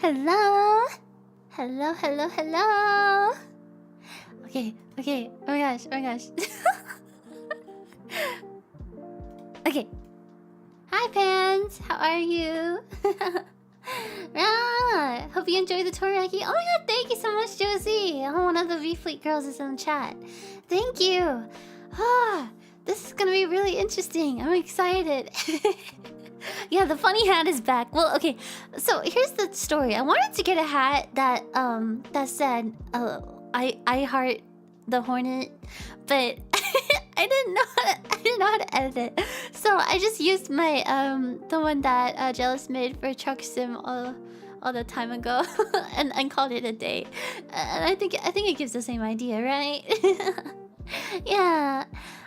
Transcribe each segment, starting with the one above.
Hello? Hello, hello, hello. Okay. Oh my gosh. Okay. Hi, Pans. How are you? Hope you enjoyed the tour, Raki. Oh my god, thank you so much, Josie. Oh, one of the V-Fleet girls is in the chat. Thank you. This is gonna be really interesting. I'm excited. Yeah, the funny hat is back. Well, okay. So here's the story. I wanted to get a hat that said I heart the Hornet, but I didn't know how to edit it. So I just used my the one that Jealous made for Truck Sim all the time ago, and called it a day. And I think it gives the same idea, right? Yeah.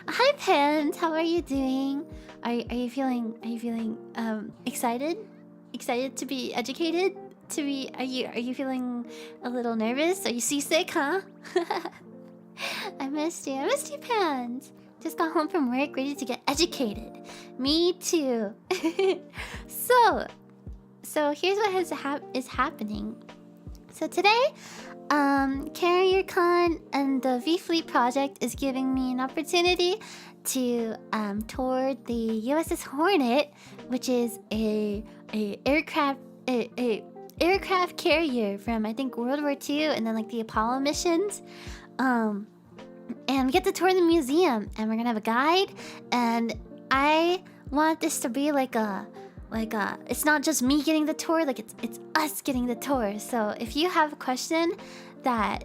Hi, Pans. How are you doing? Are you feeling excited? Excited to be educated? Are you feeling a little nervous? Are you seasick, huh? I missed you, Pans. Just got home from work, ready to get educated. Me too. So here's what is happening. So today, CarrierCon and the V-Fleet project is giving me an opportunity to tour the USS Hornet, which is a aircraft carrier from, I think, World War II, and then like the Apollo missions. And we get to tour the museum, and we're gonna have a guide. And I want this to be like a it's not just me getting the tour, like it's us getting the tour. So if you have a question that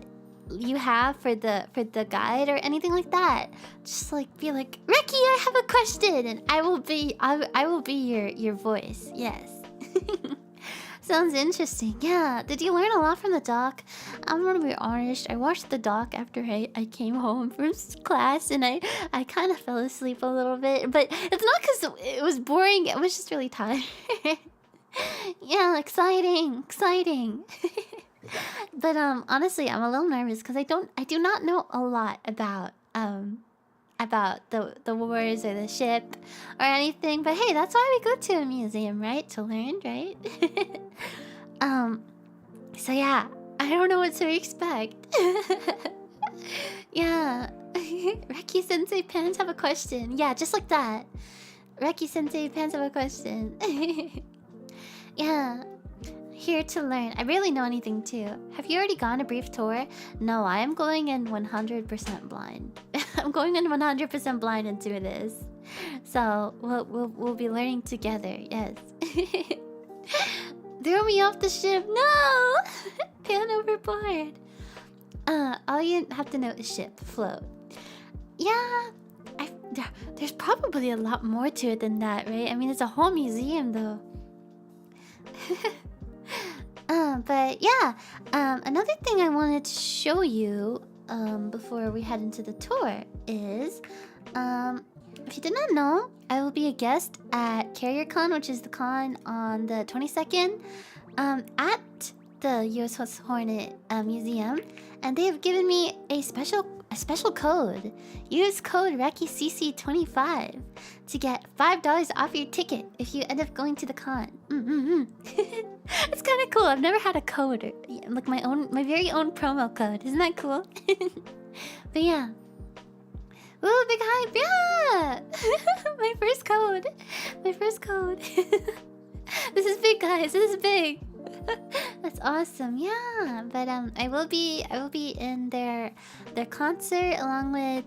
you have for the guide or anything like that, just like be like, Raki, I have a question, and I will be your voice. Yes. Sounds interesting. Yeah. Did you learn a lot from the doc? I'm gonna be honest. I watched the doc after I came home from class, and I kind of fell asleep a little bit. But it's not because it was boring. I was just really tired. Yeah, exciting. But honestly, I'm a little nervous because I do not know a lot about the wars or the ship or anything. But hey, that's why we go to a museum, right? To learn, right? So yeah, I don't know what to expect. Yeah. Raki Sensei Pants have a question. Yeah, just like that. Raki Sensei Pants have a question. Yeah. Here to learn. I barely know anything too. Have you already gone a brief tour? No, I am going in 100% blind. I'm going in 100% blind into this. So we'll be learning together. Yes. Throw me off the ship. No. Pan overboard. All you have to know is ship float. Yeah. There's probably a lot more to it than that, right? I mean, it's a whole museum though. But yeah, another thing I wanted to show you before we head into the tour is, if you did not know, I will be a guest at CarrierCon, which is the con on the 22nd, at the USS Hornet Museum, and they have given me a special code. Use code RAKICC25 to get $5 off your ticket if you end up going to the con. It's kind of cool. I've never had a code, like my very own promo code. Isn't that cool? But yeah. Ooh, big hype! Yeah, my first code. This is big, guys. This is big. That's awesome. Yeah, but I will be in their concert along with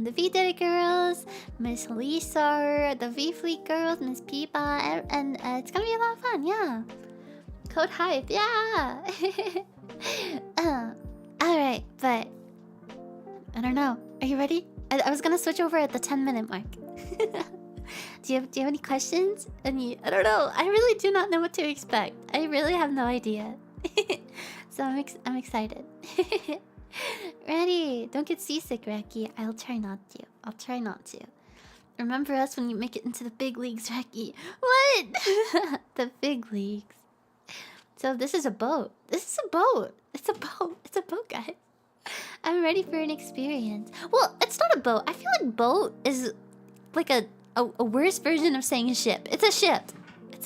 the V Daddy girls, Miss Lisa, the V Fleet girls, Miss Peepa, and it's gonna be a lot of fun. Yeah, code hype. Yeah. All right, but I don't know. Are you ready? I was gonna switch over at the 10-minute mark. Do you have any questions? I don't know. I really do not know what to expect. I really have no idea. So I'm excited. Ready? Don't get seasick, Raki. I'll try not to. Remember us when you make it into the big leagues, Raki. What? The big leagues. So this is a boat. It's a boat, guys. I'm ready for an experience. Well, it's not a boat. I feel like boat is like a worse version of saying a ship. It's a ship.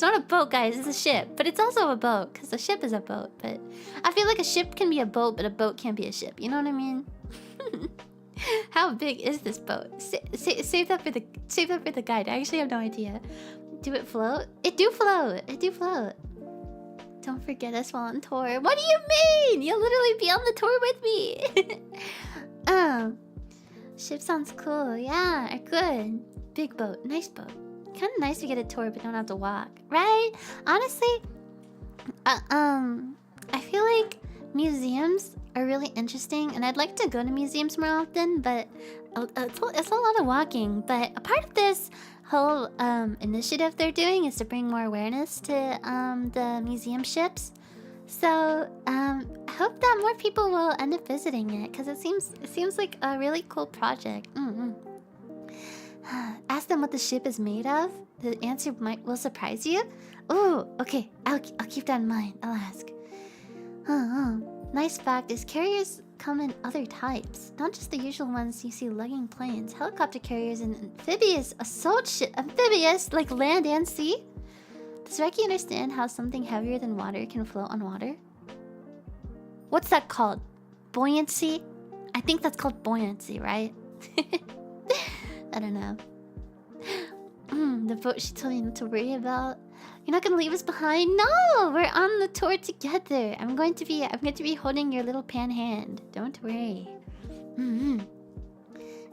It's not a boat, guys. It's a ship. But it's also a boat, because the ship is a boat. But I feel like a ship can be a boat, but a boat can't be a ship. You know what I mean? How big is this boat? Save that for the guide. I actually have no idea. Do it float? It do float. It do float. Don't forget us while on tour. What do you mean? You'll literally be on the tour with me. Ship sounds cool. Yeah, good. Big boat. Nice boat. Kind of nice to get a tour but don't have to walk. Right? Honestly, I feel like museums are really interesting, and I'd like to go to museums more often, but it's a lot of walking. But a part of this whole initiative they're doing is to bring more awareness to the museum ships. So I hope that more people will end up visiting it, because it seems like a really cool project. Ask them what the ship is made of. The answer will surprise you. Oh, okay. I'll keep that in mind. I'll ask. Nice fact is carriers come in other types, not just the usual ones you see lugging planes. Helicopter carriers and amphibious assault ship. Amphibious, like land and sea. Does Raki understand how something heavier than water can float on water? What's that called? Buoyancy? I think that's called buoyancy, right? I don't know. The boat she told me not to worry about. You're not gonna leave us behind? No! We're on the tour together. I'm going to be holding your little pan hand. Don't worry.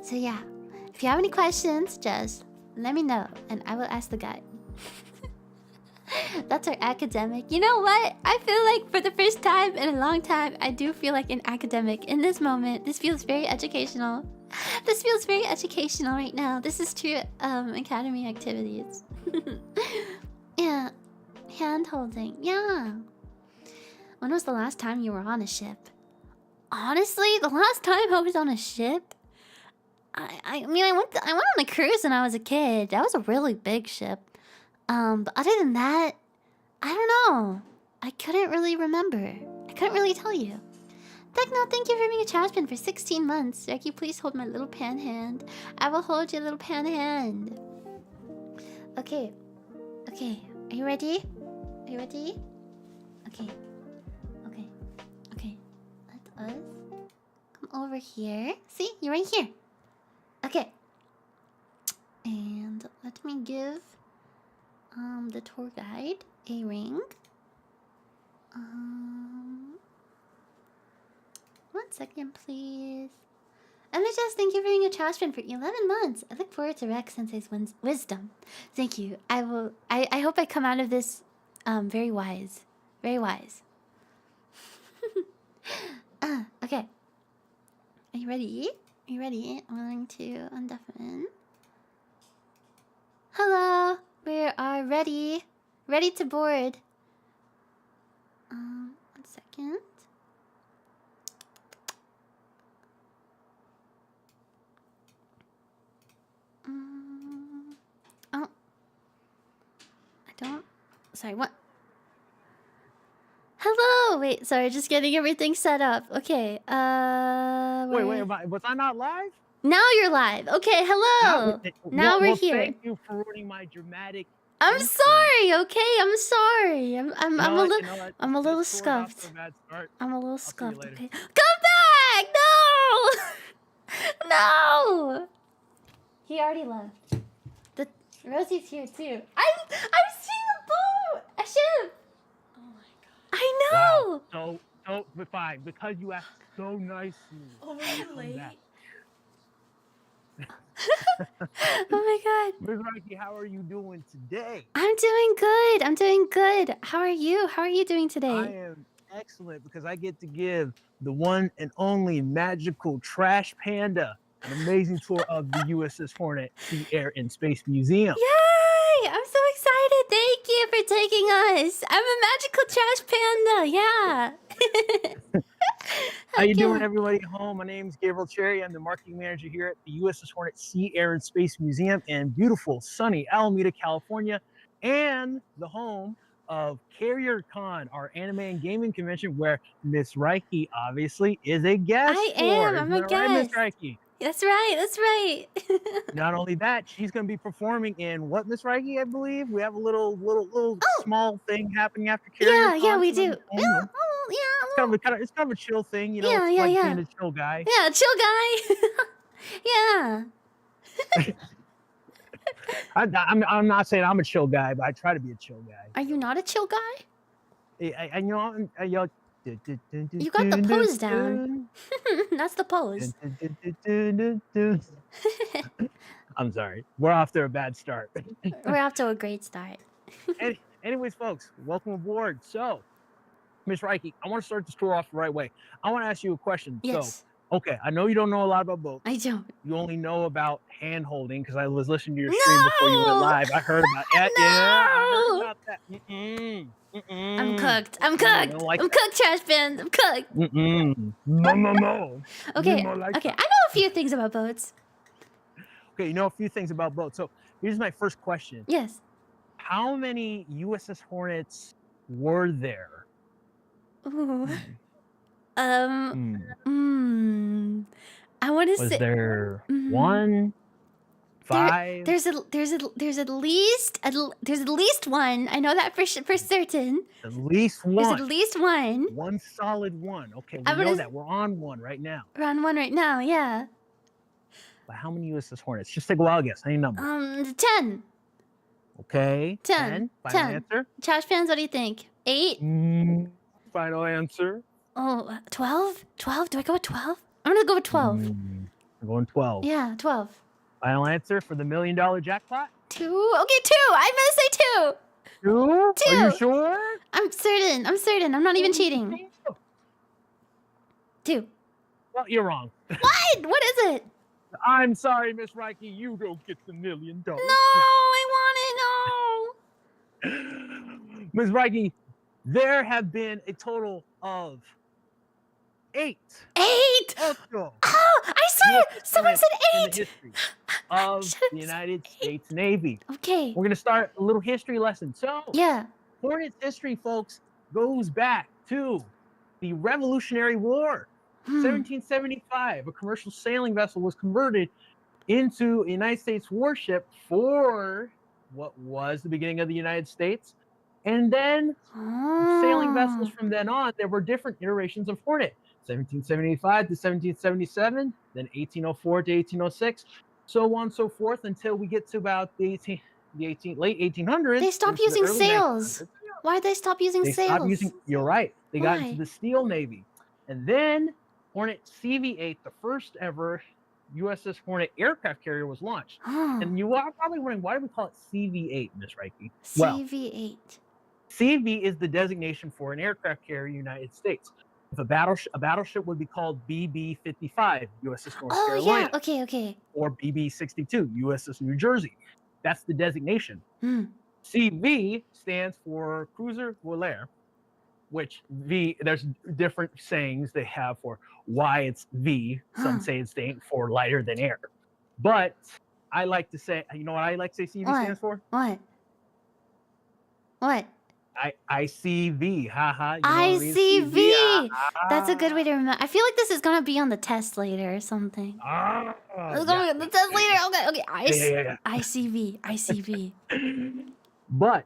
So yeah, if you have any questions, just let me know and I will ask the guide. That's our academic. You know what? I feel like for the first time in a long time, I do feel like an academic in this moment. This feels very educational. This feels very educational right now. This is true academy activities. Yeah. Hand holding. Yeah. When was the last time you were on a ship? Honestly, the last time I was on a ship, I mean I went on a cruise when I was a kid. That was a really big ship. But other than that, I don't know. I couldn't really remember. I couldn't really tell you. Techno, thank you for being a champion for 16 months. Raki, please hold my little pan hand. I will hold your little pan hand. Okay. Okay. Are you ready? Are you ready? Okay. Okay. Okay. Let us come over here. See? You're right here. Okay. And let me give the tour guide a ring. 1 second, please. MHS, thank you for being a trash bin for 11 months. I look forward to Rex Sensei's wisdom. Thank you. I hope I come out of this very wise. Very wise. Okay. Are you ready? Are you ready? I'm going to undeafen. Hello. We are ready. Ready to board. 1 second. Oh. I don't... Sorry, what? Hello! Wait, sorry, just getting everything set up. Okay, Wait, was I not live? Now you're live. Okay, hello! Now we're here. Thank you for ruining my dramatic... I'm sorry, okay? I'm sorry. I'm a little scuffed. I'm a little scuffed, okay? Come back! No! No! He already left. Rosie's here too. I'm seeing a boat! A ship! Oh my god. I know! Wow. So, fine. Because you asked so nicely. Oh, were you late? Oh my god. Ms. Raki, how are you doing today? I'm doing good. I'm doing good. How are you? How are you doing today? I am excellent because I get to give the one and only magical Trash Panda an amazing tour of the USS Hornet Sea, Air, and Space Museum. Yay! I'm so excited. Thank you for taking us. I'm a magical trash panda. Yeah. How you doing, everybody at home? My name is Gabriel Cherry. I'm the marketing manager here at the USS Hornet Sea, Air, and Space Museum in beautiful, sunny Alameda, California, and the home of Carrier Con, our anime and gaming convention, where Miss Raki obviously is a guest. I am. I'm a guest. Miss Raki? That's right. That's right. Not only that, she's going to be performing in what, Miss Raki, I believe? We have a little small thing happening after Carrier. Yeah, we do. Yeah, It's kind of a chill thing, you know. Yeah, It's like yeah. being a chill guy. Yeah, chill guy. Yeah. I'm not saying I'm a chill guy, but I try to be a chill guy. Are you not a chill guy? I know. You got the pose down. That's the pose. I'm sorry. We're off to a bad start. We're off to a great start. Anyways, folks, welcome aboard. So, Miss Raki, I want to start this tour off the right way. I want to ask you a question. Yes. So, okay, I know you don't know a lot about boats. I don't. You only know about hand holding because I was listening to your stream before you went live. I heard about it. Yeah, I heard about that. I'm cooked. I'm cooked. I'm cooked, trash bins. I'm cooked. No. Okay. Okay. I know a few things about boats. Okay, you know a few things about boats. So here's my first question. Yes. How many USS Hornets were there? Ooh. I want to say. Was there 1, 5? There's at least one. I know that for certain. At least one. There's at least one. One solid one. Okay, we know that. We're on one right now. We're on one right now. Yeah. But how many USS Hornets? Just take a wild guess. Any number. 10. Okay. 10. Final answer. Trash fans, what do you think? 8. Final answer. Oh, 12? 12? Do I go with 12? I'm gonna go with 12. I'm going 12. Yeah, 12. Final answer for the $1 million jackpot? 2? Okay, 2. I'm gonna say 2. 2? 2. Are you sure? I'm certain. I'm not even cheating. 2. Well, you're wrong. What? What is it? I'm sorry, Miss Raki. You don't get the $1 million. No, I want it. No. Miss Raki, there have been a total of 8. 8? Oh, I saw it. Someone said 8. In the history of the United States Navy. Okay. We're going to start a little history lesson. So, yeah. Hornet's history, folks, goes back to the Revolutionary War. 1775, a commercial sailing vessel was converted into a United States warship for what was the beginning of the United States. And then sailing vessels from then on, there were different iterations of Hornet. 1775 to 1777, then 1804 to 1806, so on and so forth until we get to about the late 1800s. They stopped using sails. Why did they stop using sails? You're right. They got into the Steel Navy. And then Hornet CV-8, the first ever USS Hornet aircraft carrier, was launched. And you are probably wondering, why do we call it CV-8, Miss Raki? CV-8. CV is the designation for an aircraft carrier in the United States. If a battleship would be called BB-55, USS North Carolina. Yeah. Okay. Or BB-62, USS New Jersey. That's the designation. CV stands for Cruiser Volare, which V, there's different sayings they have for why it's V. Some say it's for lighter than air. But I like to say, you know what I like to say CV stands for? What? ICV, haha. ICV. That's a good way to remember. I feel like this is gonna be on the test later or something. It's gonna be on the test later. Okay. ICV. But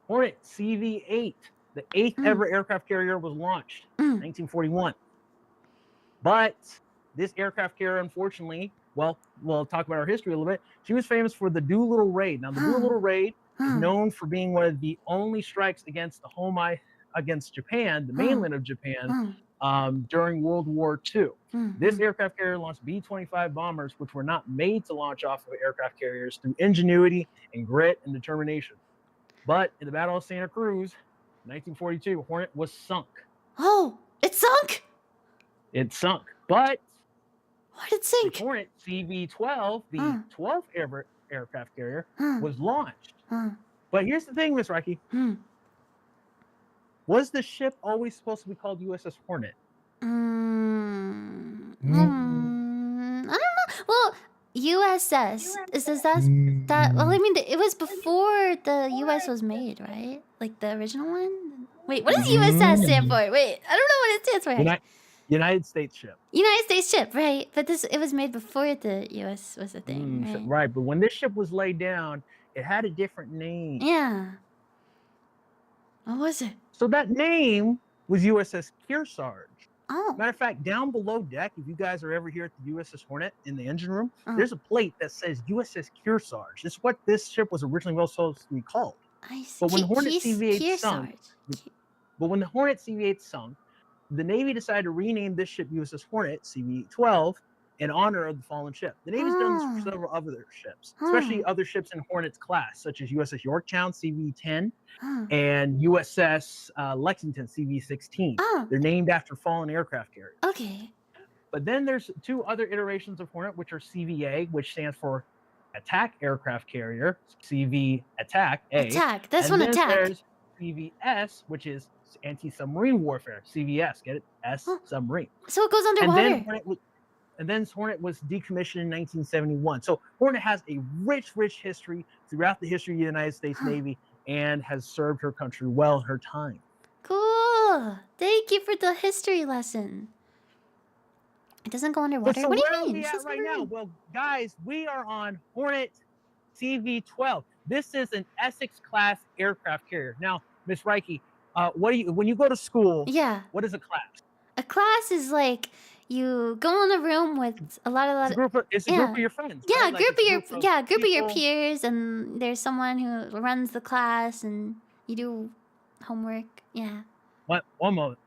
Hornet CV-8, the 8th ever aircraft carrier, was launched in 1941. But this aircraft carrier, unfortunately, well, we'll talk about our history a little bit. She was famous for the Doolittle Raid. Now, the Doolittle Raid is known for being one of the only strikes against against Japan, the mainland of Japan, during World War II. This aircraft carrier launched B-25 bombers, which were not made to launch off of aircraft carriers, through ingenuity and grit and determination. But in the Battle of Santa Cruz, 1942, Hornet was sunk. Oh, it sunk? It sunk. But why did it sink? The Hornet CV-12, the 12th ever aircraft carrier, was launched. But here's the thing, Miss Raki. Was the ship always supposed to be called USS Hornet? I don't know. Well, USS is that? Well, I mean, it was before the US was made, right? Like the original one. Wait, what does USS stand for? Wait, I don't know what it stands for. United States ship. United States ship, right? But it was made before the U.S. was a thing, right? Right, but when this ship was laid down, it had a different name. Yeah. What was it? So that name was USS Kearsarge. Oh. Matter of fact, down below deck, if you guys are ever here at the USS Hornet in the engine room, there's a plate that says USS Kearsarge. This is what this ship was originally supposed to be called. I see. But when Hornet CV-8 sunk, the Navy decided to rename this ship USS Hornet CV-12 in honor of the fallen ship. The Navy's done this for several other ships, especially other ships in Hornet's class, such as USS Yorktown CV-10 and USS Lexington CV-16. They're named after fallen aircraft carriers. Okay. But then there's two other iterations of Hornet, which are CVA, which stands for Attack Aircraft Carrier, CV Attack A. Attack. That's one attack. There's CVS, which is Anti-submarine warfare. CVS, get it? S submarine. So it goes underwater. And then Hornet was decommissioned in 1971. So Hornet has a rich history throughout the history of the United States Navy and has served her country well in her time. Cool. Thank you for the history lesson. It doesn't go underwater. So what do where you mean? are we at right now? Well, guys, we are on Hornet CV-12. This is an Essex class aircraft carrier. Now, Miss Raki, when you go to school? Yeah. What is a class? A class is like you go in a room with a lot of it's a group of your friends. Yeah, right? group of your peers, and there's someone who runs the class, and you do homework. Yeah. What? One moment.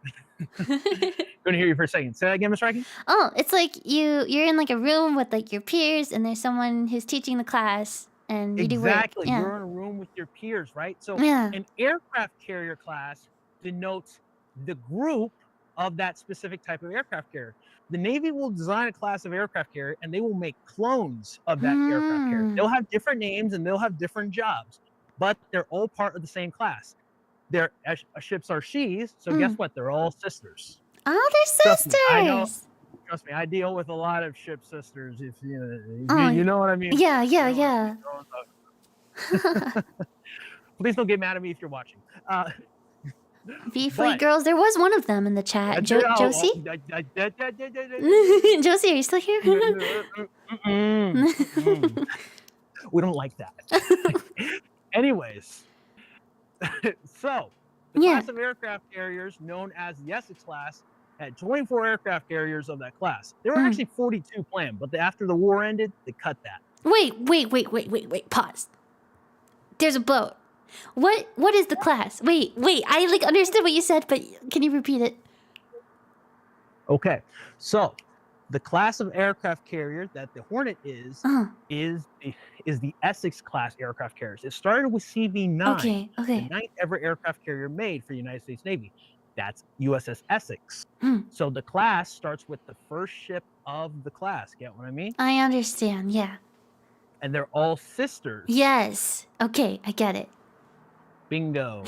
Gonna hear you for a second. Say that again, Miss Raki. Oh, it's like you're in like a room with like your peers, and there's someone who's teaching the class, and you do work. Exactly. Yeah. You're in a room with your peers, right? So an aircraft carrier class denotes the group of that specific type of aircraft carrier. The Navy will design a class of aircraft carrier, and they will make clones of that aircraft carrier. They'll have different names and they'll have different jobs, but they're all part of the same class. Their ships are she's, so guess what? They're all sisters. Oh, they're sisters. Trust me, I deal with a lot of ship sisters. If you know what I mean. Yeah. Please don't get mad at me if you're watching. Be free, girls. There was one of them in the chat. Josie? Josie, are you still here? We don't like that. Anyways, so the class of aircraft carriers known as the Essex class had 24 aircraft carriers of that class. There were actually 42 planned, but after the war ended, they cut that. Wait. Pause. There's a boat. What is the class? Wait. I like understood what you said, but can you repeat it? Okay. So, the class of aircraft carrier that the Hornet is the Essex class aircraft carriers. It started with CV-9, the ninth ever aircraft carrier made for the United States Navy. That's USS Essex. So the class starts with the first ship of the class. Get what I mean? I understand. Yeah. And they're all sisters. Yes. Okay, I get it. Bingo.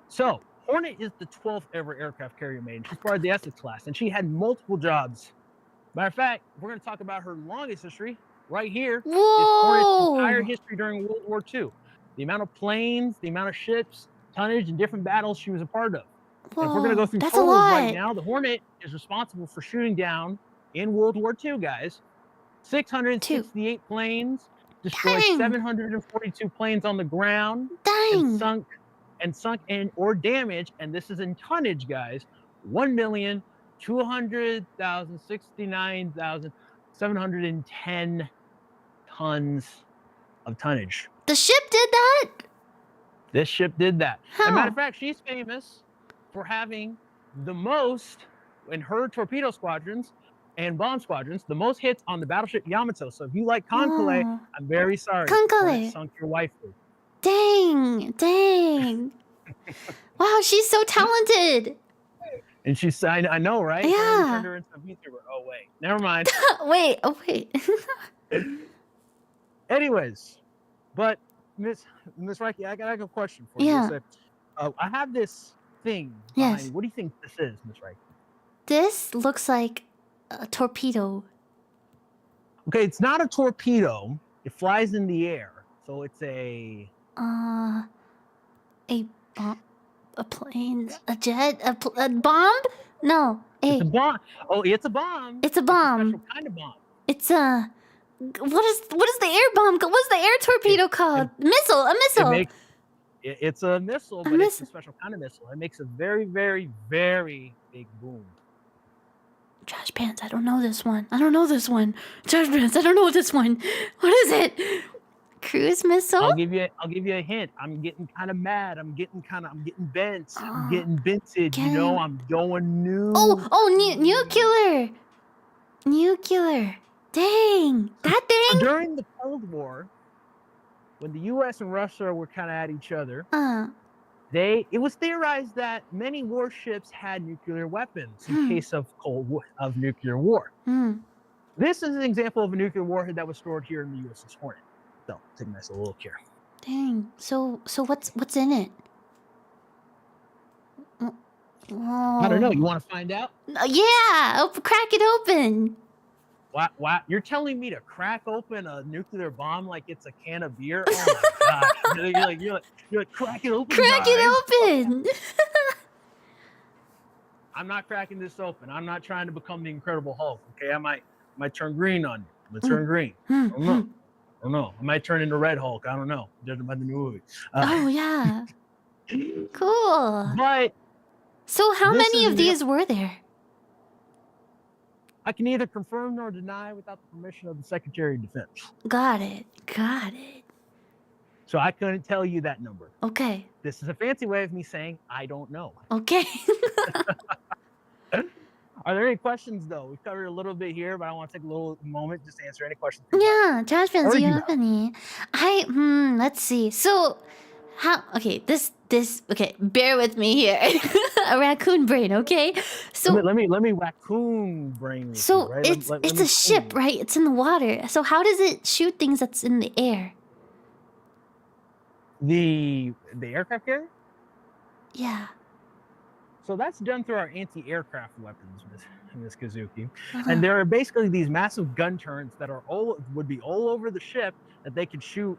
So Hornet is the 12th ever aircraft carrier made. She's part of the Essex class, and she had multiple jobs. Matter of fact, we're going to talk about her longest history right here. Whoa! Hornet's entire history during World War II. The amount of planes, the amount of ships, tonnage, and different battles she was a part of. Whoa, if we're going to go through totals right now, the Hornet is responsible for shooting down, in World War II, guys, 668 planes, destroyed 742 planes on the ground, and sunk or damaged, and this is in tonnage, guys, 1,269,710 tons of tonnage. The ship did that? This ship did that. How? As a matter of fact, she's famous for having the most, in her torpedo squadrons and bomb squadrons, the most hits on the battleship Yamato. So if you like Konkole, I'm very sorry. Konkole sunk your waifu. Dang. Wow, she's so talented. And she's, I know, right? Yeah. Turned her into a VTuber. Oh, wait. Never mind. wait. Anyways, but Miss Raki, I got a question for you. Yeah. I have this thing. Yes. What do you think this is, Miss Raki? This looks like a torpedo. Okay, it's not a torpedo. It flies in the air. So it's a plane, a jet, a bomb? No. Hey, It's a bomb. Oh, it's a bomb. it's a It's a bomb. special kind of bomb. It's a what is the air bomb? What's the air torpedo called? Missile. A missile. It's a missile, but it's a special kind of missile. It makes a very, very, very big boom. Trash pants. I don't know this one. Trash pants. I don't know this one. What is it? Cruise missile. I'll give you a hint. I'm getting kind of mad. I'm getting bent. I'm getting vintage. You know, I'm going new. Nuclear. Dang. That thing. During the Cold War, when the U.S. and Russia were kind of at each other, it was theorized that many warships had nuclear weapons in case of nuclear war. This is an example of a nuclear warhead that was stored here in the USS Hornet. So take a nice little look here. Dang. So what's in it? I don't know. You want to find out? Yeah. Crack it open. What? You're telling me to crack open a nuclear bomb like it's a can of beer? Oh my gosh! You're like, crack it open. Crack it open. I'm not cracking this open. I'm not trying to become the Incredible Hulk. Okay, I might turn green on you. I'm gonna turn green. I don't know. I might turn into Red Hulk. I don't know. Judging by the new movie. Oh yeah. Cool. But so how many of these were there? I can neither confirm nor deny without the permission of the Secretary of Defense. Got it. So I couldn't tell you that number. Okay. This is a fancy way of me saying I don't know. Okay. Are there any questions though? We've covered a little bit here, but I want to take a little moment just to answer any questions. Yeah, Trash Fans, do you have any? Let's see. So okay, bear with me here. A raccoon brain, okay? So let me raccoon brain. So right? it's a ship, right? It's in the water. So how does it shoot things that's in the air? The aircraft carrier? Yeah. So that's done through our anti-aircraft weapons, Miss Kazuki. And there are basically these massive gun turrets that would be all over the ship that they could shoot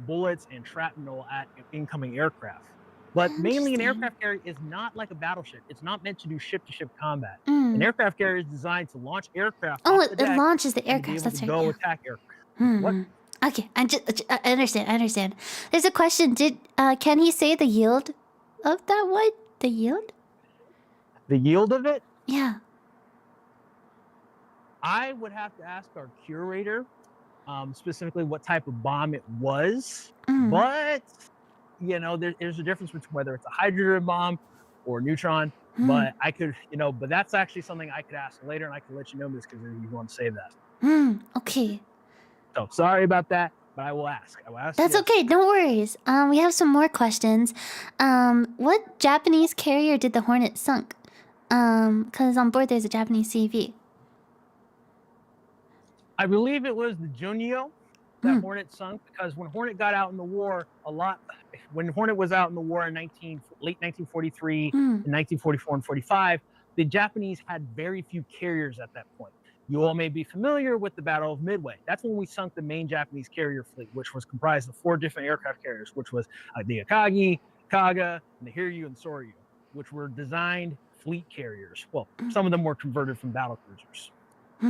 bullets and shrapnel at incoming aircraft. But mainly an aircraft carrier is not like a battleship. It's not meant to do ship-to-ship combat. An aircraft carrier is designed to launch aircraft. It launches the aircraft. That's right. Go attack aircraft. What? Okay, I understand. There's a question. Can he say the yield of that one? The yield? The yield of it? Yeah. I would have to ask our curator specifically what type of bomb it was. But, you know, there's a difference between whether it's a hydrogen bomb or neutron. But I could, but that's actually something I could ask later, and I can let you know this because you want to save that. Okay. So sorry about that, but I will ask. That's okay. No worries. We have some more questions. What Japanese carrier did the Hornet sunk? Because on board there's a Japanese CV. I believe it was the Junio that Hornet sunk, because when Hornet got out in the war, when Hornet was out in the war in late 1943 and 1944 and 45, the Japanese had very few carriers at that point. You all may be familiar with the Battle of Midway. That's when we sunk the main Japanese carrier fleet, which was comprised of 4 different aircraft carriers, which was the Akagi, Kaga, and the Hiryu and Soryu, which were designed fleet carriers. Well, some of them were converted from battle cruisers.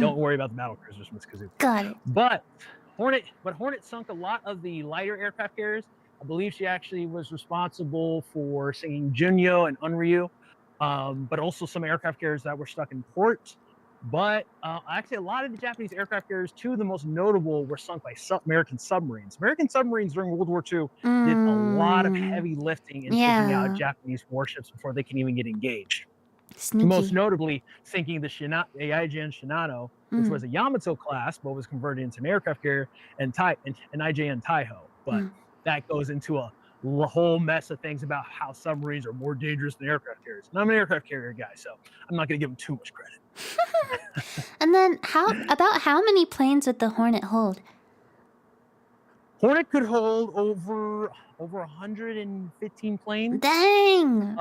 Don't worry about the battle cruisers, Miss Kazuki. Got it. But Hornet sunk a lot of the lighter aircraft carriers. I believe she actually was responsible for sinking Junyo and Unryu, but also some aircraft carriers that were stuck in port. But actually, a lot of the Japanese aircraft carriers, 2 of the most notable, were sunk by American submarines. American submarines during World War II did a lot of heavy lifting in taking out Japanese warships before they can even get engaged. Sneaky. Most notably, sinking the Aviation Shinano, which was a Yamato class, but was converted into an aircraft carrier, and IJN Taiho. But that goes into a whole mess of things about how submarines are more dangerous than aircraft carriers. And I'm an aircraft carrier guy, so I'm not going to give them too much credit. And then how many planes would the Hornet hold? Hornet could hold over 115 planes. Dang.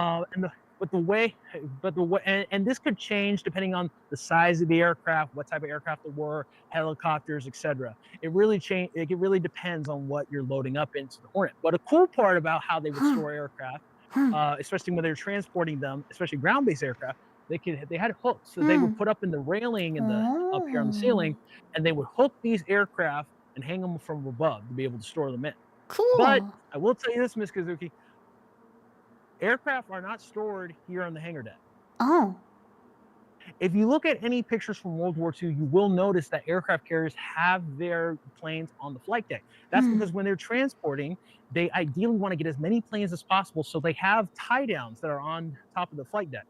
And this could change depending on the size of the aircraft, what type of aircraft there were, helicopters, etc. It really depends on what you're loading up into the Hornet. But a cool part about how they would store aircraft, especially when they're transporting them, especially ground-based aircraft, They had hooks that they would put up in the railing and up here on the ceiling, and they would hook these aircraft and hang them from above to be able to store them in. Cool. But I will tell you this, Miss Kazuki, aircraft are not stored here on the hangar deck. Oh. If you look at any pictures from World War II, you will notice that aircraft carriers have their planes on the flight deck. That's because when they're transporting, they ideally want to get as many planes as possible, so they have tie downs that are on top of the flight deck.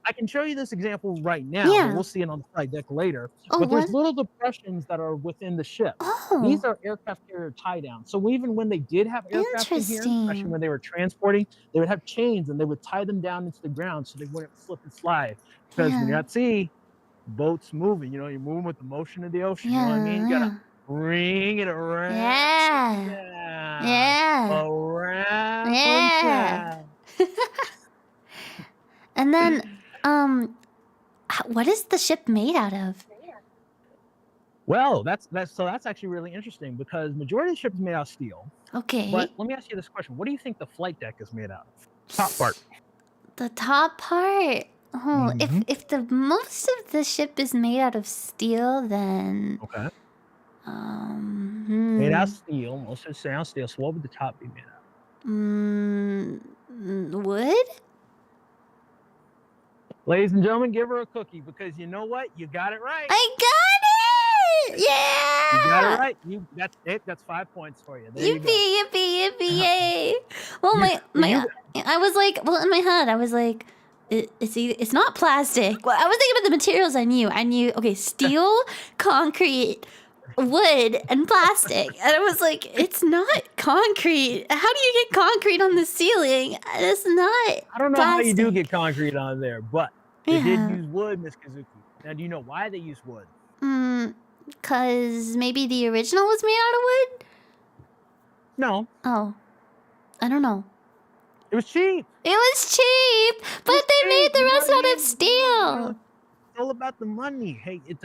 I can show you this example right now. Yeah. But we'll see it on the flight deck later. Oh, but there's what? little depressions that are within the ship. Oh. These are aircraft carrier tie downs. So even when they did have aircraft in here, especially when they were transporting, they would have chains and they would tie them down into the ground so they wouldn't slip and slide. Because when you're at sea, boats moving, you know, you're moving with the motion of the ocean. You know what I mean? You gotta bring it around. Around. And then, what is the ship made out of? Well, that's actually really interesting because majority of the ship is made out of steel. Okay. But let me ask you this question: what do you think the flight deck is made out of? Top part. The top part. Oh, if the most of the ship is made out of steel, then okay. Made out of steel. Most of it's made out of steel. So what would the top be made out of? Wood. Ladies and gentlemen, give her a cookie because you know what? You got it right. I got it! Yeah! You got it right. That's it. That's 5 points for you. There you go. Yippee, yay! Well, I was like, well, in my head, I was like, it's not plastic. Well, I was thinking about the materials I knew. Okay, steel, concrete, wood, and plastic. And I was like, it's not concrete. How do you get concrete on the ceiling? It's not I don't know plastic. how you do get concrete on there, but they did use wood, Miss Kazuki. Now, do you know why they use wood? Because maybe the original was made out of wood? No. Oh. I don't know. It was cheap. It was cheap, but they made the rest out of steel. It's all about the money. Hey, it's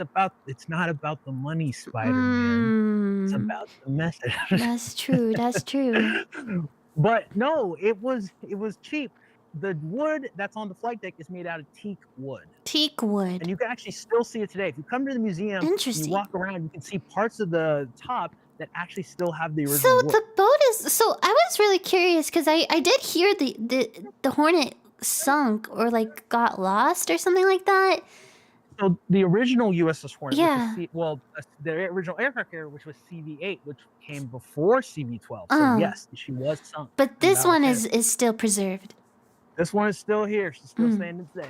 not about the money, Spider-Man. It's about the message. That's true. That's true. But no, it was cheap. The wood that's on the flight deck is made out of teak wood. Teak wood. And you can actually still see it today. If you come to the museum, and you walk around, you can see parts of the top that actually still have the original wood. The boat is... So I was really curious because I did hear the Hornet sunk or like got lost or something like that. So the original USS Hornet, the original aircraft carrier, which was CV-8, which came before CV-12. So yes, she was sunk. But this one is still preserved. This one is still here. She's still standing today.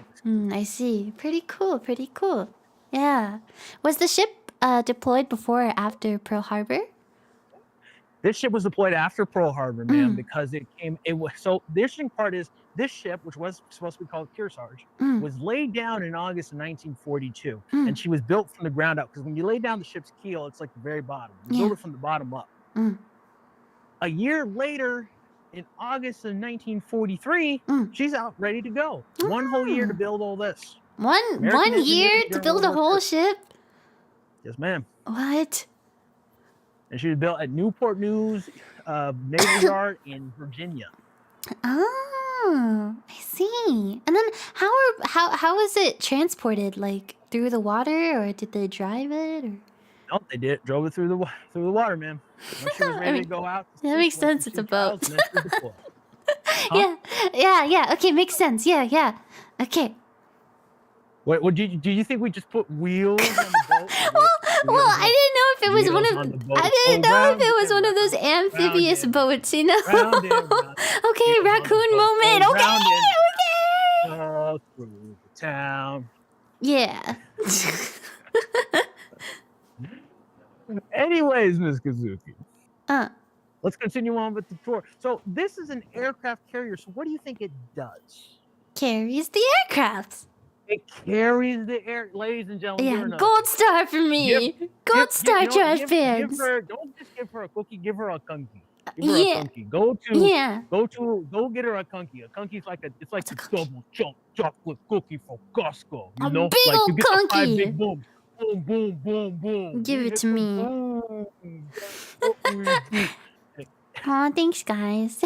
I see. Pretty cool. Pretty cool. Yeah. Was the ship deployed before or after Pearl Harbor? This ship was deployed after Pearl Harbor, man, because the interesting part is this ship, which was supposed to be called Kearsarge, was laid down in August of 1942, and she was built from the ground up. Because when you lay down the ship's keel, it's like the very bottom. You build it from the bottom up. A year later, in August of 1943, she's out ready to go. 1 whole year to build all this. One year to build a whole ship? Yes, ma'am. What? And she was built at Newport News Naval Yard in Virginia. Oh, I see. And then how was it transported? Like through the water, or did they drive it? Or? Nope, they drove it through the water, man. Once she was ready to go out. That makes sense. It's a boat. Huh? Yeah. Okay, makes sense. Yeah. Okay. What do you think we just put wheels on the boat? Well, I didn't know if it was one of those amphibious boats, you know. Okay, raccoon moment. Okay. All through the town. Yeah. Anyways, Miss Kazuki. Let's continue on with the tour. So this is an aircraft carrier. So what do you think it does? Carries the aircraft. It carries the air, ladies and gentlemen. Yeah, gold star for me. Gold star, trash pants. Don't just give her a cookie. Give her a kunky. Give her a kunky. Go get her a kunky. A kunky's like a double chocolate cookie from Costco. You know, big like old you get the 5 kunky. big boom, boom, boom, boom, boom. Give it to me. Aw, thanks, guys.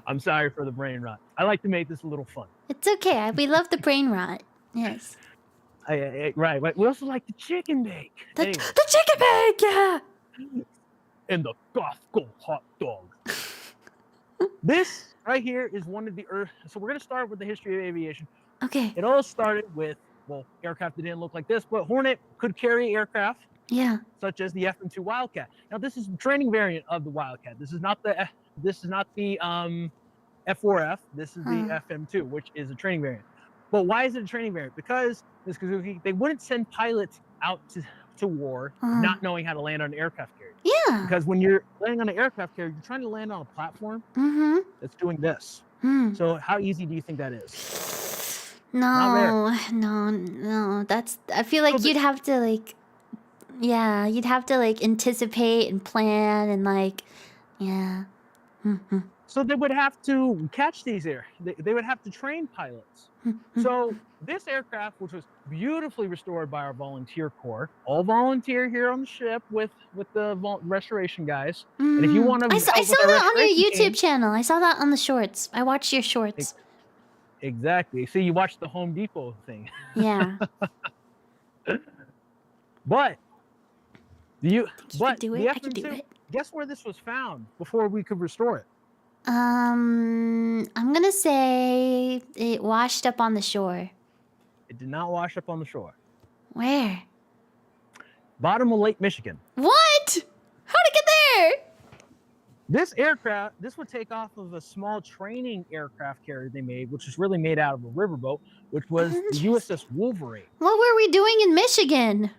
I'm sorry for the brain rot. I like to make this a little fun. It's okay. We love the brain rot. Yes. Right. We also like the chicken bake. The Anyway, chicken bake, yeah. and the Costco hot dog. This right here is one of the so we're gonna start with the history of aviation. Okay. It all started with, well, aircraft that didn't look like this, but Hornet could carry aircraft. Yeah. Such as the FM2 Wildcat. Now this is the training variant of the Wildcat. This is not the F4F. This is the FM2, which is a training variant. But why is it a training variant? Because, Ms. Kazuki, they wouldn't send pilots out to war not knowing how to land on an aircraft carrier. Yeah. Because when you're landing on an aircraft carrier, you're trying to land on a platform that's doing this. So how easy do you think that is? No. That's. I feel like you'd have to like. Yeah, you'd have to like anticipate and plan and like, yeah. So they would have to catch these they would have to train pilots. So this aircraft, which was beautifully restored by our volunteer corps, all volunteer here on the ship with the restoration guys. And if you want to, I saw that on your YouTube channel. I saw that on the shorts. I watched your shorts. Exactly. So you watched the Home Depot thing. Yeah. But you could do it. I could do it. Guess where this was found before we could restore it? I'm gonna say it washed up on the shore. It did not wash up on the shore. Where? Bottom of Lake Michigan. What? How'd it get there? This would take off of a small training aircraft carrier they made, which was really made out of a riverboat, which was the USS Wolverine. What were we doing in Michigan?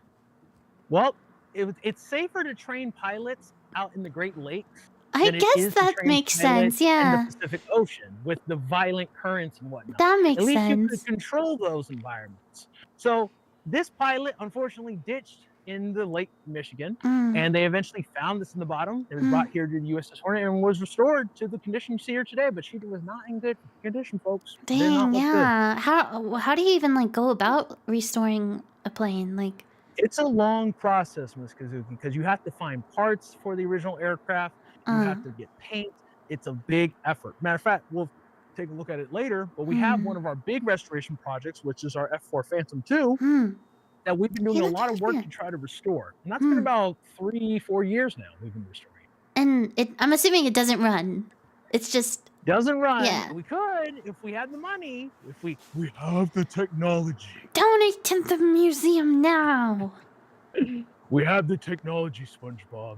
Well, it's safer to train pilots out in the Great Lakes. I guess that makes sense, yeah. In the Pacific Ocean with the violent currents and whatnot. That makes sense. At least you could control those environments. So this pilot unfortunately ditched in the Lake Michigan, and they eventually found this in the bottom. It was brought here to the USS Hornet and was restored to the condition you see here today, but she was not in good condition, folks. Dang, yeah. How do you even like go about restoring a plane? Like, it's a long process, Ms. Kazuki, because you have to find parts for the original aircraft. You have to get paint. It's a big effort. Matter of fact, we'll take a look at it later, but we have one of our big restoration projects, which is our F4 Phantom 2, that we've been doing a lot of work to try to restore. And that's been about 3-4 years now we've been restoring. And I'm assuming it doesn't run. It's just... Doesn't run. Yeah. We could if we had the money. If we have the technology. Donate to the museum now. We have the technology, SpongeBob.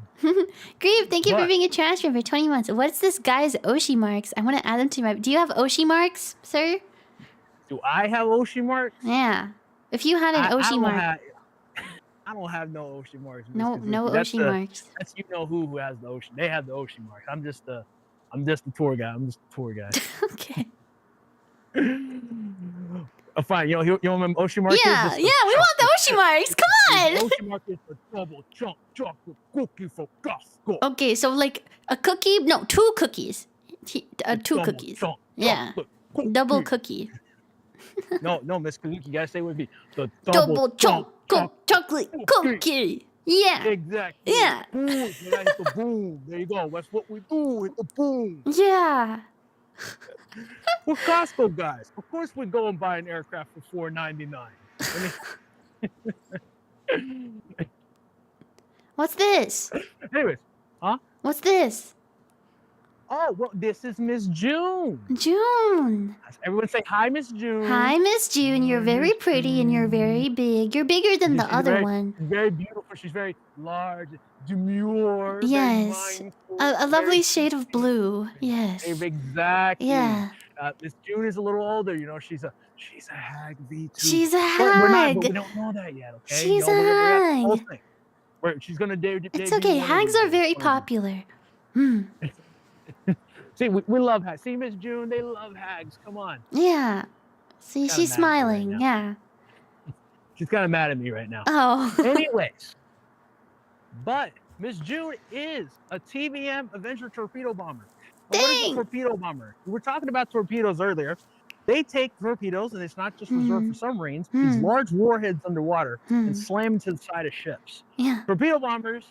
Grieve, thank you for being a trash for 20 months. What's this guy's Oshi marks? I want to add them to my... Do you have Oshi marks, sir? Do I have Oshi marks? Yeah. If you had an Oshi mark... I don't have no Oshi marks. No Oshi marks. That's who has the Oshi. They have the Oshi marks. I'm just the tour guy. Okay. Fine. You want my Oshi mark? Yeah, we want the Oshi marks. Come on. The Oshi mark is the double chunk chocolate cookie for Costco. Okay, so like a cookie? No, 2 cookies. 2 cookies. Yeah. Double cookie. No, Miss Kazuki, you gotta say it would be the double chocolate cookie. Yeah. Exactly. Yeah. Boom. The boom. There you go. That's what we do. Hit the boom. Yeah. We're Costco guys. Of course we go and buy an aircraft for $4.99. What's this? Anyways, What's this? Oh, well, this is Miss June. June. Everyone say hi, Miss June. Hi, Miss June. You're very pretty and you're very big. You're bigger than the other one. Very beautiful. She's very large, demure. Yes. A lovely shade of blue. Yes. Exactly. Yeah. Miss June is a little older. You know, she's a hag V2. She's a hag. But we don't know that yet, okay? She's a hag. She's going to It's okay. Hags are very popular. See, we love hags. See, Miss June, they love hags. Come on. Yeah. See, she's smiling. Right, yeah. She's kind of mad at me right now. Oh. Anyways, but Miss June is a TBM Avenger torpedo bomber. Now, what is a torpedo bomber? We were talking about torpedoes earlier. They take torpedoes, and it's not just reserved for submarines. These large warheads underwater and slam into the side of ships. Yeah. Torpedo bombers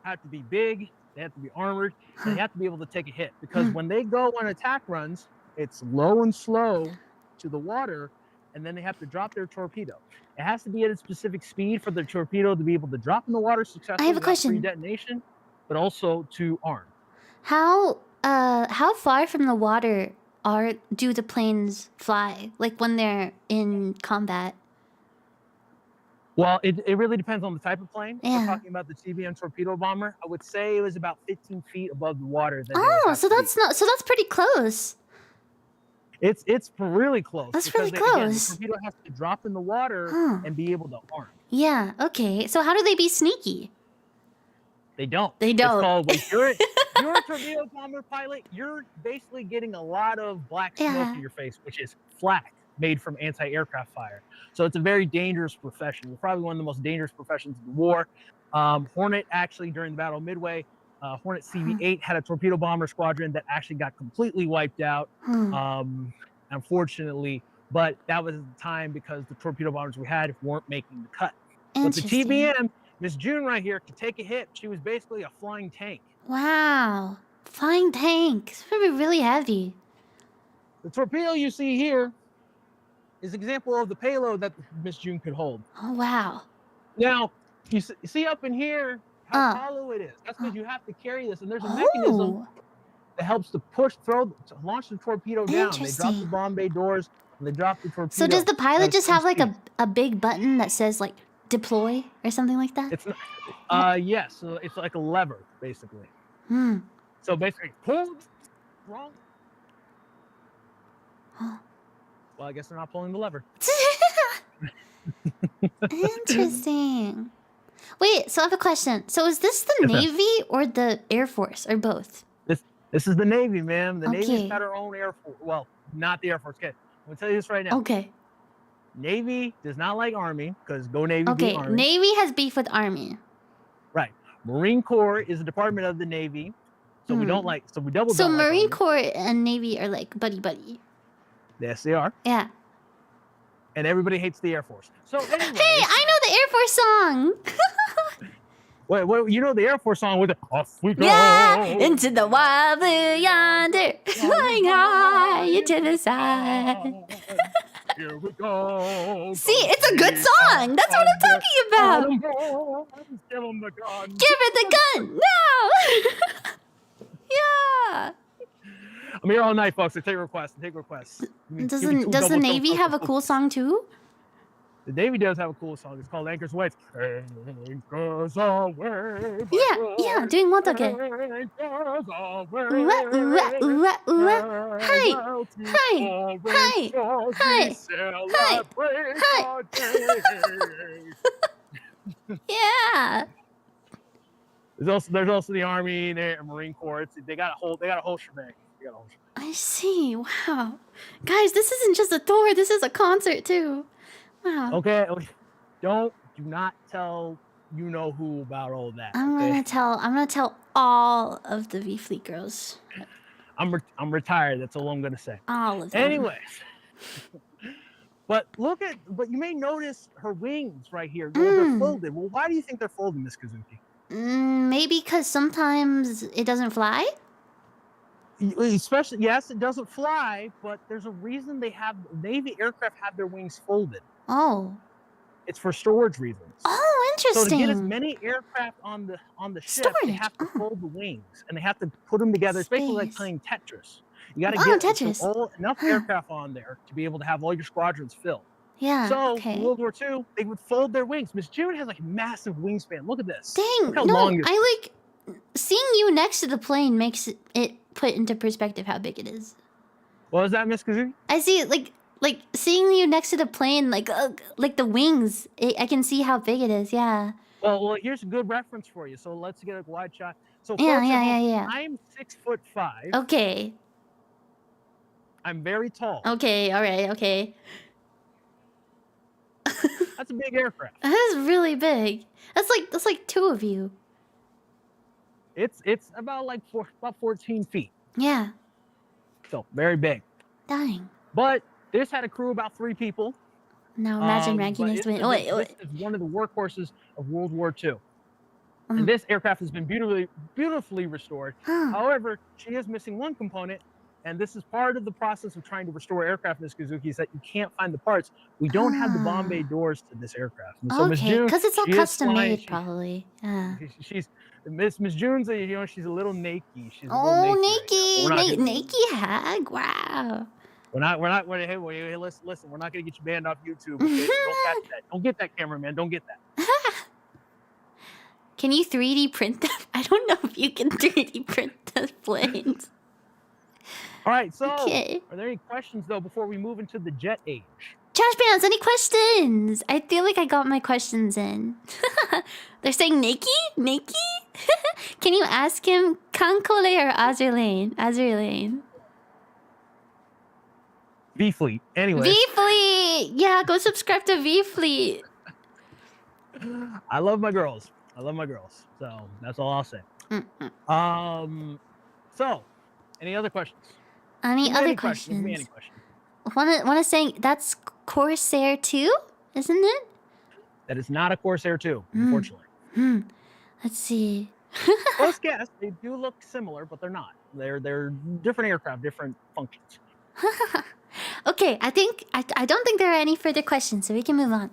have to be big, they have to be armored, and they have to be able to take a hit. Because when they go on attack runs, it's low and slow to the water, and then they have to drop their torpedo. It has to be at a specific speed for the torpedo to be able to drop in the water successfully. I have a question. Pre-detonation, but also to arm. How far from the water do the planes fly? Like when they're in combat? Well, it really depends on the type of plane. Yeah. We're talking about the TBM torpedo bomber. I would say it was about 15 feet above the water. So that's pretty close. It's really close. That's really close. The torpedo has to drop in the water and be able to arm. Yeah. Okay. So how do they be sneaky? They don't. They don't. It's called, when you're a torpedo bomber pilot, you're basically getting a lot of black smoke in your face, which is flak made from anti-aircraft fire. So it's a very dangerous profession. It's probably one of the most dangerous professions in the war. Hornet actually, during the Battle of Midway, Hornet CV-8 had a torpedo bomber squadron that actually got completely wiped out, unfortunately. But that was at the time because the torpedo bombers we had weren't making the cut. But the TBM, Miss June right here, could take a hit. She was basically a flying tank. Wow. Flying tank. It's probably really heavy. The torpedo you see here is an example of the payload that Miss June could hold. Oh, wow. Now, you see up in here how hollow it is. That's because you have to carry this, and there's a mechanism that helps to launch the torpedo down. They drop the bomb bay doors, and they drop the torpedo. So does the pilot just have like a big button that says like deploy or something like that? It's not, yes. So it's like a lever, basically. So basically, pull wrong. Well, I guess they're not pulling the lever. Interesting. Wait, so I have a question. So is this the Navy or the Air Force or both? This is the Navy, ma'am. The Navy's got our own Air Force. Well, not the Air Force. Okay, I'm gonna tell you this right now. Okay. Navy does not like Army because go Navy, okay, be Army. Navy has beef with Army. Right. Marine Corps is a department of the Navy, so we don't like. So we double. So Marine Corps and Navy are like buddy. Yes, they are. Yeah. And everybody hates the Air Force. So anyways, hey, I know the Air Force song. Wait, you know the Air Force song with the off we go. Yeah, into the wild blue yonder, flying high into the side. Here we go. See, it's a good song. That's what I'm talking about. Give him the gun. Give it the gun now. Yeah. I'm here all night, folks. I take requests. Does the Navy have a cool song too? The Navy does have a cool song. It's called Anchors Away. Anchors away. Yeah. Doing what again? Hi. Yeah. There's also the Army and Marine Corps. They got a whole shebang. I see. Wow, guys, this isn't just a tour. This is a concert too. Wow. Okay, do not tell you know who about all that. I'm gonna tell all of the V Fleet girls. I'm retired. That's all I'm gonna say. All of them. Anyways, but you may notice her wings right here. They're folded. Well, why do you think they're folded, Miss Kazuki? Maybe because sometimes it doesn't fly. Especially, yes, it doesn't fly, but there's a reason Navy aircraft have their wings folded. Oh. It's for storage reasons. Oh, interesting. So to get as many aircraft on the ship, they have to fold the wings and they have to put them together. It's basically like playing Tetris. You got to get enough aircraft on there to be able to have all your squadrons filled. Yeah. So in World War II, they would fold their wings. Miss June has like a massive wingspan. Look at this. Dang. Look how long it is. I like seeing you next to the plane makes it put into perspective how big it is. What was that, Miss Kazuki? I see it like seeing you next to the plane, like the wings. I can see how big it is. Yeah. Well, here's a good reference for you. So let's get a wide shot. So yeah. I'm 6'5". Okay. I'm very tall. Okay. All right. Okay. That's a big aircraft. That is really big. That's like two of you. It's about about 14 feet. Yeah. So very big. Dang. But this had a crew of about 3 people. Now imagine Raki next to me. This is one of the workhorses of World War II. And this aircraft has been beautifully restored. Huh. However, she is missing one component, and this is part of the process of trying to restore aircraft, Miss Kazuki, is that you can't find the parts. We don't have the bomb bay doors to this aircraft. And so Miss Okay, June, because it's all she is custom flying. made, probably. Yeah. She's Miss June's, she's a little naked. She's a little Oh, naked. Right now. naked hag! Wow. Hey, listen, we're not gonna get you banned off YouTube. Okay? Don't catch that. Don't get that, cameraman. Don't get that. Can you 3D print them? I don't know if you can 3D print the planes. All right, so Okay. are there any questions though before we move into the jet age? Trash Pants, any questions? I feel like I got my questions in. They're saying Nikki? Nikki? Can you ask him Kankole or Azurlane? Azurlane. V Fleet. Anyway. V Fleet! Yeah, go subscribe to V Fleet. I love my girls. So that's all I'll say. So any other questions? Any other Any questions? questions? Wanna say that's Corsair 2, isn't it? That is not a Corsair 2, unfortunately. Let's see. Close guess. They do look similar, but they're not. They're different aircraft, different functions. Okay, I don't think there are any further questions, so we can move on.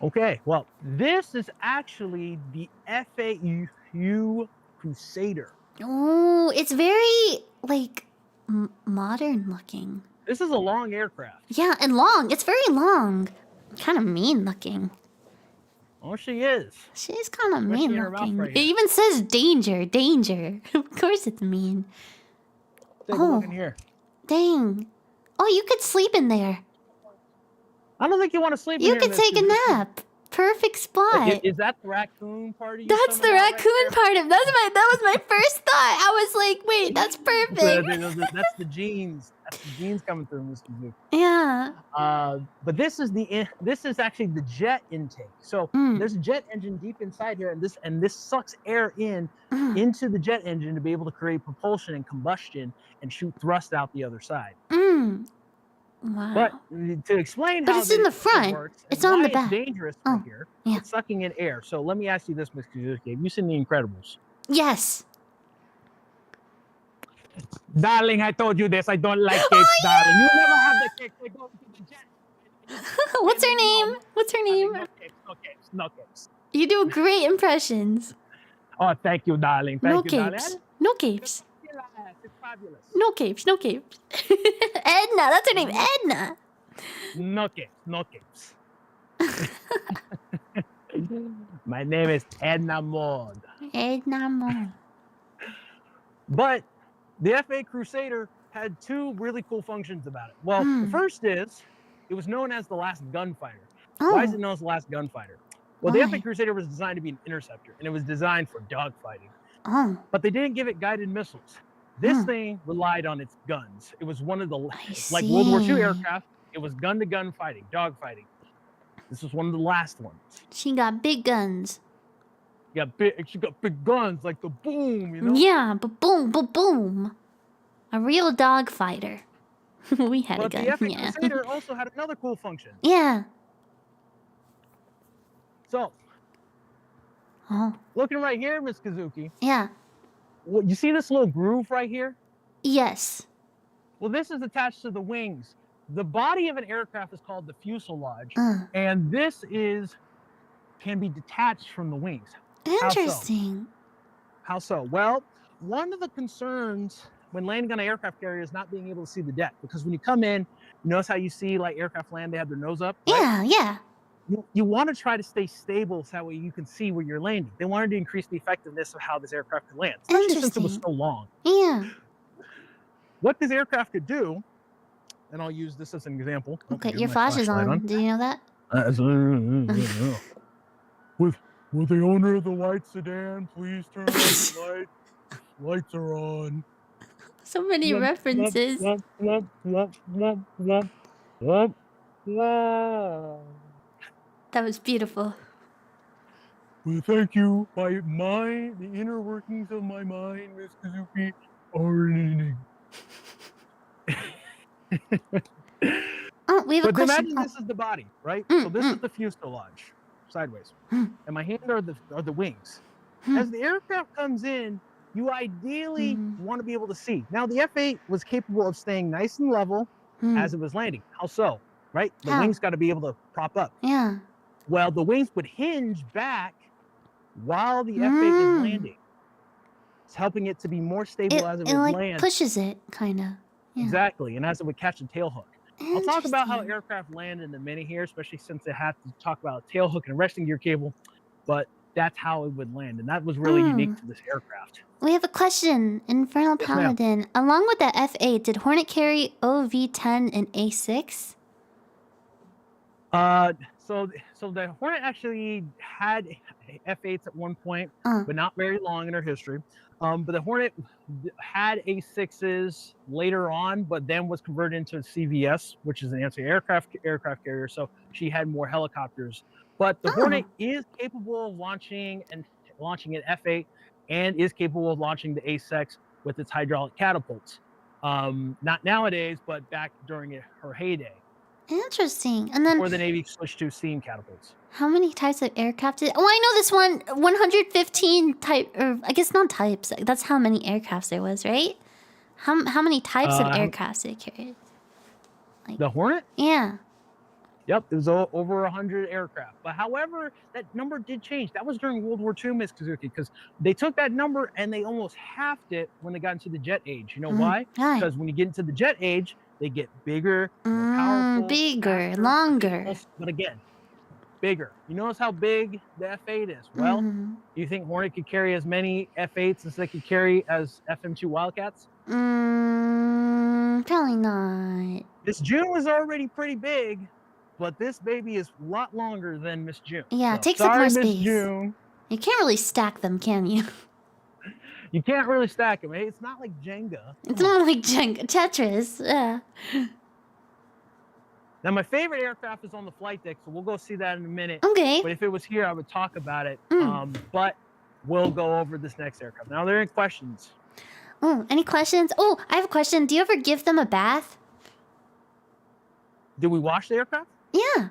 Okay, well, this is actually the FAU Crusader. Oh, it's very like modern looking. This is a long aircraft. Yeah, and long. It's very long. Kind of mean looking. Oh, she is. She's kind of Squishing mean in her mouth looking. right It here. even says danger, danger. Of course it's mean. Take a look in here. Dang. Oh, you could sleep in there. I don't think you want to sleep in You here. could Miss take a Kazuki. nap. Perfect spot. Is that the raccoon part of you? That's the coming out right raccoon there? part of that was my first thought. I was like, wait, that's perfect. That's the genes. That's the genes coming through, Miss Kazuki. Yeah. But this is actually the jet intake. So there's a jet engine deep inside here, and this sucks air into the jet engine to be able to create propulsion and combustion and shoot thrust out the other side. Wow. But to explain But how it's in the this front. works and It's on why the back. it's dangerous Oh, right here, yeah. it's sucking in air. So let me ask you this, Miss Kazuki. Have you seen The Incredibles? Yes. Darling, I told you this. I don't like cakes, darling. You never have the cake. They go to the jet. What's her name? What's her name? No cakes. You do great impressions. Oh, thank you, darling. No Thank you, darling. capes. No capes. It's fabulous. No capes. No capes. Edna. That's her name. Edna. No capes. My name is Edna Maud. Edna Mo. But the FA Crusader had two really cool functions about it. Well, the first is it was known as the last gunfighter. Why is it known as the last gunfighter? Well, the FA Crusader was designed to be an interceptor, and it was designed for dogfighting. Oh. But they didn't give it guided missiles. This thing relied on its guns. It was one of the, like World War II aircraft, it was gun-to-gun fighting, dogfighting. This was one of the last ones. She got big guns. She got big guns, like the boom, you know? Yeah, but boom, boom. A real dog fighter. We had a gun. The FA Yeah. Crusader also had another cool function. Yeah. So, looking right here, Miss Kazuki. Yeah. Well, you see this little groove right here? Yes. Well, this is attached to the wings. The body of an aircraft is called the fuselage, and this can be detached from the wings. Interesting. How so? Well, one of the concerns when landing on an aircraft carrier is not being able to see the deck, because when you come in, you notice how you see like aircraft land, they have their nose up. Right? Yeah. You want to try to stay stable so that way you can see where you're landing. They wanted to increase the effectiveness of how this aircraft could land, especially since it was so long. Yeah. What this aircraft could do, and I'll use this as an example. Okay, your flash is on. Do you know that? Will the owner of the white sedan please turn on the lights? Lights are on. So many references. That was beautiful. Well, thank you. The inner workings of my mind, Miss Kazuki, are an Oh, we have a But question. imagine this is the body, right? So this is the fuselage, sideways. And my hand are the wings. As the aircraft comes in, you ideally want to be able to see. Now, the F-8 was capable of staying nice and level as it was landing. How so? Right? The wings got to be able to prop up. Yeah. Well, the wings would hinge back while the F-8 is landing. It's helping it to be more stable as it would like land. Pushes it, kind of. Yeah. Exactly, and as it would catch a tail hook. I'll talk about how aircraft land in a minute here, especially since they have to talk about a tail hook and a resting gear cable, but that's how it would land, and that was really unique to this aircraft. We have a question. Infernal Paladin. Along with the F-8, did Hornet carry OV-10 and A6? So the Hornet actually had F-8s at one point, but not very long in her history. But the Hornet had A6s later on, but then was converted into a CVS, which is an anti-aircraft carrier. So she had more helicopters. But the Hornet is capable of launching an F-8 and is capable of launching the A6 with its hydraulic catapults. Not nowadays, but back during her heyday. Interesting. And then before the Navy switched to steam catapults. How many types of aircraft did... Oh, I know this one. 115 type... Or I guess not types. That's how many aircrafts there was, right? How many types of aircrafts did it carry? Like, the Hornet? Yeah. Yep, it was over 100 aircraft. But however, that number did change. That was during World War II, Miss Kazuki, because they took that number and they almost halved it when they got into the jet age. You know why? Because when you get into the jet age, they get bigger, more powerful, bigger, faster, longer. But again, bigger. You notice how big the F-8 is? Well, do you think Hornet could carry as many F-8s as they could carry as FM2 Wildcats? Probably not. Miss June was already pretty big, but this baby is a lot longer than Miss June. Yeah, so, it takes up more space. Miss June. You can't really stack them, can you? You can't really stack them. It's not like Jenga. It's not like Jenga. Tetris. Yeah. Now, my favorite aircraft is on the flight deck, so we'll go see that in a minute. Okay. But if it was here, I would talk about it. But we'll go over this next aircraft. Now, are there any questions? Oh, any questions? Oh, I have a question. Do you ever give them a bath? Do we wash the aircraft? Yeah.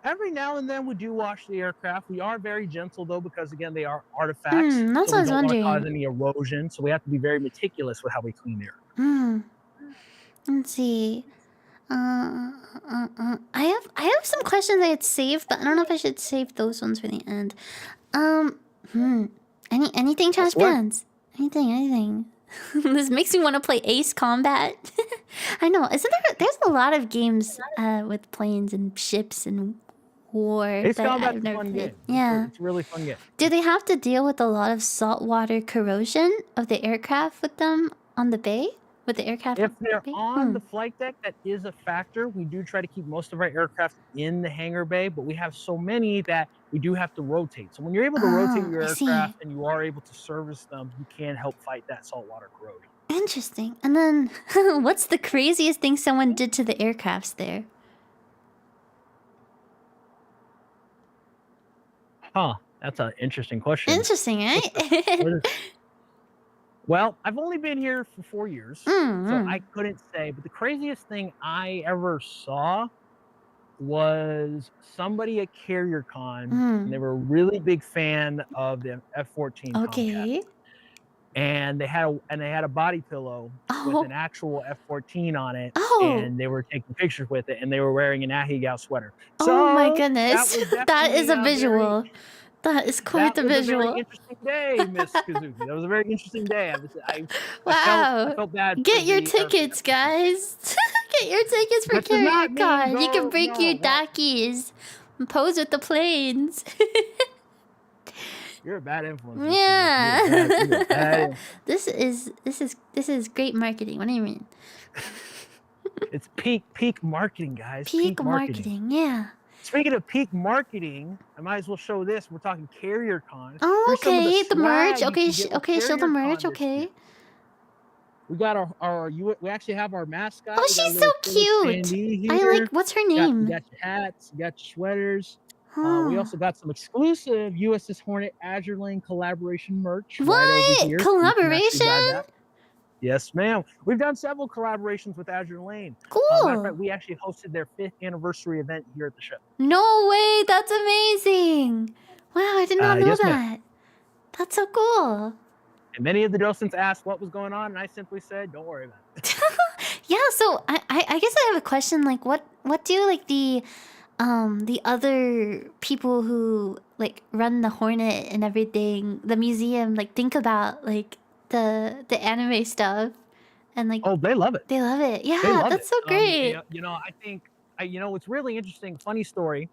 Every now and then we do wash the aircraft. We are very gentle, though, because, again, they are artifacts. That's what I was wondering. We don't want to cause any erosion, so we have to be very meticulous with how we clean the aircraft. Let's see. I have some questions I had saved, but I don't know if I should save those ones for the end. Anything, Trash Pants? Anything. This makes me want to play Ace Combat. I know. Isn't there? There's a lot of games with planes and ships and war. Ace that Combat's I've a never fun played. game. Yeah. It's a really fun game. Do they have to deal with a lot of saltwater corrosion of the aircraft with them on the bay? With the aircraft? If they're on the flight deck, that is a factor. We do try to keep most of our aircraft in the hangar bay, but we have so many that we do have to rotate. So when you're able to rotate your aircraft and you are able to service them, you can help fight that saltwater corrosion. Interesting. And then, what's the craziest thing someone did to the aircrafts there? Huh. That's an interesting question. Interesting, right? Well, I've only been here for 4 years, so I couldn't say. But the craziest thing I ever saw was somebody at CarrierCon, and they were a really big fan of the F-14. Okay. And they had a body pillow with an actual F-14 on it, and they were taking pictures with it, and they were wearing an Ahegao sweater. Oh my goodness, that is a visual. That is quite the visual. That was a very interesting day, Miss Kazuki. That was a very interesting day. I felt bad. Get your tickets, guys. Get your tickets for CarrierCon. You can bring your Dakis and pose with the planes. You're a bad influence. Yeah. This is great marketing. What do you mean? It's peak marketing, guys. Peak marketing, yeah. Speaking of peak marketing, I might as well show this. We're talking CarrierCon. Oh, okay. The merch. Okay, show the merch. Okay. We got we actually have our mascot. Oh, she's so cute. I like. What's her name? You got your hats. You got your sweaters. We also got some exclusive USS Hornet Azure Lane collaboration merch. What? Right over here. Collaboration? Yes, ma'am. We've done several collaborations with Azure Lane. Cool. Matter of fact, we actually hosted their 5th anniversary event here at the show. No way. That's amazing. Wow, I did not know that. That's so cool. And many of the docents asked what was going on, and I simply said, "Don't worry about it." Yeah, so I guess I have a question. Like, what do like the other people who like run the Hornet and everything, the museum, like think about like the anime stuff, and like Oh, they love it. they love it. They Yeah, love that's it. so great. I think it's really interesting. Funny story.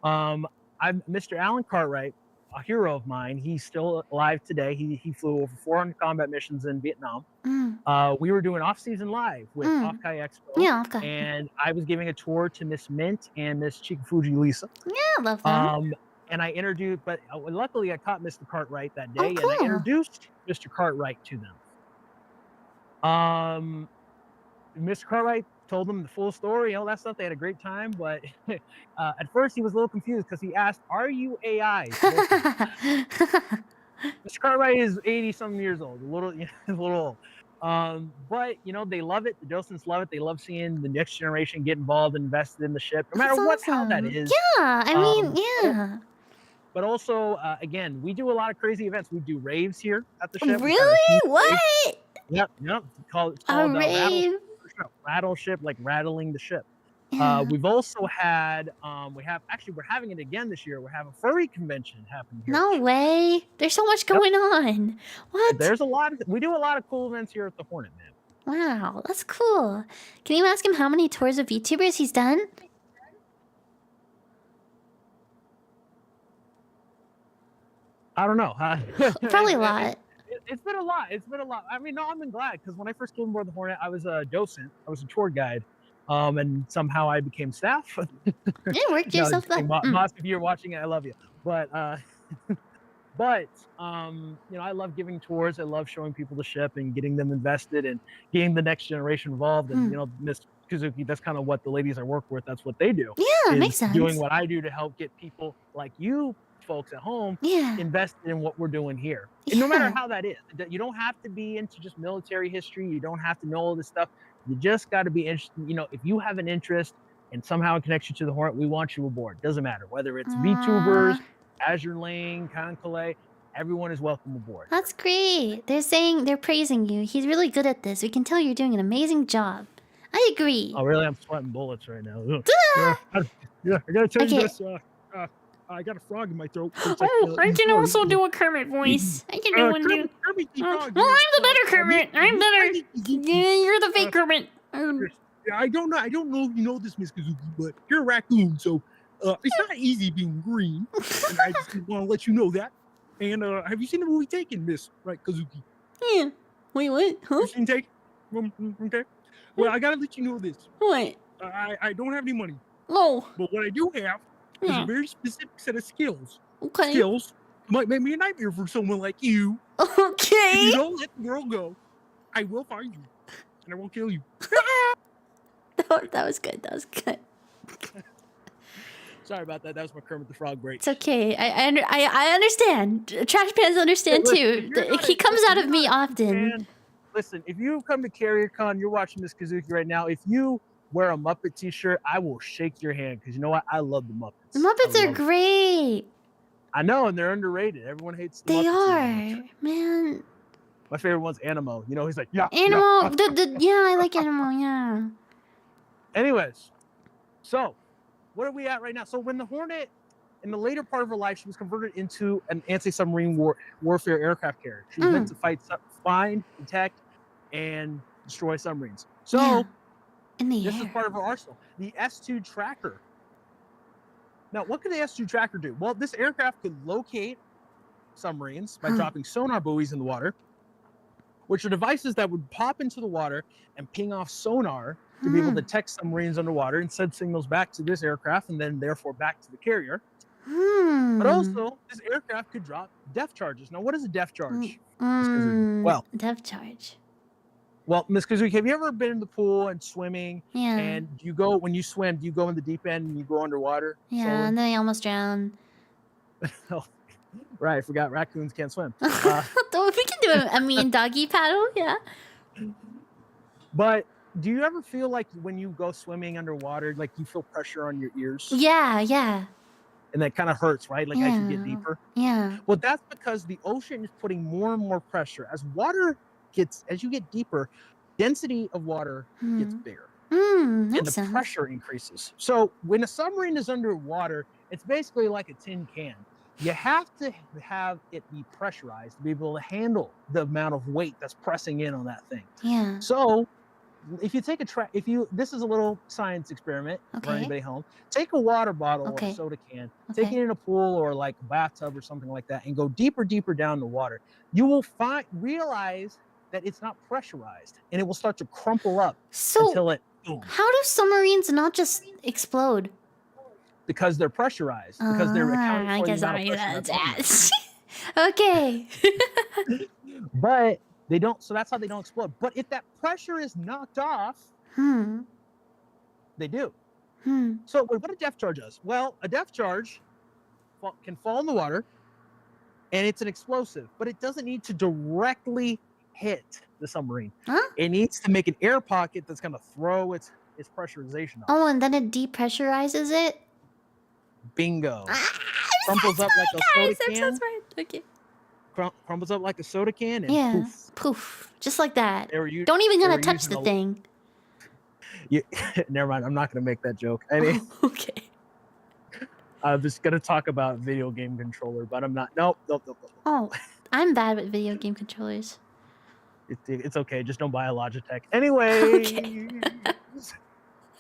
I'm Mr. Alan Cartwright, a hero of mine. He's still alive today. He flew over 400 combat missions in Vietnam. We were doing off-season live with Off-Kai Expo. Yeah, okay. And I was giving a tour to Miss Mint and Miss Chikafuji Lisa. Yeah, I love them. And I introduced, but luckily I caught Mr. Cartwright that day, cool. and I introduced Mr. Cartwright to them. Mr. Cartwright told them the full story, all that stuff. They had a great time, but at first he was a little confused because he asked, "Are you AI?" Mr. Cartwright is 80-something years old, a little old. But they love it. The docents love it. They love seeing the next generation get involved and invested in the ship, no matter how that is. Yeah, I mean, yeah. But also, again, we do a lot of crazy events. We do raves here at the ship. Really? What? Yep. It's called a rave? Rattle ship, like rattling the ship. Yeah. We've also had, we're having it again this year. We have a furry convention happening here. No way. There's so much going on. What? We do a lot of cool events here at the Hornet, man. Wow, that's cool. Can you ask him how many tours of VTubers he's done? I don't know. Probably a lot. It's been a lot. I mean, no, I've been glad because when I first came aboard the Hornet, I was a docent. I was a tour guide. And somehow I became staff. You worked yourself up. Boss, if you're watching it, I love you. But I love giving tours. I love showing people the ship and getting them invested and getting the next generation involved. And Miss Kazuki, that's kind of what the ladies I work with. That's what they do. Yeah, makes sense. Doing what I do to help get people like you folks at home invested in what we're doing here. And no matter how that is, you don't have to be into just military history. You don't have to know all this stuff. You just got to be interested. If you have an interest and somehow it connects you to the Hornet, we want you aboard. Doesn't matter whether it's VTubers, Azure Lane, Conclay, everyone is welcome aboard. That's great. They're praising you. He's really good at this. We can tell you're doing an amazing job. I agree. Oh, really? I'm sweating bullets right now. I gotta tell you this. I got a frog in my throat. I can also do a Kermit voice. I can do one too. Kermit the frog. Well, I'm the better Kermit. I'm better. You're the fake Kermit. I don't know if you know this, Miss Kazuki, but you're a raccoon, so it's not easy being green. And I just want to let you know that. And have you seen the movie Taken, Miss Kazuki? Yeah. Wait, what? Huh? You seen Taken? Okay. Well, I gotta let you know this. What? I don't have any money. Oh. But what I do have is a very specific set of skills. Okay. Skills might make me a nightmare for someone like you. Okay. If you don't let the girl go, I will find you. And I won't kill you. That was good. That was good. Sorry about that. That was my Kermit the Frog break. It's okay. I understand. Trash pans understand too. He comes out of me often. Listen, if you come to CarrierCon, you're watching Miss Kazuki right now. If you wear a Muppet t-shirt, I will shake your hand because you know what? I love the Muppets. The Muppets are great. I know, and they're underrated. Everyone hates the Muppets. They are, man. My favorite one's Animo. He's like, yeah. Animo, yeah, I like Animo, yeah. Anyways, so what are we at right now? So when the Hornet, in the later part of her life, she was converted into an anti-submarine warfare aircraft carrier. She was meant to find, detect, and destroy submarines. So this is part of her arsenal. The S2 tracker. Now, what could the S2 tracker do? Well, this aircraft could locate submarines by dropping sonar buoys in the water, which are devices that would pop into the water and ping off sonar to be able to detect submarines underwater and send signals back to this aircraft and then therefore back to the carrier. But also, this aircraft could drop depth charges. Now, what is a depth charge? Well, depth charge. Well, Miss Kazuki, have you ever been in the pool and swimming? Yeah. And when you swim, do you go in the deep end and you go underwater? Yeah, and then I almost drowned. Right, I forgot raccoons can't swim. We can do a mean doggy paddle, yeah. But do you ever feel like when you go swimming underwater, like you feel pressure on your ears? Yeah. and that kind of hurts, right? Like as you get Yeah. deeper. Yeah. Well, that's because the ocean is putting more and more pressure. As you get deeper, density of water gets bigger. And Makes the sense. pressure increases. So when a submarine is underwater, it's basically like a tin can. You have to have it be pressurized to be able to handle the amount of weight that's pressing in on that thing. Yeah. So if you take this is a little science experiment for Okay. anybody home. Take a water bottle or a Okay. soda can, Okay. take it in a pool or like a bathtub or something like that, and go deeper down the water. You will realize that it's not pressurized, and it will start to crumple up So, until it boom. how do submarines not just explode? Because they're pressurized. Because they're accounting I for the guess that amount of makes pressure that's on sense. Okay. them. But they don't. So that's how they don't explode. But if that pressure is knocked off, they do. So what a depth charge does? Well, a depth charge can fall in the water, and it's an explosive, but it doesn't need to directly hit the submarine. Huh? It needs to make an air pocket that's going to throw its pressurization off. Oh, and then it depressurizes it? Bingo. I'm Crumples up like a soda can. I'm so smart. Okay. Crumbles up like a soda can, and Yeah. poof. Poof. Just like that. Don't even gonna touch the thing. Never mind. I'm not going to make that joke. I mean, Okay. I'm just going to talk about video game controller, but I'm not. Nope. Oh, I'm bad with video game controllers. It's okay. Just don't buy a Logitech. Anyway.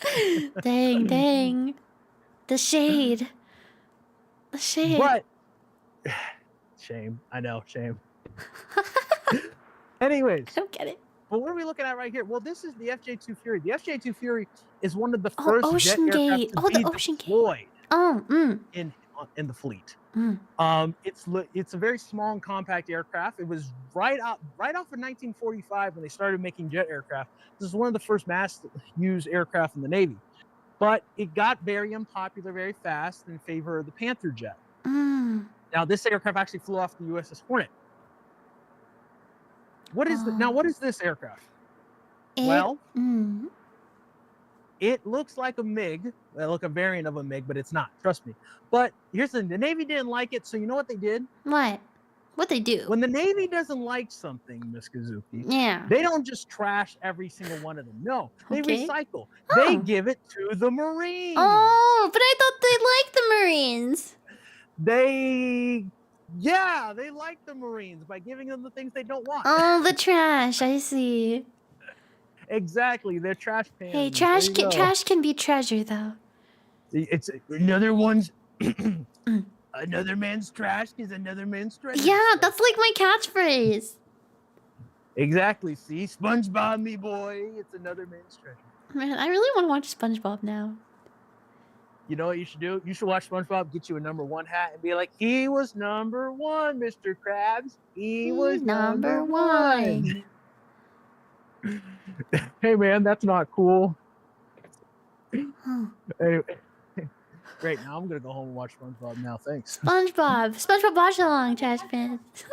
Okay. Dang. The shade. But shame. I know. Shame. Anyways. I don't get it. But what are we looking at right here? Well, this is the FJ2 Fury. The FJ2 Fury is one of the first jet Ocean aircraft Gate. to be The Ocean Gate. deployed in the fleet. It's a very small and compact aircraft. It was right off of 1945 when they started making jet aircraft. This is one of the first mass-used aircraft in the Navy. But it got very unpopular very fast in favor of the Panther jet. Now, this aircraft actually flew off the USS Hornet. What is this aircraft? It looks like a MiG, like a variant of a MiG, but it's not. Trust me. But here's the Navy didn't like it, so you know what they did? What? What they do? When the Navy doesn't like something, Miss Kazuki, they don't just trash every single one of them. No, they recycle. They give it to the Marines. Oh, but I thought they liked the Marines. They like the Marines by giving them the things they don't want. Oh, the trash. I see. Exactly, they're trash pans. Hey, trash can be treasure, though. It's another one's another man's trash is another man's treasure. Yeah, that's like my catchphrase. Exactly. See, SpongeBob, me boy, it's another man's treasure. Man, I really want to watch SpongeBob now. You know what you should do? You should watch SpongeBob, get you a #1 hat, and be like, he was #1, Mr. Krabs. He was number one. Hey, man, that's not cool. Anyway, great. Now I'm going to go home and watch SpongeBob now. Thanks. SpongeBob watch along, trash pants.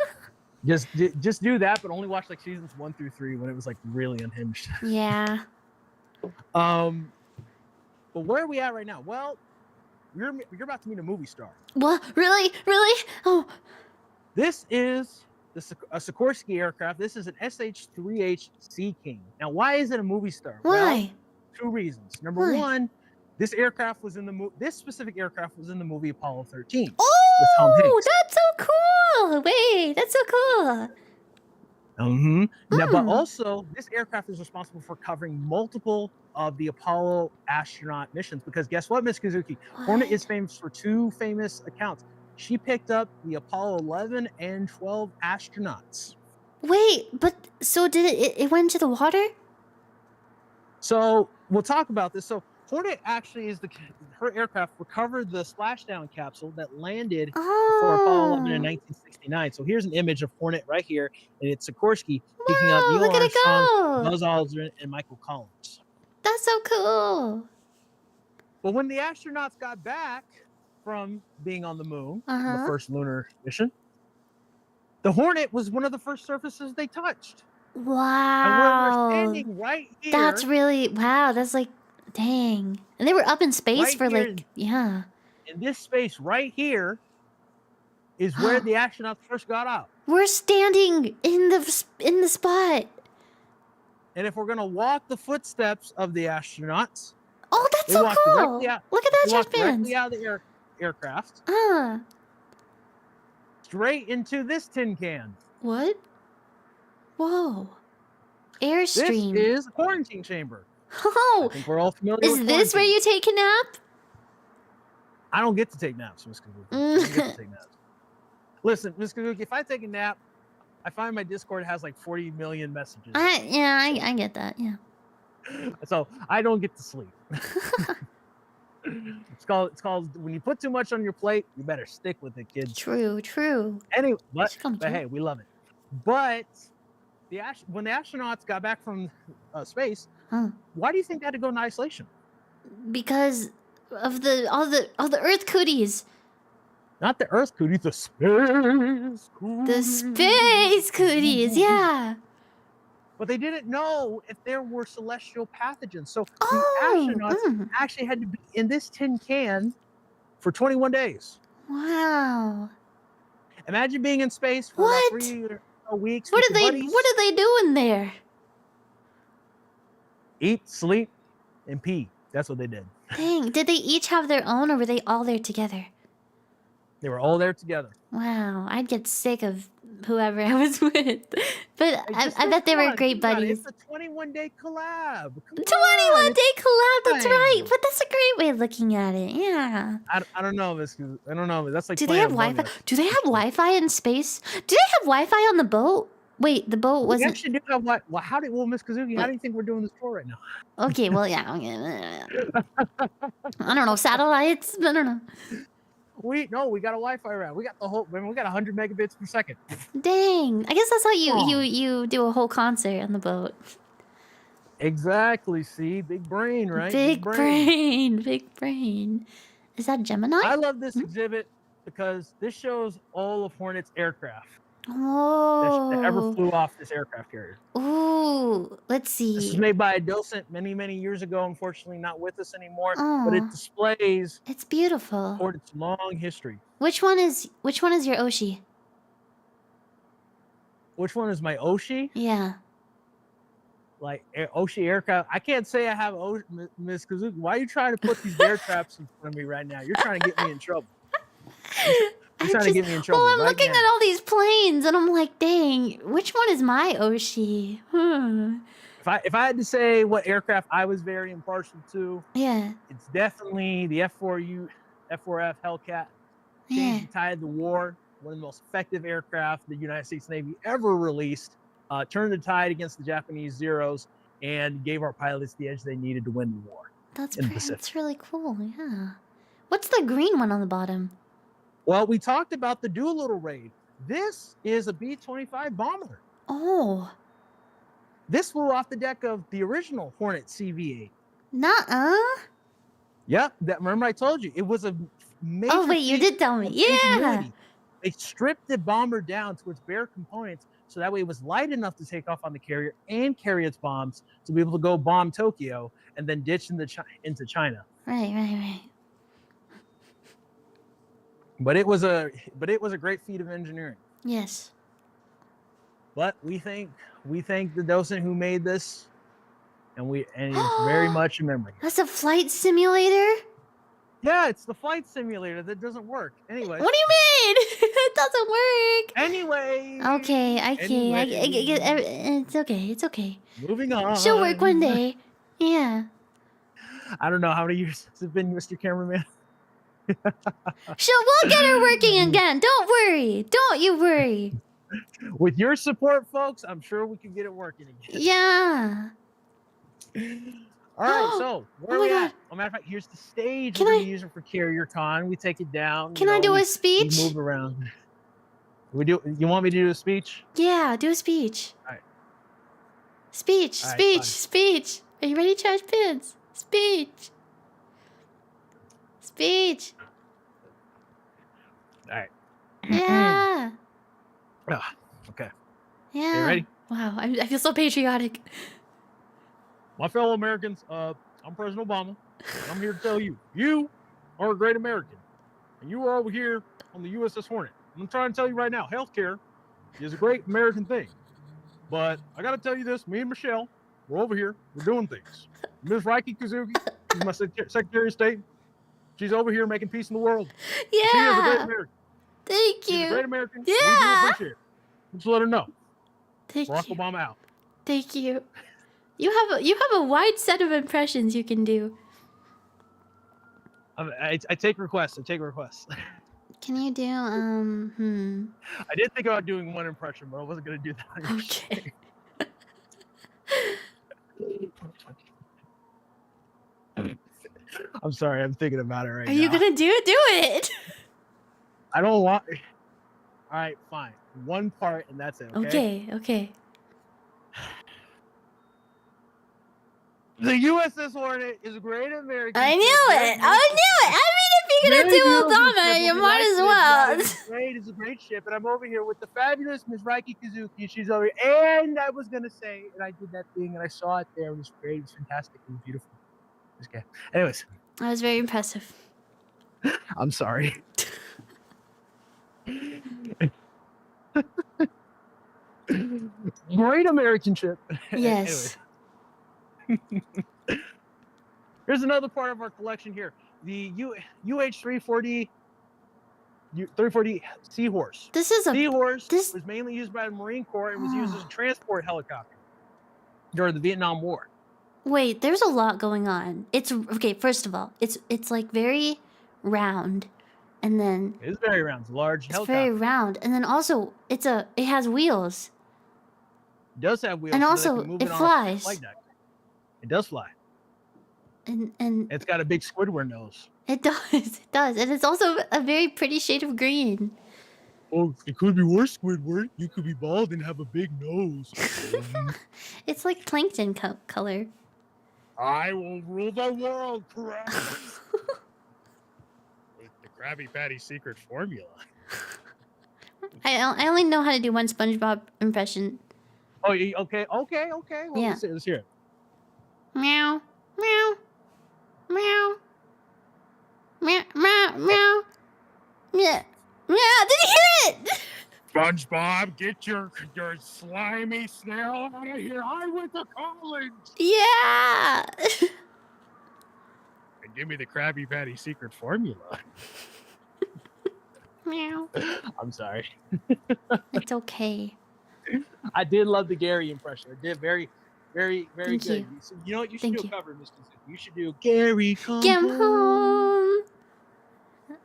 Just do that, but only watch like seasons 1 through 3 when it was like really unhinged. Yeah. But where are we at right now? Well, you're about to meet a movie star. What? Really? Oh. This is a Sikorsky aircraft. This is an SH-3H Sea King. Now, why is it a movie star? Why? Well, 2 reasons. Number one, this aircraft was in the this specific aircraft was in the movie Apollo 13. Oh, that's so cool! Wait, that's so cool. Now, but also, this aircraft is responsible for covering multiple of the Apollo astronaut missions. Because guess what, Miss Kazuki? Hornet is famous for 2 famous accounts. She picked up the Apollo 11 and 12 astronauts. Wait, but so did it went into the water? So we'll talk about this. So Hornet actually is her aircraft recovered the splashdown capsule that landed for Apollo 11 in 1969. So here's an image of Hornet right here, and it's Sikorsky picking up Neil Armstrong, Buzz Aldrin, and Michael Collins. That's so cool. But when the astronauts got back from being on the moon, the first lunar mission, the Hornet was one of the first surfaces they touched. Wow. And we're standing right here. That's really, wow, that's like, dang. And they were up in space for like, in in this space right here is where the astronauts first got out. We're standing in the spot. And if we're gonna walk the footsteps of the astronauts, Oh, that's they so walk cool! directly out. Look at that They walk jet bands. directly out of the aircraft, straight into this tin can. What? Whoa! Airstream. This is a quarantine chamber. Oh, I think we're all familiar is with this where quarantine. you take a nap? I don't get to take naps, Miss Kazuki. I don't get to take naps. Listen, Miss Kazuki, if I take a nap, I find my Discord has like 40 million messages. I get that. Yeah. So I don't get to sleep. It's called when you put too much on your plate, you better stick with it, kids. True. Anyway, but cute. hey, we love it. But when the astronauts got back from space, why do you think they had to go into isolation? Because of all the Earth cooties. Not the Earth cooties, the space cooties. The space cooties, yeah. But they didn't know if there were celestial pathogens. So the astronauts actually had to be in this tin can for 21 days. Wow. Imagine being in space for about 3 weeks. What did they do in there? Eat, sleep, and pee. That's what they did. Dang, did they each have their own or were they all there together? They were all there together. Wow, I'd get sick of whoever I was with. But I bet they were great buddies. It's a 21-day collab. 21-day collab, that's right. But that's a great way of looking at it. Yeah. I don't know, Miss. I don't know. That's like. Do they have Wi-Fi? Do they have Wi-Fi in space? Do they have Wi-Fi on the boat? Wait, the boat wasn't. We actually do have what? Well, Miss Kazuki, how do you think we're doing this tour right now? Okay, well, yeah. I don't know, satellites. I don't know. We got a Wi-Fi route. We got the whole. We got 100 megabits per second. Dang, I guess that's how you do a whole concert on the boat. Exactly. See, big brain, right? Big brain. Is that Gemini? I love this exhibit because this shows all of Hornet's aircraft. Oh. That ever flew off this aircraft carrier. Ooh, let's see. This was made by a docent many years ago. Unfortunately, not with us anymore. But it displays. It's beautiful. Hornet's long history. Which one is your Oshi? Which one is my Oshi? Yeah. Like Oshi aircraft. I can't say I have Miss Kazuki. Why are you trying to put these bear traps in front of me right now? You're trying to get me in trouble. You're trying to get me in trouble. Well, I'm right looking now. at all these planes and I'm like, dang, which one is my Oshi? If I had to say what aircraft I was very impartial to, yeah, it's definitely the F4F Hellcat. Changed the tide of the war. One of the most effective aircraft the United States Navy ever released. Turned the tide against the Japanese Zeros and gave our pilots the edge they needed to win the war. That's really cool. Yeah. What's the green one on the bottom? Well, we talked about the Doolittle raid. This is a B-25 bomber. Oh. This flew off the deck of the original Hornet CV-8. Nuh-uh. Yep. Remember I told you. It was a major... Oh, wait, you did tell me. Yeah. They stripped the bomber down to its bare components so that way it was light enough to take off on the carrier and carry its bombs to be able to go bomb Tokyo and then ditch into China. Right. But it was a great feat of engineering. Yes. But we thank the docent who made this, and it's very much a memory. That's a flight simulator? Yeah, it's the flight simulator that doesn't work. Anyway. What do you mean? It doesn't work. Anyway. Okay. It's okay. Moving on. She'll work one day. Yeah. I don't know how many years has it been, Mr. Cameraman. We'll get her working again. Don't worry. Don't you worry. With your support, folks, I'm sure we can get it working again. Yeah. All right, so where are we at? As a matter of fact, here's the stage we're going to use it for CarrierCon. We take it down. Can I do a speech? We move around. You want me to do a speech? Yeah, do a speech. All right. Speech. Are you ready, trash pins? Speech. All right. Yeah. Okay. Yeah. You ready? Wow, I feel so patriotic. My fellow Americans, I'm President Obama. I'm here to tell you, you are a great American. and you were over here on the USS Hornet. I'm trying to tell you right now, healthcare is a great American thing. But I got to tell you this, me and Michelle, we're over here, we're doing things. Ms. Raki Kazuki, she's my Secretary of State. She's over here making peace in the world. Yeah. She is a great American. Thank you. She's a great American. Yeah. We do appreciate it. Just let her know. Thank Barack you. Obama out. Thank you. You have a wide set of impressions you can do. I take requests. I take requests. Can you do I did think about doing one impression, but I wasn't gonna do that. Okay. I'm sorry. I'm thinking about it right now. Are you gonna do it? Do it. I don't want. All right, fine. One part, and that's it. Okay. Okay. The USS Hornet is a great American. I knew it. I mean, if you're gonna do Obama, you might as well. It's a great ship, and I'm over here with the fabulous Ms. Raki Kazuki. She's over here, and I was gonna say, and I did that thing, and I saw it there. It was great. It was fantastic. It was beautiful. Okay. Anyways, That was very impressive. I'm sorry. Great American ship. Yes. Here's another part of our collection here. The UH-340 340 Seahorse. This is a Seahorse this- was mainly used by the Marine Corps and was used as a transport helicopter during the Vietnam War. Wait, there's a lot going on. It's okay, first of all, it's like very round. And then It's very round. It's a large it's helicopter. very round. And then also it has wheels. It does have wheels. And so that also, can move it on a flies. flight deck. It does fly. And It's got a big Squidward nose. it does. It does. And it's also a very pretty shade of green. Oh, it could be worse, Squidward. You could be bald and have a big nose. It's like plankton color. I will rule the world, correct? With the Krabby Patty secret formula. I only know how to do one SpongeBob impression. Oh, okay. Well, Yeah. Let's hear it. Meow, meow, meow, meow, meow, meow, meow, meow. Did you hear it? SpongeBob, get your slimy snail out of here. I went to college. Yeah. And give me the Krabby Patty secret formula. Meow. I'm sorry. It's okay. I did love the Gary impression. I did very Thank good. you. You know what? You should Thank do a you. cover, Mr. Zip. You should do Gary Come Get Home. home.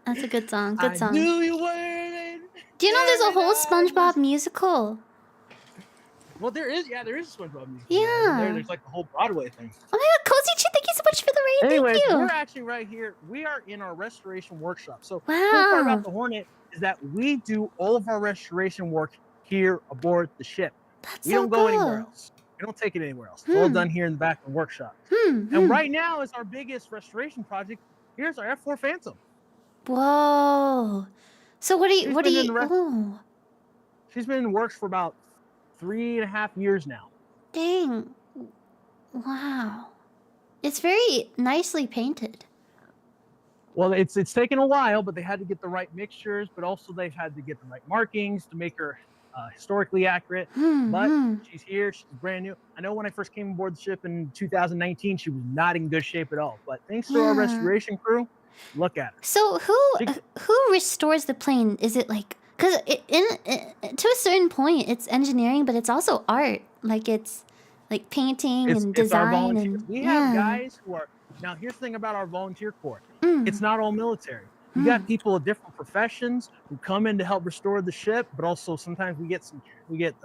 That's a good song. Good I song. knew you waited. Do you know there's a whole Gary, SpongeBob musical? Well, there is a SpongeBob music. Yeah. There's like the whole Broadway thing. Oh my god, Cozy Chit, thank you so much for the raid. Anyways, Thank we're you. actually right here. We are in our restoration workshop. So the cool part Wow. about the Hornet is that we do all of our restoration work here aboard the ship. That's We so don't go anywhere cool. else. We don't take it anywhere else. It's all done here in the back of the workshop. And right now is our biggest restoration project. Here's our F4 Phantom. Whoa. So what do She's you been in the rest- oh She's been in the works for about 3.5 years now. dang. Wow. It's very nicely painted. Well, it's taken a while, but they had to get the right mixtures, but also they've had to get the right markings to make her historically accurate. But she's here. She's brand new. I know when I first came aboard the ship in 2019, she was not in good shape at all. But thanks to our Yeah. restoration crew, look at her. So who restores the plane? Is it like because to a certain point it's engineering, but it's also art. Like it's like painting and It's our design volunteers. and We have guys who are now. Here's the thing about our volunteer corps. Mm. It's not all military. You got people of different professions who come in to help restore the ship, but also sometimes we get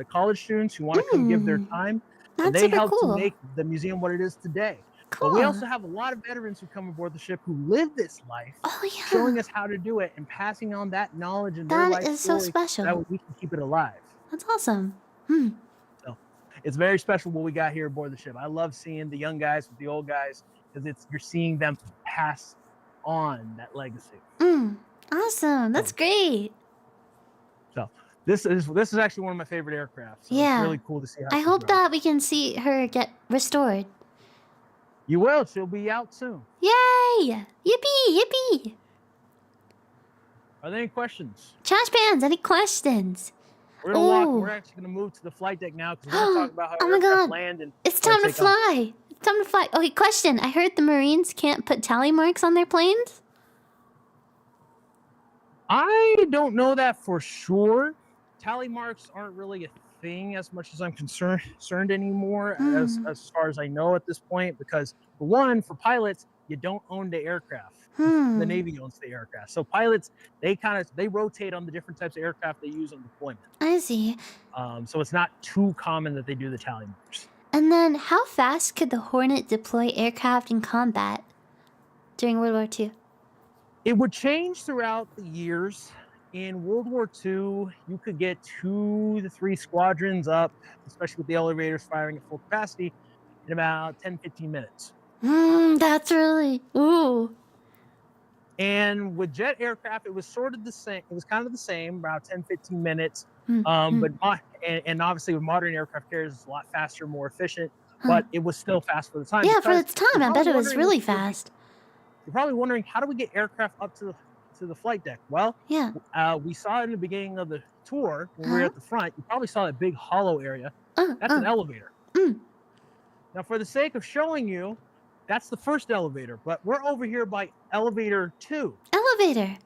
college students who want to come give their time. And That's they super help cool. to make the museum what it is today. Cool. But we also have a lot of veterans who come aboard the ship who live this life, Oh yeah. showing us how to do it and passing on that knowledge and their That life is so story. special. That way we can keep it alive. That's awesome. So it's very special what we got here aboard the ship. I love seeing the young guys with the old guys because you're seeing them pass on that legacy. Awesome. That's great. So this is actually one of my favorite aircraft. So Yeah. it's really cool to see how I she's hope grown. that we can see her get restored. You will. She'll be out soon. Yay! Yippee! Yippee! Are there any questions? Trash pans, any questions? We're gonna walk. We're actually gonna move to the flight deck now because we're gonna talk about how oh my God. land and it's time to fly. It's time to fly. Okay, question. I heard the Marines can't put tally marks on their planes. I don't know that for sure. Tally marks aren't really a thing as much as I'm concerned anymore, as far as I know at this point, because for one, for pilots, you don't own the aircraft. The Navy owns the aircraft. So pilots, they rotate on the different types of aircraft they use on deployment. I see. So it's not too common that they do the tally marks. And then how fast could the Hornet deploy aircraft in combat during World War II? It would change throughout the years. In World War II, you could get 2 to 3 squadrons up, especially with the elevators firing at full capacity, in about 10-15 minutes. That's really... Ooh. And with jet aircraft, it was sort of the same. It was kind of the same, about 10-15 minutes. But obviously with modern aircraft carriers, it's a lot faster, more efficient. But it was still fast for the time. Yeah, for its time, I bet it was really fast. You're probably wondering, how do we get aircraft up to the flight deck? Well, yeah, we saw it in the beginning of the tour when we were at the front. You probably saw that big hollow area. That's an elevator. Now, for the sake of showing you, that's the first elevator, but we're over here by elevator 2. Elevator.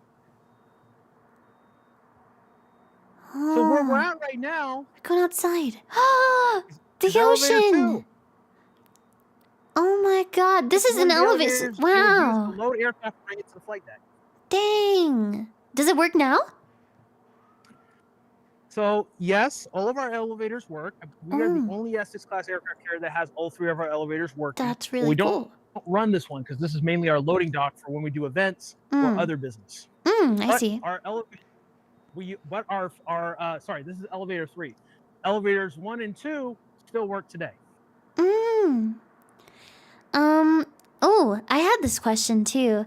So where we're at right now, we're going outside. The ocean. Oh my God, this is an elevator. Wow. Load aircraft bring it to the flight deck. Dang. Does it work now? So yes, all of our elevators work. We are the only Essex class aircraft carrier that has all 3 of our elevators working. That's really cool. We don't run this one because this is mainly our loading dock for when we do events or other business. I see. Our elevator, sorry, this is elevator 3. Elevators 1 and 2 still work today. Oh, I had this question too.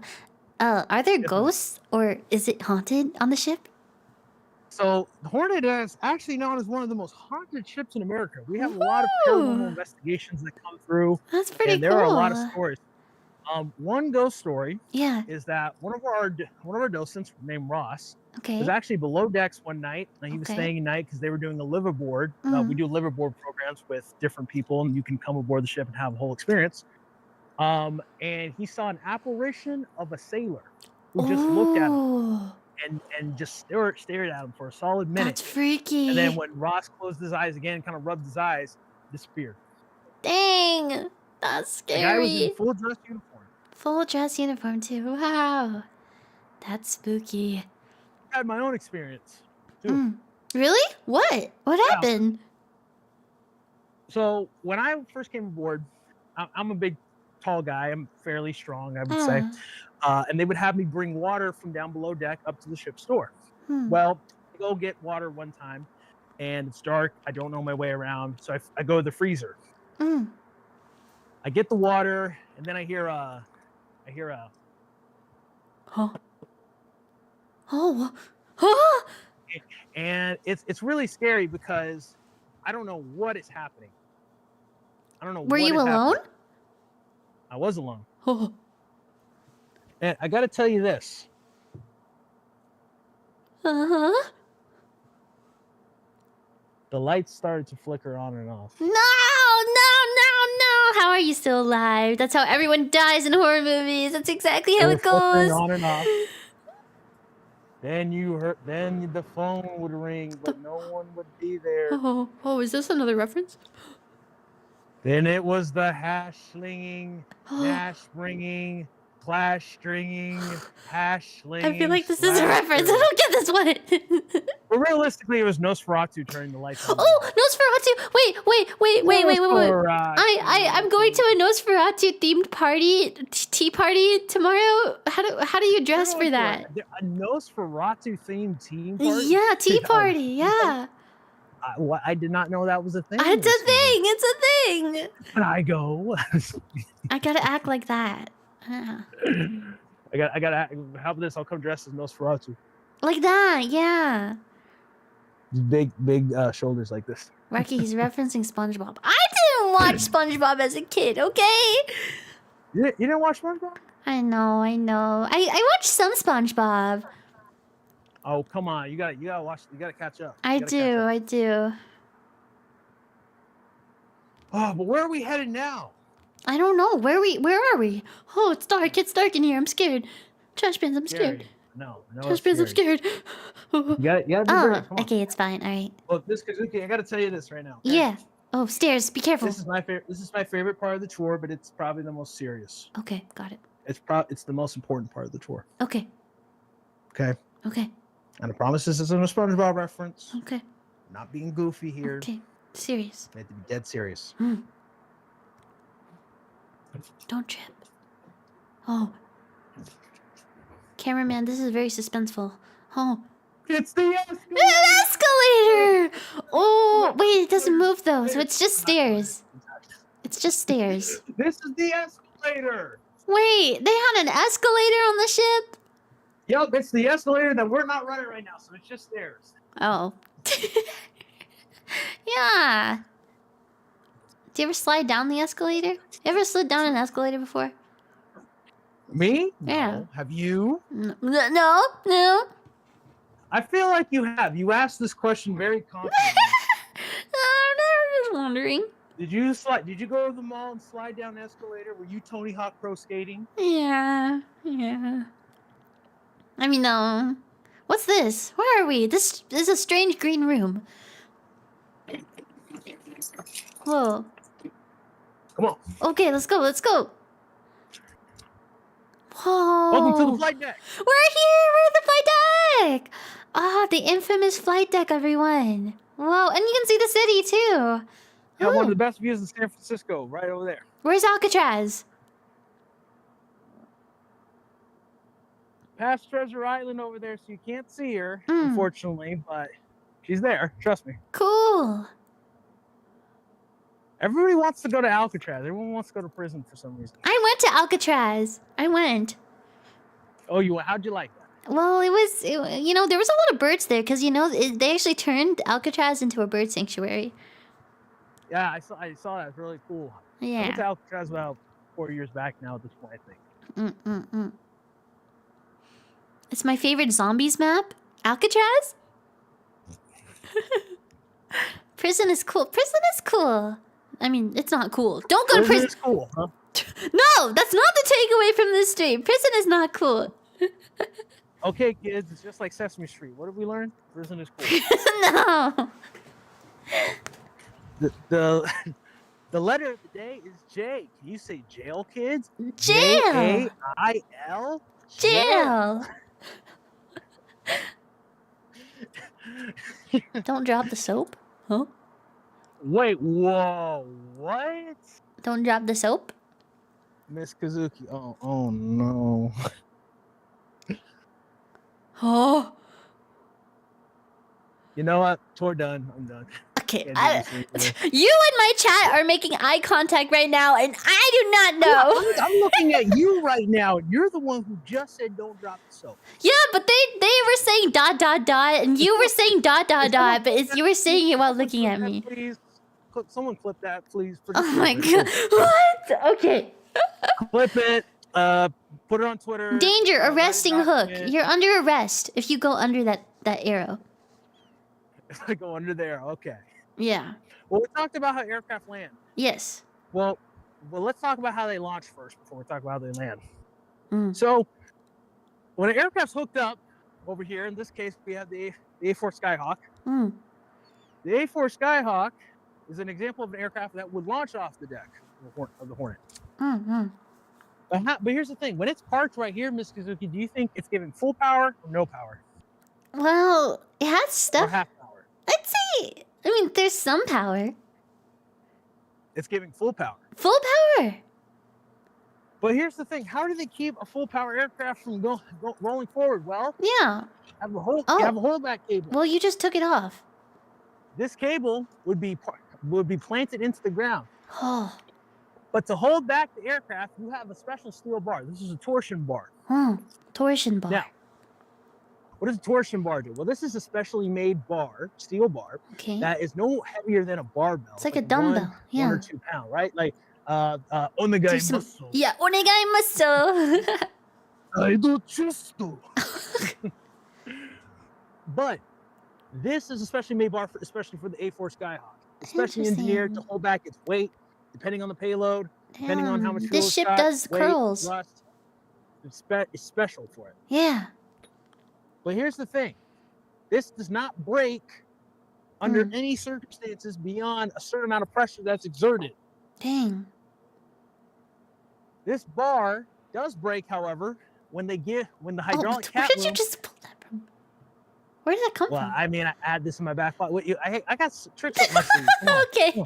Are there ghosts or is it haunted on the ship? So the Hornet is actually known as one of the most haunted ships in America. We have a lot of paranormal investigations that come through. That's pretty cool. There are a lot of stories. One ghost story is that one of our docents named Ross was actually below decks one night, and he was staying at night because they were doing a liveaboard. We do liveaboard programs with different people, and you can come aboard the ship and have a whole experience. And he saw an apparition of a sailor who just looked at him and just stared at him for a solid minute. That's freaky. And then when Ross closed his eyes again, kind of rubbed his eyes, disappeared. Dang, that's scary. The guy was in full dress uniform. Full dress uniform too. Wow, that's spooky. I had my own experience too. Really? What happened? So when I first came aboard, I'm a big, tall guy. I'm fairly strong, I would say. And they would have me bring water from down below deck up to the ship's door. Well, I go get water one time, and it's dark. I don't know my way around, so I go to the freezer. I get the water, and then I hear a. And it's really scary because I don't know what is happening. I don't know. Were you alone? I was alone. And I got to tell you this. The lights started to flicker on and off. No. How are you still alive? That's how everyone dies in horror movies. That's exactly how it goes. On and off. Then the phone would ring, but no one would be there. Is this another reference? Then it was the hash slinging, hash bringing, clash stringing, hash slinging. I feel like this is a reference. I don't get this one. Well, realistically, it was Nosferatu turning the lights on. Nosferatu! Wait. I'm going to a Nosferatu themed party, tea party tomorrow. How do you dress for that? A Nosferatu themed tea party? Yeah, tea party. Yeah. I did not know that was a thing. It's a thing. Can I go? I gotta act like that. I gotta. How about this? I'll come dressed as Nosferatu. Like that, yeah. Big shoulders like this. Raki, he's referencing SpongeBob. I didn't watch SpongeBob as a kid, okay? You didn't watch SpongeBob? I know. I watched some SpongeBob. Oh, come on. You gotta watch. You gotta catch up. I do. Oh, but where are we headed now? I don't know. Where are we? Oh, it's dark. It's dark in here. I'm scared. Trash bins, I'm scared. No. Trash bins, I'm scared. You gotta be brave. Come on. Okay, it's fine. All right. Look, Miss Kazuki, I gotta tell you this right now. Okay? Yeah. Oh, stairs. Be careful. This is my favorite part of the tour, but it's probably the most serious. Okay, got it. It's the most important part of the tour. Okay. Okay. Okay. And I promise this isn't a SpongeBob reference. Okay. Not being goofy here. Okay. Serious. I have to be dead serious. Don't trip. Oh. Cameraman, this is very suspenseful. Oh. It's the escalator! An escalator! Oh, wait, it doesn't move though, so it's just stairs. It's just stairs. This is the escalator! Wait, they had an escalator on the ship? Yep, it's the escalator that we're not running right now, so it's just stairs. Oh. Yeah. Do you ever slide down the escalator? You ever slid down an escalator before? Me? Yeah. No. Have you? No. I feel like you have. You asked this question very confidently. I'm just wondering. Did you go to the mall and slide down the escalator? Were you Tony Hawk Pro skating? Yeah. I mean, no. What's this? Where are we? This is a strange green room. Whoa. Come on. Okay, let's go. Whoa. Welcome to the flight deck. We're here. We're at the flight deck. Ah, the infamous flight deck, everyone. Whoa, and you can see the city too. Yeah, one of the best views in San Francisco, right over there. Where's Alcatraz? Past Treasure Island over there, so you can't see her, unfortunately, but she's there. Trust me. Cool. Everybody wants to go to Alcatraz. Everyone wants to go to prison for some reason. I went to Alcatraz. Oh, you went? How'd you like that? Well, there was a lot of birds there because they actually turned Alcatraz into a bird sanctuary. Yeah, I saw that. It's really cool. I went to Alcatraz about 4 years back now at this point, I think. It's my favorite zombies map. Alcatraz? Prison is cool. I mean, it's not cool. Don't go to prison. It's cool, huh? No, that's not the takeaway from this stream. Prison is not cool. Okay, kids, it's just like Sesame Street. What have we learned? Prison is cool. No. The letter of the day is J. Can you say jail, kids? Jail. J-A-I-L? Jail. Don't drop the soap. Huh? Wait, whoa, what? Don't drop the soap. Miss Kazuki. Oh no. Oh. You know what? Tour done. I'm done. Okay. You and my chat are making eye contact right now, and I do not know. I'm looking at you right now. You're the one who just said don't drop the soap. Yeah, but they were saying ... and you were saying ... but you were saying it while looking at me. Please, someone clip that, please. Oh my god. What? Okay. Clip it. Put it on Twitter. Danger, arresting hook. You're under arrest if you go under that arrow. If I go under there, okay. Yeah. Well, we talked about how aircraft land. Yes. Well, let's talk about how they launch first before we talk about how they land. So, when an aircraft's hooked up over here, in this case, we have the A4 Skyhawk. The A4 Skyhawk is an example of an aircraft that would launch off the deck of the Hornet. But here's the thing. When it's parked right here, Miss Kazuki, do you think it's giving full power or no power? Well, it has stuff. Or half power? I'd say, I mean, there's some power. It's giving full power. Full power. But here's the thing. How do they keep a full power aircraft from rolling forward? Well, yeah. You have a holdback cable. Well, you just took it off. This cable would be planted into the ground. Oh. But to hold back the aircraft, you have a special steel bar. This is a torsion bar. Torsion bar. Now, what does a torsion bar do? Well, this is a specially made bar, steel bar, that is no heavier than a barbell. It's like a dumbbell. 1 or 2 pounds, right? Like onegai muscle. Yeah, onegai muscle. I do chusto. But this is especially made bar especially for the A4 Skyhawk. Especially engineered to hold back its weight, depending on the payload, depending on how much fuel This ship got, does weight, curls. Rust. It's special for it. Yeah. But here's the thing. This does not break under any circumstances beyond a certain amount of pressure that's exerted. Dang. This bar does break, however, when the hydraulic cap Where did you just pull that from? Where did that come Well, from? I mean, I had this in my back pocket. I got tricks up my sleeve. Okay.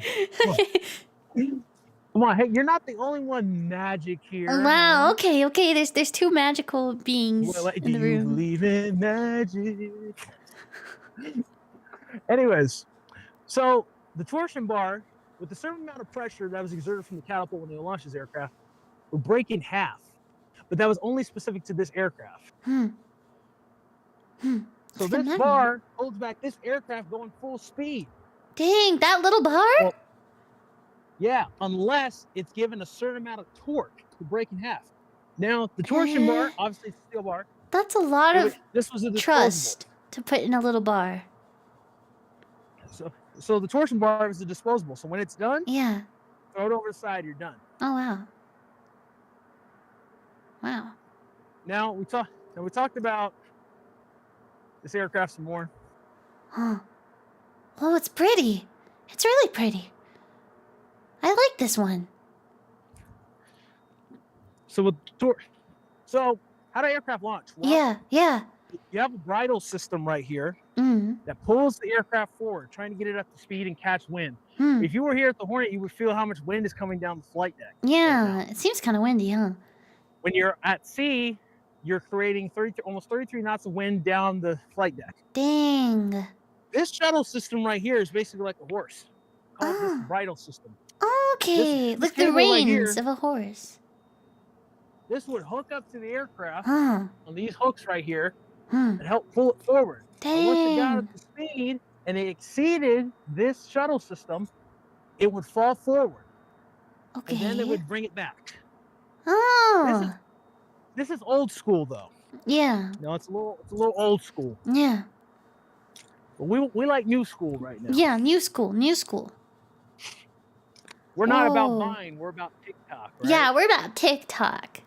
Come on, hey, you're not the only one magic here. Wow. Okay. There's two magical beings in the room. Do you believe in magic? Anyways, so the torsion bar, with a certain amount of pressure that was exerted from the catapult when they launched this aircraft, would break in half. But that was only specific to this aircraft. So this bar holds back this aircraft going full speed. Dang, that little bar? Well, yeah, unless it's given a certain amount of torque to break in half. Now, the torsion bar, obviously it's a steel bar. That's a lot of this was a trust to put in a little bar. So the torsion bar is a disposable. So when it's done, yeah, throw it over the side, you're done. Oh wow. Wow. Now we talked about this aircraft some more. Huh. Oh, it's pretty. It's really pretty. I like this one. So how do aircraft launch? Well, yeah. You have a bridle system right here that pulls the aircraft forward, trying to get it up to speed and catch wind. If you were here at the Hornet, you would feel how much wind is coming down the flight deck. Yeah, it seems kind of windy, huh? When you're at sea, you're creating almost 33 knots of wind down the flight deck. Dang. This shuttle system right here is basically like a horse. Call it this bridle system. Okay, like the reins of a horse. This would hook up to the aircraft on these hooks right here and help pull it forward. Dang. And once it got up to speed and it exceeded this shuttle system, it would fall forward. Okay. And then it would bring it back. Oh. This is old school though. Yeah. No, it's a little old school. Yeah. But we like new school right now. Yeah, new school. We're not about Vine, we're about TikTok, right? Yeah, we're about TikTok.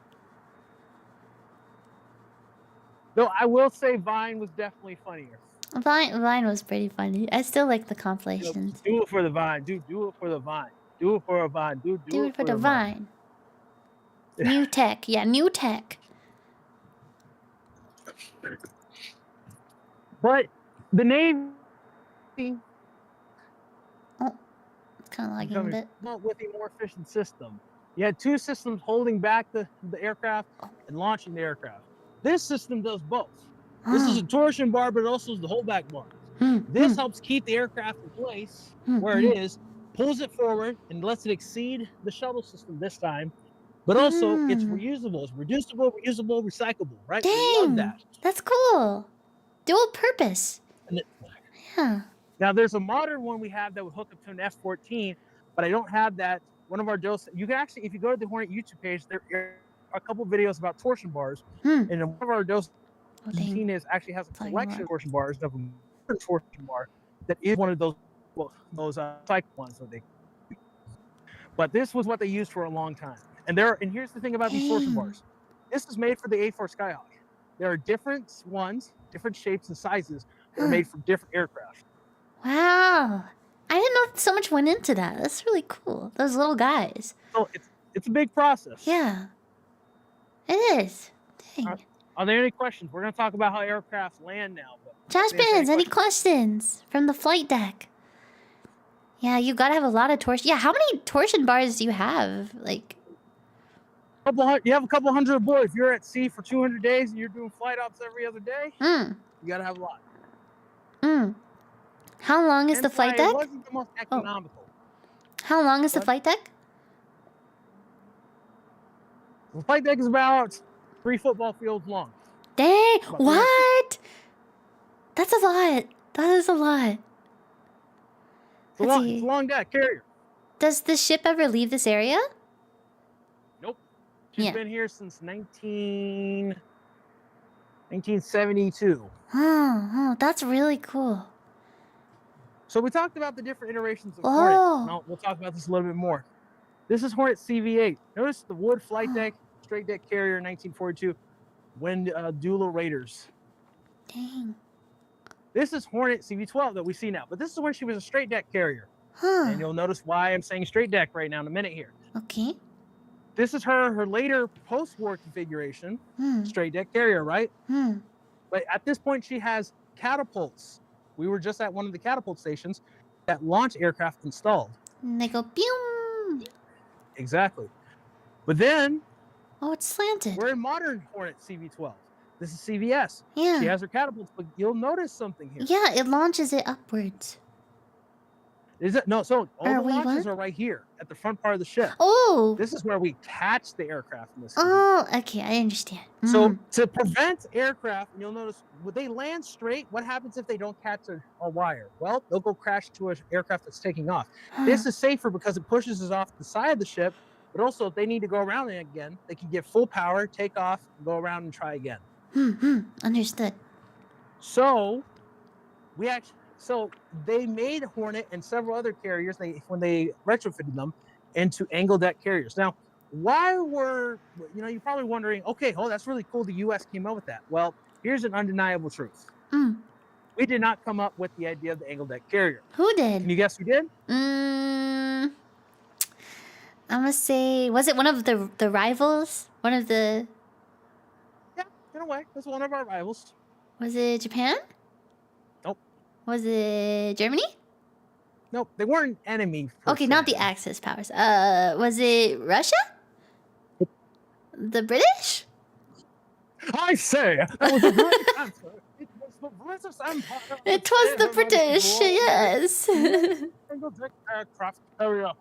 Though I will say Vine was definitely funnier. Vine was pretty funny. I still like the compilations. Do it for the Vine. Do it for the Vine. Do it for a Vine. Do it for the Vine. New tech. Yeah, new tech. But the Navy... Oh, it's kind of lagging a bit. Not with a more efficient system. You had two systems holding back the aircraft and launching the aircraft. This system does both. This is a torsion bar, but it also is the holdback bar. This helps keep the aircraft in place where it is, pulls it forward, and lets it exceed the shuttle system this time. But also, it's reusable. It's reducible, reusable, recyclable, right? Dang, I love that. That's cool. Dual purpose. Yeah. Now, there's a modern one we have that would hook up to an F-14, but I don't have that. One of our doses, you can actually, if you go to the Hornet YouTube page, there are a couple videos about torsion bars, and one of our doses actually has a collection of torsion bars of a torsion bar that is one of those cycle ones that they. But this was what they used for a long time, and here's the thing about these torsion bars. This is made for the A4 Skyhawk. There are different ones, different shapes and sizes that are made for different aircraft. Wow. I didn't know so much went into that. That's really cool. Those little guys. So it's a big process. Yeah. It is. Dang. Are there any questions? We're going to talk about how aircraft land now. Josh Benz, any questions from the flight deck? Yeah, you gotta have a lot of torsion. Yeah, how many torsion bars do you have? Like, you have a couple hundred aboard. If you're at sea for 200 days and you're doing flight ops every other day, you gotta have a lot. How long is the flight deck? It wasn't the most economical. How long is the flight deck? The flight deck is about 3 football fields long. Dang! What? That's a lot. That is a lot. It's a long deck carrier. Does the ship ever leave this area? Nope. She's been here since 1972. Oh, that's really cool. So we talked about the different iterations of Hornet. Oh. Now we'll talk about this a little bit more. This is Hornet CV-8. Notice the wood flight deck, straight deck carrier, 1942. Wind Dula Raiders. Dang. This is Hornet CV-12 that we see now, but this is when she was a straight deck carrier. And you'll notice why I'm saying straight deck right now in a minute here. Okay. This is her later post-war configuration, straight deck carrier, right? But at this point, she has catapults. We were just at one of the catapult stations that launch aircraft installed. And they go pew. Exactly. But then... Oh, it's slanted. We're in modern Hornet CV-12. This is CVS. Yeah. She has her catapults, but you'll notice something here. Yeah, it launches it upwards. Is it? No, so all the wait, launches what? are right here at the front part of the ship. Oh. This is where we catch the aircraft in this case. Oh, okay, I understand. So to prevent aircraft, and you'll notice when they land straight, what happens if they don't catch a wire? Well, they'll go crash to an aircraft that's taking off. This is safer because it pushes us off the side of the ship, but also if they need to go around it again, they can get full power, take off, go around and try again. Understood. So they made Hornet and several other carriers when they retrofitted them into angle deck carriers. Now, why were you're probably wondering, okay, that's really cool. The U.S. came up with that. Well, here's an undeniable truth. We did not come up with the idea of the angle deck carrier. Who did? Can you guess who did? I'm gonna say, was it one of the rivals? One of the... Yeah, in a way, that's one of our rivals. Was it Japan? Nope. Was it Germany? Nope, they weren't enemy. Okay, not the Axis powers. Was it Russia? The British? I say, that was a great answer. It was the British Empire. It was the British, yes. Angle deck aircraft carrier.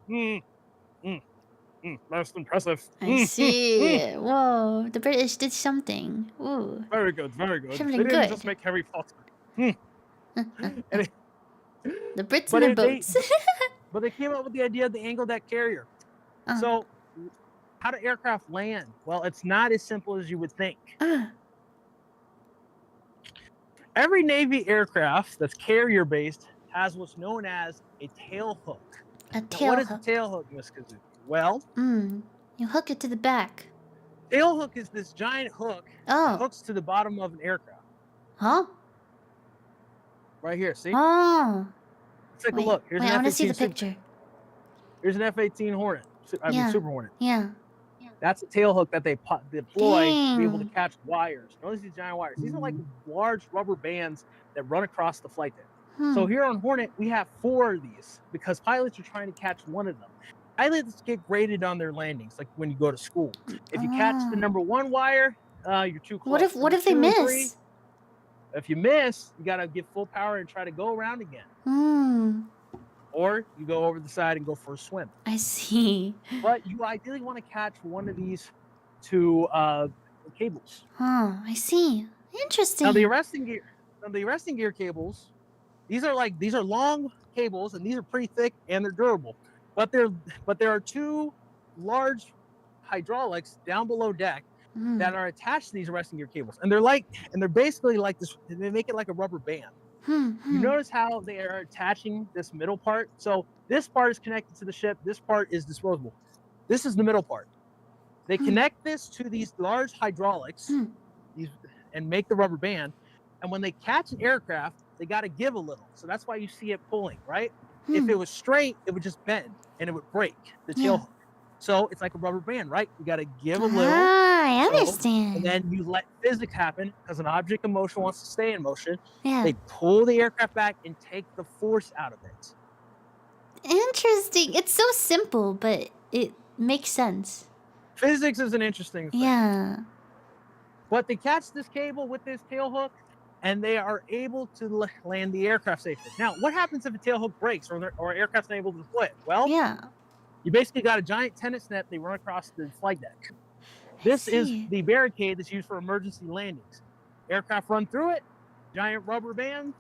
Most impressive. I see. Whoa, the British did something. Ooh. Very good, very good. Something They didn't good. just make Harry Potter. The Brits and their boats. But they came up with the idea of the angle deck carrier. So, how do aircraft land? Well, it's not as simple as you would think. Every Navy aircraft that's carrier-based has what's known as a tail hook. A Now, tail what is hook. a tail hook, Miss Kazuki? Well, you hook it to the back. tail hook is this giant hook that hooks to the bottom of an aircraft. Huh? Right here, see? Oh. Let's take a look. Here's Wait, an I want to F-18 see the picture. Here's an F-18 Hornet. I mean, Super Hornet. Yeah. That's a tail hook that they deploy to be able to Dang. catch wires. Notice these giant wires. These are like large rubber bands that run across the flight deck. So here on Hornet, we have 4 of these because pilots are trying to catch one of them. Pilots get graded on their landings, like when you go to school. If you catch the number 1 wire, you're too close. What if they Number 2 and miss? 3, if you miss, you gotta give full power and try to go around again. Or you go over the side and go for a swim. I see. But you ideally want to catch one of these 2 cables. I see. Interesting. Now the arresting gear cables, these are long cables and these are pretty thick and they're durable. But there are 2 large hydraulics down below deck that are attached to these arresting gear cables. And they're basically like this, they make it like a rubber band. You notice how they are attaching this middle part? So this part is connected to the ship, this part is disposable. This is the middle part. They connect this to these large hydraulics and make the rubber band. And when they catch an aircraft, they got to give a little. So that's why you see it pulling, right? If it was straight, it would just bend and it would break the tail hook. So it's like a rubber band, right? You got to give a little. I understand. And then you let physics happen because an object in motion wants to stay in motion. Yeah. They pull the aircraft back and take the force out of it. Interesting. It's so simple, but it makes sense. Physics is an interesting thing. Yeah. But they catch this cable with this tail hook and they are able to land the aircraft safely. Now, what happens if a tail hook breaks or aircraft's not able to deploy it? Well, you basically got a giant tennis net they run across the flight deck. This is the barricade that's used for emergency landings. Aircraft run through it, giant rubber band,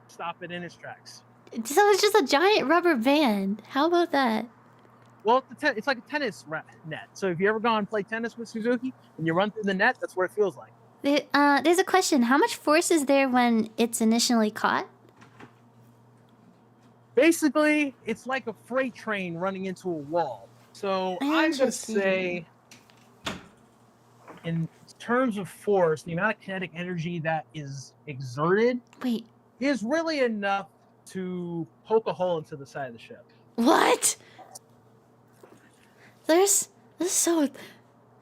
stop it in its tracks. So it's just a giant rubber band. How about that? Well, it's like a tennis net. So if you ever gone and play tennis with Suzuki and you run through the net, that's what it feels like. There's a question. How much force is there when it's initially caught? Basically, it's like a freight train running into a wall. So I'm going to say, in terms of force, the amount of kinetic energy that is exerted is really enough to poke a hole into the side of the ship. What? This is so...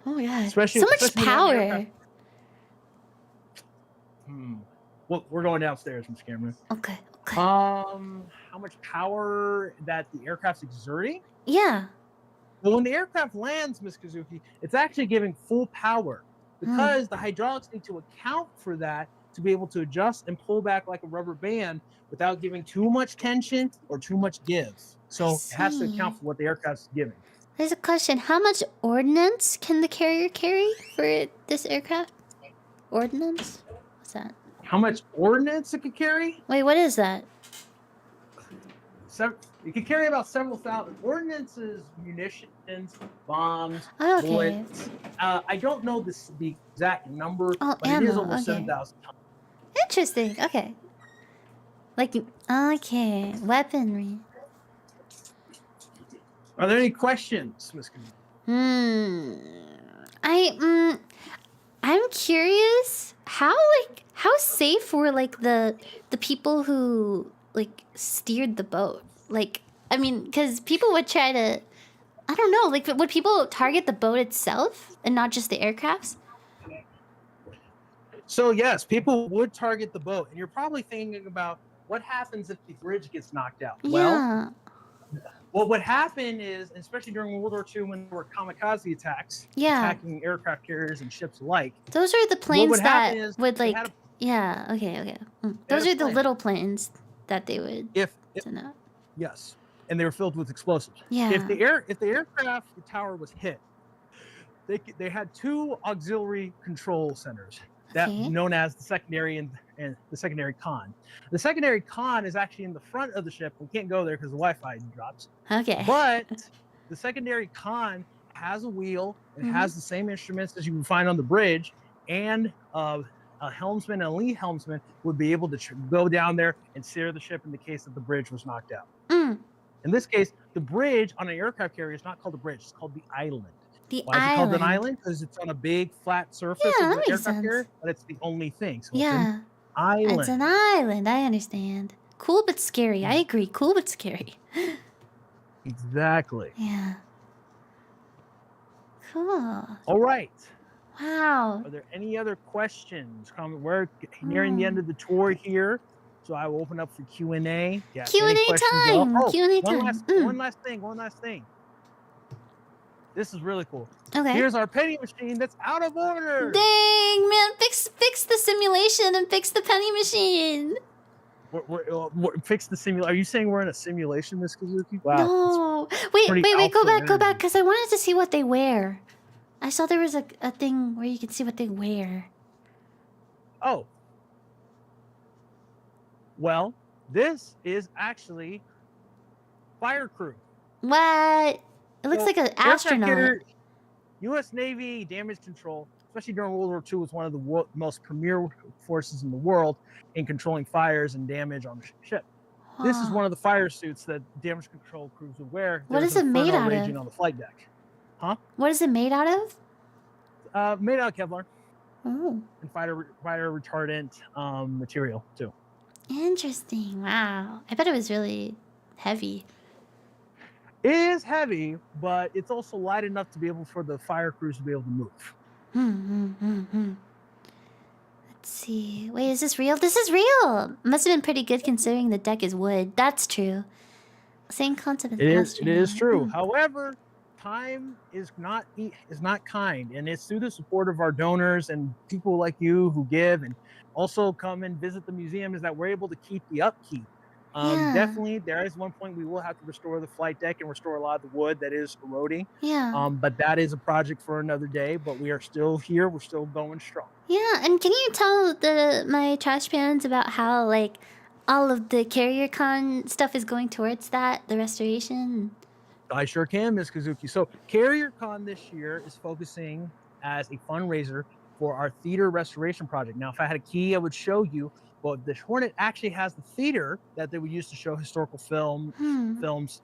Oh my god. Especially, so much power. Well, we're going downstairs, Miss Cameron. Okay. How much power that the aircraft's exerting? Yeah. Well, when the aircraft lands, Miss Kazuki, it's actually giving full power because the hydraulics need to account for that to be able to adjust and pull back like a rubber band without giving too much tension or too much give. So it has to account for what the aircraft's giving. There's a question. How much ordnance can the carrier carry for this aircraft? Ordnance? What's that? How much ordnance it could carry? Wait, what is that? It could carry about several thousand. Ordnance is munitions, bombs, bullets. I don't know the exact number, but ammo. It is over 7,000 tons. Interesting. Okay. Okay. Weaponry. Are there any questions, Miss Kazuki? I'm curious how safe were the people who steered the boat? I mean, because people would try to, I don't know, would people target the boat itself and not just the aircrafts? So yes, people would target the boat, and you're probably thinking about what happens if the bridge gets knocked out. Yeah. Well, what would happen is, especially during World War II when there were kamikaze attacks, attacking aircraft carriers and ships alike. Those are the planes that would Those are the little planes that they would send out. Yes, and they were filled with explosives. Yeah. If the aircraft tower was hit, they had two auxiliary control centers that known as the secondary and the secondary con. The secondary con is actually in the front of the ship. We can't go there because the Wi-Fi drops. Okay. But the secondary con has a wheel and has the same instruments as you can find on the bridge, and a helmsman and a lee helmsman would be able to go down there and steer the ship in the case that the bridge was knocked out. In this case, the bridge on an aircraft carrier is not called a bridge; it's called the island. Why is it called an island? Because it's on a big flat surface of the aircraft carrier, but it's the only thing. So it's an island. It's an island. I understand. Cool but scary. I agree. Cool but scary. Exactly. Yeah. Cool. All right. Wow. Are there any other questions? We're nearing the end of the tour here, so I will open up for Q&A. Q&A time. Q&A time. One last thing. This is really cool. Okay. Here's our penny machine that's out of order. Dang, man. Fix the simulation and fix the penny machine. Fix the simulation. Are you saying we're in a simulation, Miss Kazuki? Wow. No. Wait. Go back, because I wanted to see what they wear. I saw there was a thing where you can see what they wear. Oh. Well, this is actually fire crew. What? It looks like an astronaut. U.S. Navy damage control, especially during World War II, was one of the most premier forces in the world in controlling fires and damage on the ship. Wow. This is one of the fire suits that damage control crews would wear. What is it made out of? On the flight deck. Huh? What is it made out of? Made out of Kevlar. Oh. And fire retardant material too. Interesting. Wow. I bet it was really heavy. It is heavy, but it's also light enough to be able for the fire crews to be able to move. Let's see. Wait, is this real? This is real. Must have been pretty good considering the deck is wood. That's true. Same concept as it is true. However, time is not kind, and it's through the support of our donors and people like you who give and also come and visit the museum is that we're able to keep the upkeep. Definitely, there is one point we will have to restore the flight deck and restore a lot of the wood that is eroding. Yeah. But that is a project for another day. But we are still here. We're still going strong. Yeah, and can you tell my trash pans about how all of the carrier con stuff is going towards that, the restoration? I sure can, Miss Kazuki. So Carrier Con this year is focusing as a fundraiser for our theater restoration project. Now, if I had a key, I would show you. But the Hornet actually has the theater that they would use to show historical films.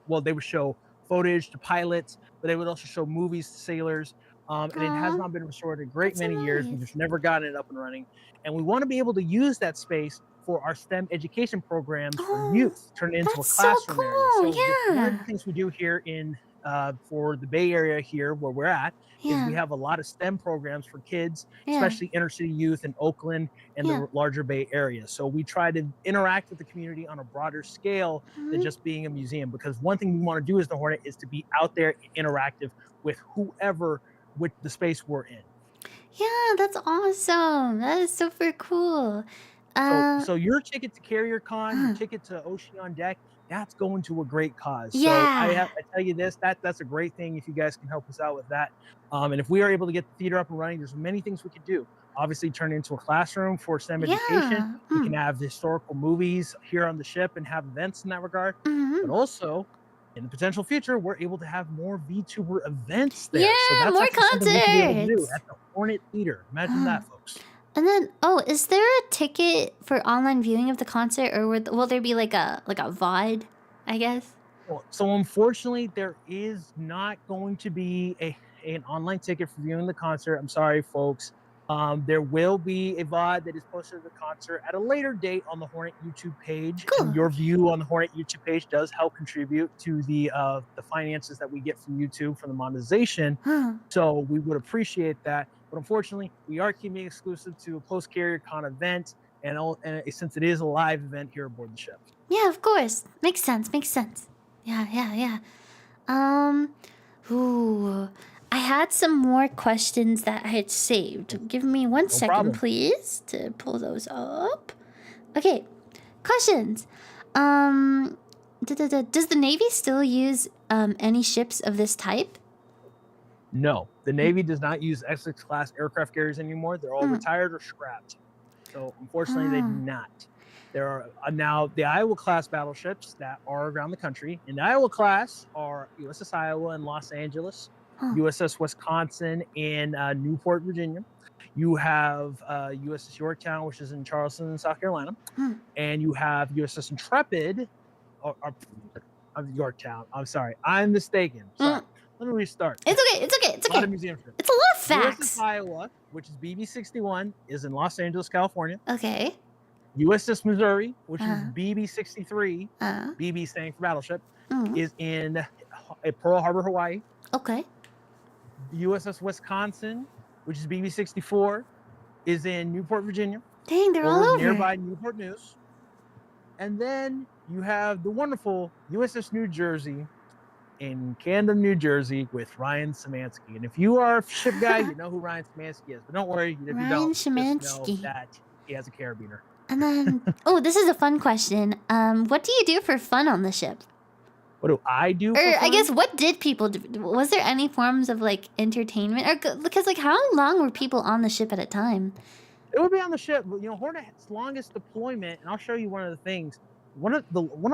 Well, they would show footage to pilots, but they would also show movies to sailors. And it has Aw, not been restored in a great that's so many years. We've nice. just never gotten it up and running. And we want to be able to use that space for our STEM education programs for Oh, youth, turn it into a that's so classroom area. cool. So one of Yeah. the things we do here in for the Bay Area here where we're at is we Yeah. have a lot of STEM programs for kids, Yeah. especially inner city youth in Oakland and Yeah. the larger Bay Area. So we try to interact with the community on a broader scale than Mhm. just being a museum, because one thing we want to do as the Hornet is to be out there and interactive with whoever with the space we're in. Yeah, that's awesome. That is super cool. So your ticket to Carrier Con, your ticket to Ocean on Deck, that's going to a great cause. So Yeah. I tell you this, that's a great thing if you guys can help us out with that. And if we are able to get the theater up and running, there's many things we could do. Obviously, turn it into a classroom for STEM education. Yeah. We can have historical movies here on the ship and have events in that regard. Mm-hmm. But also, in the potential future, we're able to have more VTuber events there. So Yeah, that's more actually something we can be able to do concerts. at the Hornet Theater. Imagine that, folks. And then, oh, is there a ticket for online viewing of the concert, or will there be like a VOD? I guess. Well, so unfortunately, there is not going to be an online ticket for viewing the concert. I'm sorry, folks. There will be a VOD that is posted to the concert at a later date on the Hornet YouTube page. Cool. And your view on the Hornet YouTube page does help contribute to the finances that we get from YouTube from the monetization. So we would appreciate that. But unfortunately, we are keeping exclusive to a post-Carrier Con event, and since it is a live event here aboard the ship. Yeah, of course. Makes sense. Makes sense. Yeah. Ooh. I had some more questions that I had saved. Give me one second, problem. please, to pull those up. Okay. Questions. Does the Navy still use any ships of this type? No, the Navy does not use Essex class aircraft carriers anymore. They're all retired or scrapped. So unfortunately, they do not. There are now the Iowa class battleships that are around the country. In the Iowa class are USS Iowa in Los Angeles, USS Wisconsin in Newport, Virginia. You have USS Yorktown, which is in Charleston, South Carolina, and you have USS Intrepid, of Yorktown. I'm sorry, I'm mistaken. Sorry. Let me restart. It's okay. A lot of museum trips. It's a lot of facts. USS Iowa, which is BB-61, is in Los Angeles, California. Okay. USS Missouri, which is BB-63, BB standing for battleship, Mm. is in Pearl Harbor, Hawaii. Okay. USS Wisconsin, which is BB-64, is in Newport, Virginia. Dang, they're all over. Nearby Newport News. And then you have the wonderful USS New Jersey in Camden, New Jersey, with Ryan Szymanski. And if you are a ship guy, you know who Ryan Szymanski is. But don't worry, if you don't, just know that he has a carabiner. And then, oh, this is a fun question. What do you do for fun on the ship? What do I do? Or I guess, what did people do? Was there any forms of like entertainment? Or because like, how long were people on the ship at a time? It would be on the ship. You know, Hornet's longest deployment, and I'll show you one of the things. One of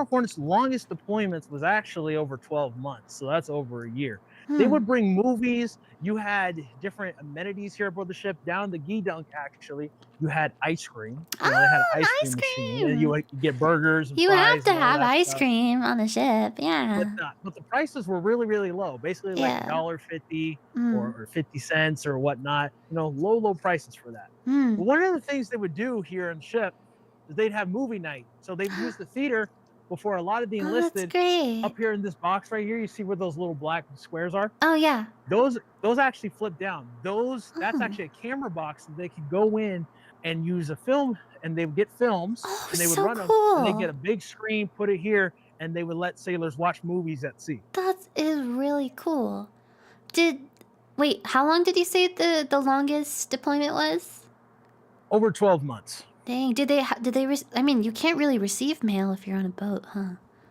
Hornet's longest deployments was actually over 12 months, so that's over a year. They would bring movies. You had different amenities here aboard the ship. Down the Gedunk, actually, you had ice cream. You know, they had an ice cream machine. And you would get burgers. And you fries have to and all have that ice stuff. cream on the ship, yeah. But the prices were really, really low. Basically, like $1.50 or 50 cents or whatnot. You know, low prices for that. But one of the things they would do here on the ship is they'd have movie night. So they'd use the theater before a lot of the enlisted. Up here in this box right here, you see where those little black squares are? Oh yeah. Those actually flip down. That's actually a camera box that they could go in and use a film, and they would get films and they would run them, and they get a big screen, put it here, and they would let sailors watch movies at sea. That is really cool. Wait, how long did you say the longest deployment was? Over 12 months. Dang, I mean, you can't really receive mail if you're on a boat, huh?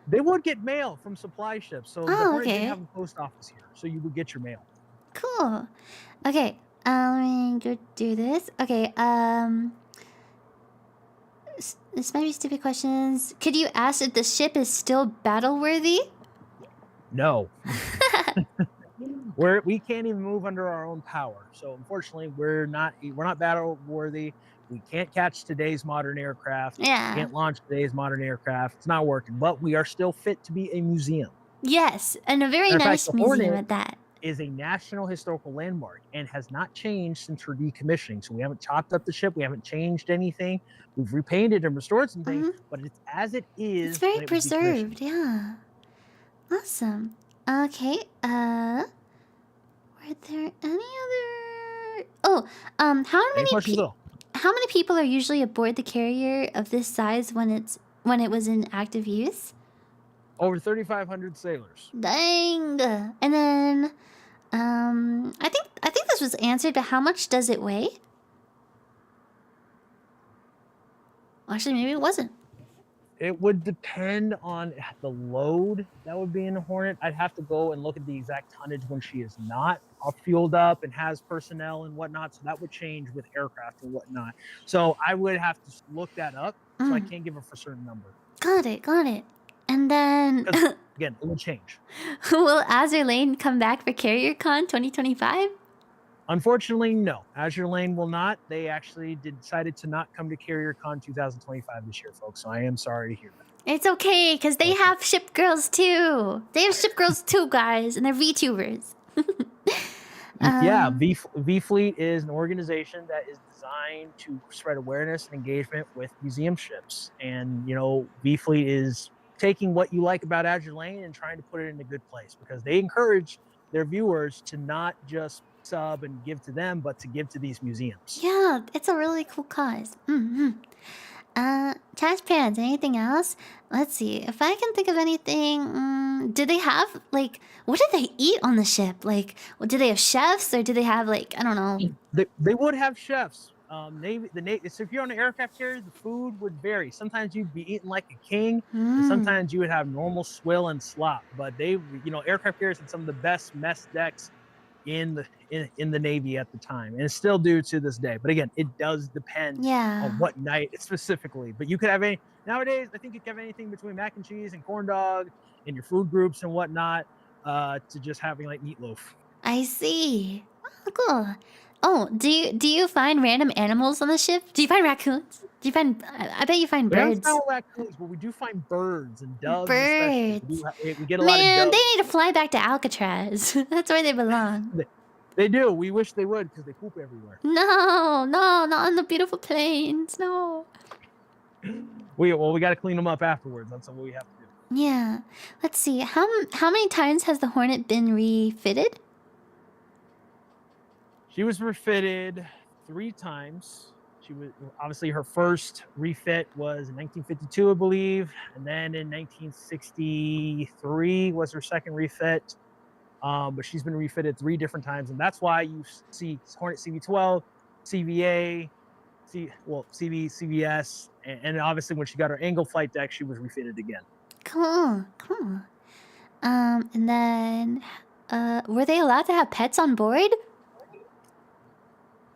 They would get mail from supply ships. So the Hornet didn't have a post office here, so you would get your mail. Cool. Okay, let me go do this. Okay, this might be stupid questions. Could you ask if the ship is still battle-worthy? No. We can't even move under our own power. So unfortunately, we're not battle worthy. We can't catch today's modern aircraft. Yeah. Can't launch today's modern aircraft. It's not working. But we are still fit to be a museum. Yes, and a very Matter of fact, nice the museum Hornet at that. is a national historical landmark and has not changed since her decommissioning. So we haven't chopped up the ship. We haven't changed anything. We've repainted and restored some things, but it's as it is. It's very when it was preserved. decommissioned. Yeah. Awesome. Okay. Were there any other? Oh, how many people are usually aboard the carrier of this size when it was in active use? Over 3,500 sailors. Dang. And then, I think this was answered, but how much does it weigh? Actually, maybe it wasn't. It would depend on the load that would be in a Hornet. I'd have to go and look at the exact tonnage when she is not all fueled up and has personnel and whatnot. So that would change with aircraft and whatnot. So I would have to look that up. So I can't give a for certain number. Got it. And then again, it will change. Will Azure Lane come back for CarrierCon 2025? Unfortunately, no. Azure Lane will not. They actually decided to not come to CarrierCon 2025 this year, folks. So I am sorry to hear that. It's okay, because they have ship girls too. They have ship girls too, guys, and they're VTubers. Yeah, V Fleet is an organization that is designed to spread awareness and engagement with museum ships. And, V Fleet is taking what you like about Azure Lane and trying to put it in a good place, because they encourage their viewers to not just sub and give to them, but to give to these museums. Yeah, it's a really cool cause. Trash pans, anything else? Let's see, if I can think of anything. Do they have, what did they eat on the ship? Do they have chefs, or do they have, I don't know. They would have chefs. So if you're on an aircraft carrier, the food would vary. Sometimes you'd be eating like a king, and sometimes you would have normal swill and slop. But aircraft carriers had some of the best mess decks in the Navy at the time, and it's still do to this day. But again, it does depend on what night specifically. But you could have nowadays, I think you can have anything between mac and cheese and corn dog in your food groups and whatnot, to just having meatloaf. I see. Oh, cool. Oh, do you find random animals on the ship? Do you find raccoons? Do you find? I bet you find birds. We don't find raccoons, but we do find birds and doves. Birds. We get a lot of doves. They need to fly back to Alcatraz. That's where they belong. They do. We wish they would, because they poop everywhere. No, not on the beautiful plains. No. We got to clean them up afterwards. That's what we have to do. Yeah. Let's see. How many times has the Hornet been refitted? She was refitted 3 times. She was obviously, her first refit was in 1952, I believe, and then in 1963 was her second refit. But she's been refitted 3 different times, and that's why you see Hornet CV-12, CVA, CV, CVS, and obviously when she got her angle flight deck, she was refitted again. Cool. And then, were they allowed to have pets on board?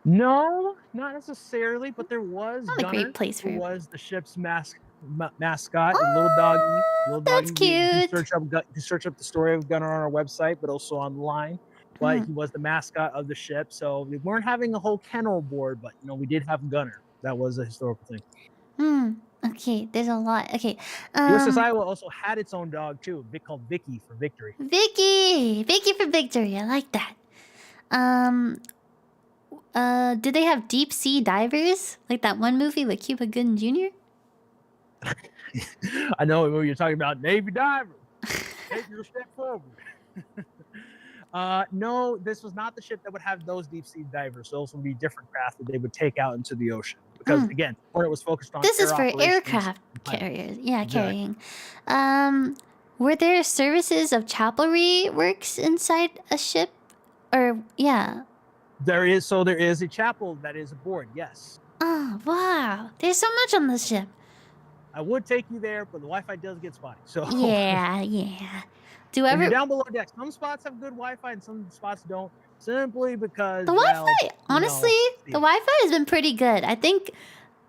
No, not necessarily, but there was Not a great place for who was the ship's mascot, a little doggy. That's cute. You can search up the story of Gunner on our website, but also online. But he was the mascot of the ship, so we weren't having a whole kennel aboard, but we did have Gunner. That was a historical thing. Okay, there's a lot. Okay. USS Iowa also had its own dog too, called Vicky for victory. Vicky for victory. I like that. Did they have deep sea divers like that one movie with Cuba Gooding Jr.? I know what you're talking about. Navy diver. Take your step forward. No, this was not the ship that would have those deep sea divers. Those would be different craft that they would take out into the ocean. Because again, Hornet was focused on this is for aircraft carriers. Yeah, carrying. Were there services of chapelry works inside a ship? Or There is a chapel that is aboard, yes. Oh, wow. There's so much on this ship. I would take you there, but the Wi-Fi does get spotty. So Yeah. When you're down below deck, some spots have good Wi-Fi and some spots don't, simply because the Wi-Fi, honestly, the Wi-Fi has been pretty good. I think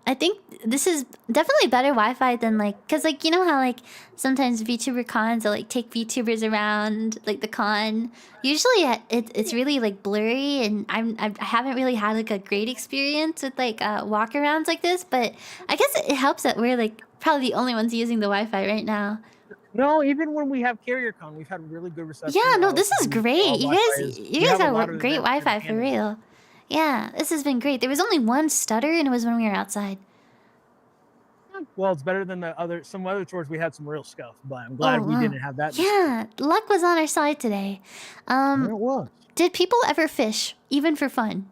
I think this is definitely better Wi-Fi than like, cause like you know how like sometimes VTuber cons will like take VTubers around like the con. Usually it's really like blurry, and I haven't really had like a great experience with like walkarounds like this. But I guess it helps that we're like probably the only ones using the Wi-Fi right now. No, even when we have CarrierCon, we've had really good reception. Yeah, no, this is great. You guys have have great Wi-Fi for real. Yeah, this has been great. There was only one stutter, and it was when we were outside. Well, it's better than some other tours. We had some real scuff, but I'm glad we didn't have that. Yeah, luck was on our side today. It was. Did people ever fish, even for fun?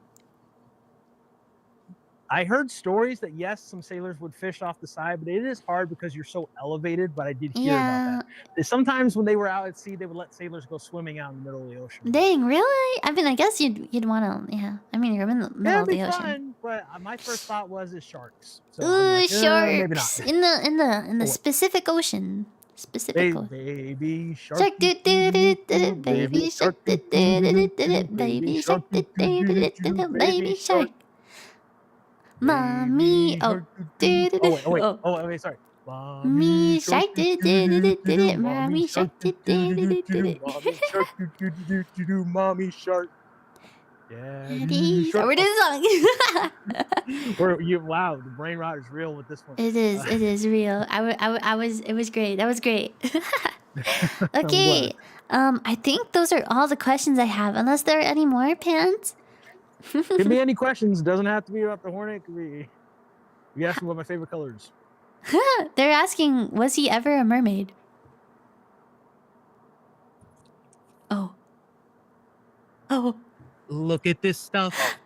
I heard stories that yes, some sailors would fish off the side, but it is hard because you're so elevated. But I did hear about that. Sometimes when they were out at sea, they would let sailors go swimming out in the middle of the ocean. Dang, really? I mean, I guess you'd want to. Yeah, I mean, you're in the middle of the ocean. Fun, but my first thought was sharks. So ooh, like, sharks in the specific ocean. Specific ocean. Baby shark. Baby shark. Baby shark. Baby shark. Mommy, oh, wait, sorry. Mommy shark, mommy shark, mommy shark. Daddy shark. We're doing song. Wow, the brain rot is real with this one. It is real. It was great. That was great. Okay, I think those are all the questions I have. Unless there are any more, Pants. Give me any questions. Doesn't have to be about the Hornet. It could be. You ask me what my favorite color is. They're asking, was he ever a mermaid? Oh. Look at this stuff.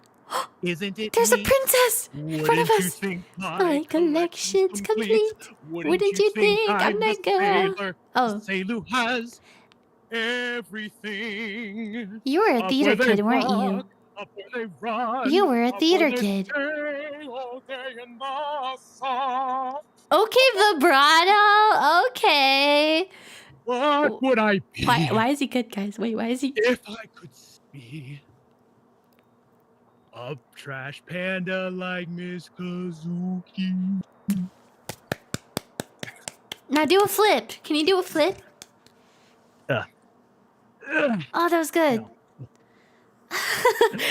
Isn't it? There's a princess in front of us. My collection's complete. Wouldn't you think I'm that girl? Oh. Sailor has everything. You were a theater kid, weren't you? You were a theater kid. Okay, vibrato. Okay. What would I be? Why is he good, guys? Wait, why is he? If I could be a trash panda like Miss Kazuki. Now do a flip. Can you do a flip? Yeah. Oh, that was good. No.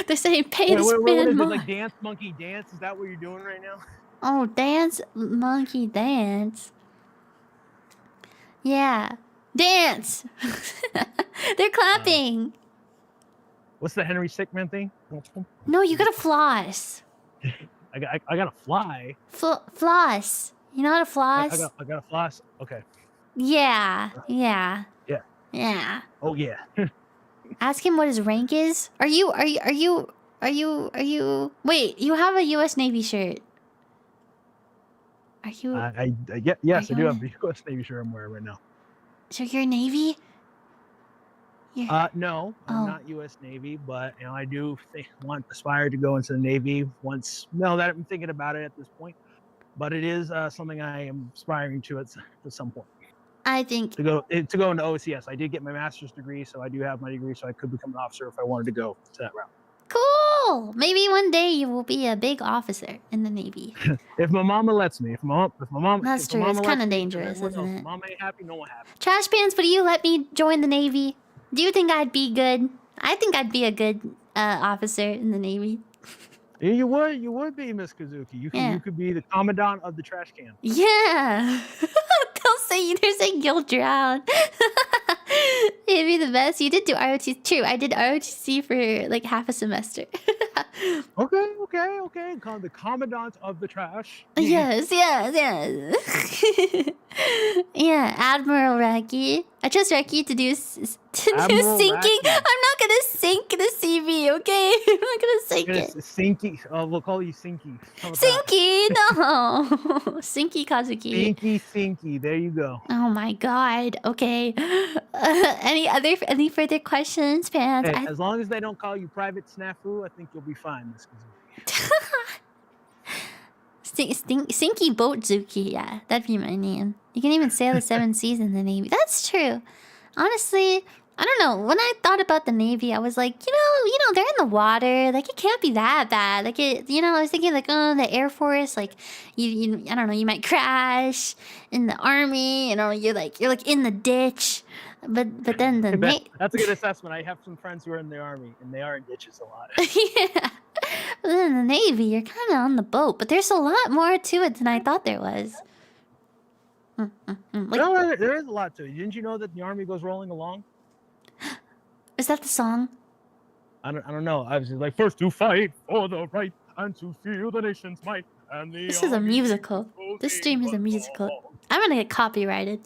They're saying pay this what man is more. it, like dance monkey dance? Is that what you're doing right now? Oh, dance monkey dance. Yeah, dance. They're clapping. What's the Henry Stickmin thing? No, you gotta floss. I gotta fly. Floss. You know how to floss? I gotta floss. Okay. Yeah. Oh yeah. Ask him what his rank is. Are you? Wait, you have a U.S. Navy shirt. Are you? Yes, I do have the U.S. Navy shirt I'm wearing right now. So you're Navy? No, I'm not U.S. Navy, but I do aspire to go into the Navy once. No, that I'm thinking about it at this point, but it is something I am aspiring to at some point. I think to go into OCS. I did get my master's degree, so I do have my degree, so I could become an officer if I wanted to go to that route. Cool. Maybe one day you will be a big officer in the Navy. If my mama lets me. If my mom. That's true. It's kind of dangerous, isn't it? If mom ain't happy, no one happy. Trash Pants, would you let me join the Navy? Do you think I'd be good? I think I'd be a good officer in the Navy. Yeah, you would be, Miss Kazuki. You could be the commandant of the trash can. Yeah. They're saying you'll drown. It'd be the best. You did do ROTC. True, I did ROTC for like half a semester. Okay. The commandant of the trash. Yes. Yeah, Admiral Raki. I trust Raki to do sinking. Raki. I'm not gonna sink the CV, okay? I'm not gonna sink it. Sinky. We'll call you Sinky. Sinky, no. Sinky Kazuki. Sinky. There you go. Oh my god. Okay. Any further questions, Pants? Hey, as long as they don't call you Private Snafu, I think you'll be fine, Miss Kazuki. Sinky Boatzuki, yeah, that'd be my name. You can even sail the 7 seas in the Navy. That's true. Honestly, I don't know. When I thought about the Navy, I was like, they're in the water. Like, it can't be that bad. Like, I was thinking like, oh, the Air Force, like, I don't know, you might crash. In the Army, you're like in the ditch. But then the Navy. That's a good assessment. I have some friends who are in the Army, and they are in ditches a lot. Yeah. But then in the Navy, you're kind of on the boat. But there's a lot more to it than I thought there was. Like, No, there is a lot to it. Didn't you know that the Army goes rolling along? is that the song? I don't know. I was just like, first to fight for the right and to feel the nation's might. And the This is a army musical. goes This stream is a on. musical. I'm gonna get copyrighted,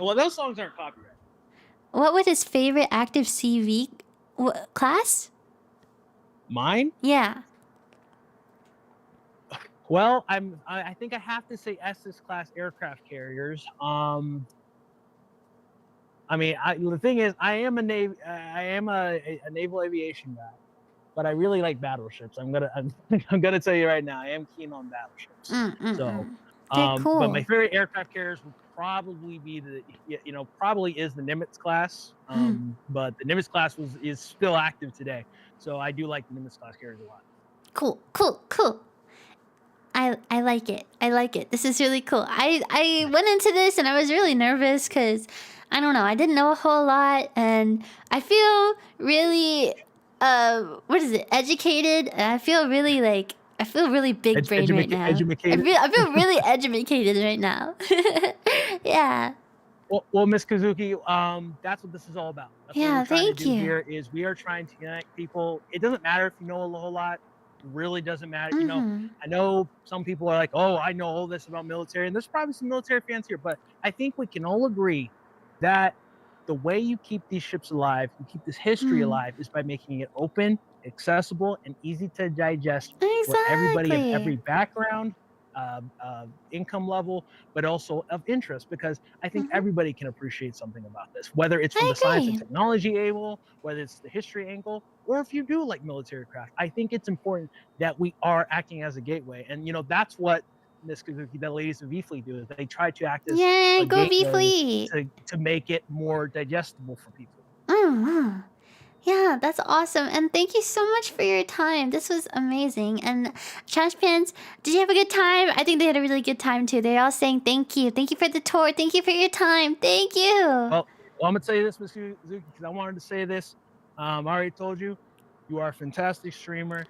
Well, those songs aren't copyrighted. What was his favorite active CV class? Mine? Yeah. Well, I think I have to say Essex class aircraft carriers. The thing is, I am a naval aviation guy, but I really like battleships. I'm gonna tell you right now, I am keen on battleships. So, They're cool. but my favorite aircraft carriers would probably be probably is the Nimitz class. But the Nimitz class is still active today, so I do like the Nimitz class carriers a lot. Cool. I like it. I like it. This is really cool. I went into this and I was really nervous because I don't know. I didn't know a whole lot, and I feel really educated. And I feel really big brain right now. I feel really educated right now. Yeah. Well, Miss Kazuki, that's what this is all about. That's what we're trying to do here is we are trying to connect people. It doesn't matter if you know a whole lot. It really doesn't matter. I know some people are like, oh, I know all this about military, and there's probably some military fans here, but I think we can all agree that the way you keep these ships alive, you keep this history alive, is by making it open, accessible, and easy to digest for everybody of every background, income level, but also of interest, because I think everybody can appreciate something about this, whether it's from the science and technology angle, whether it's the history angle, or if you do like military craft. I think it's important that we are acting as a gateway, and that's what Miss Kazuki, the ladies of V-Fleet do, is they try to act as a go gateway V-Fleet to make it more digestible for people. Yeah, that's awesome. And thank you so much for your time. This was amazing. And Trash Pants, did you have a good time? I think they had a really good time too. They're all saying thank you. Thank you for the tour. Thank you for your time. Thank you. Well, I'm going to tell you this, Miss Kazuki, because I wanted to say this. I already told you, you are a fantastic streamer.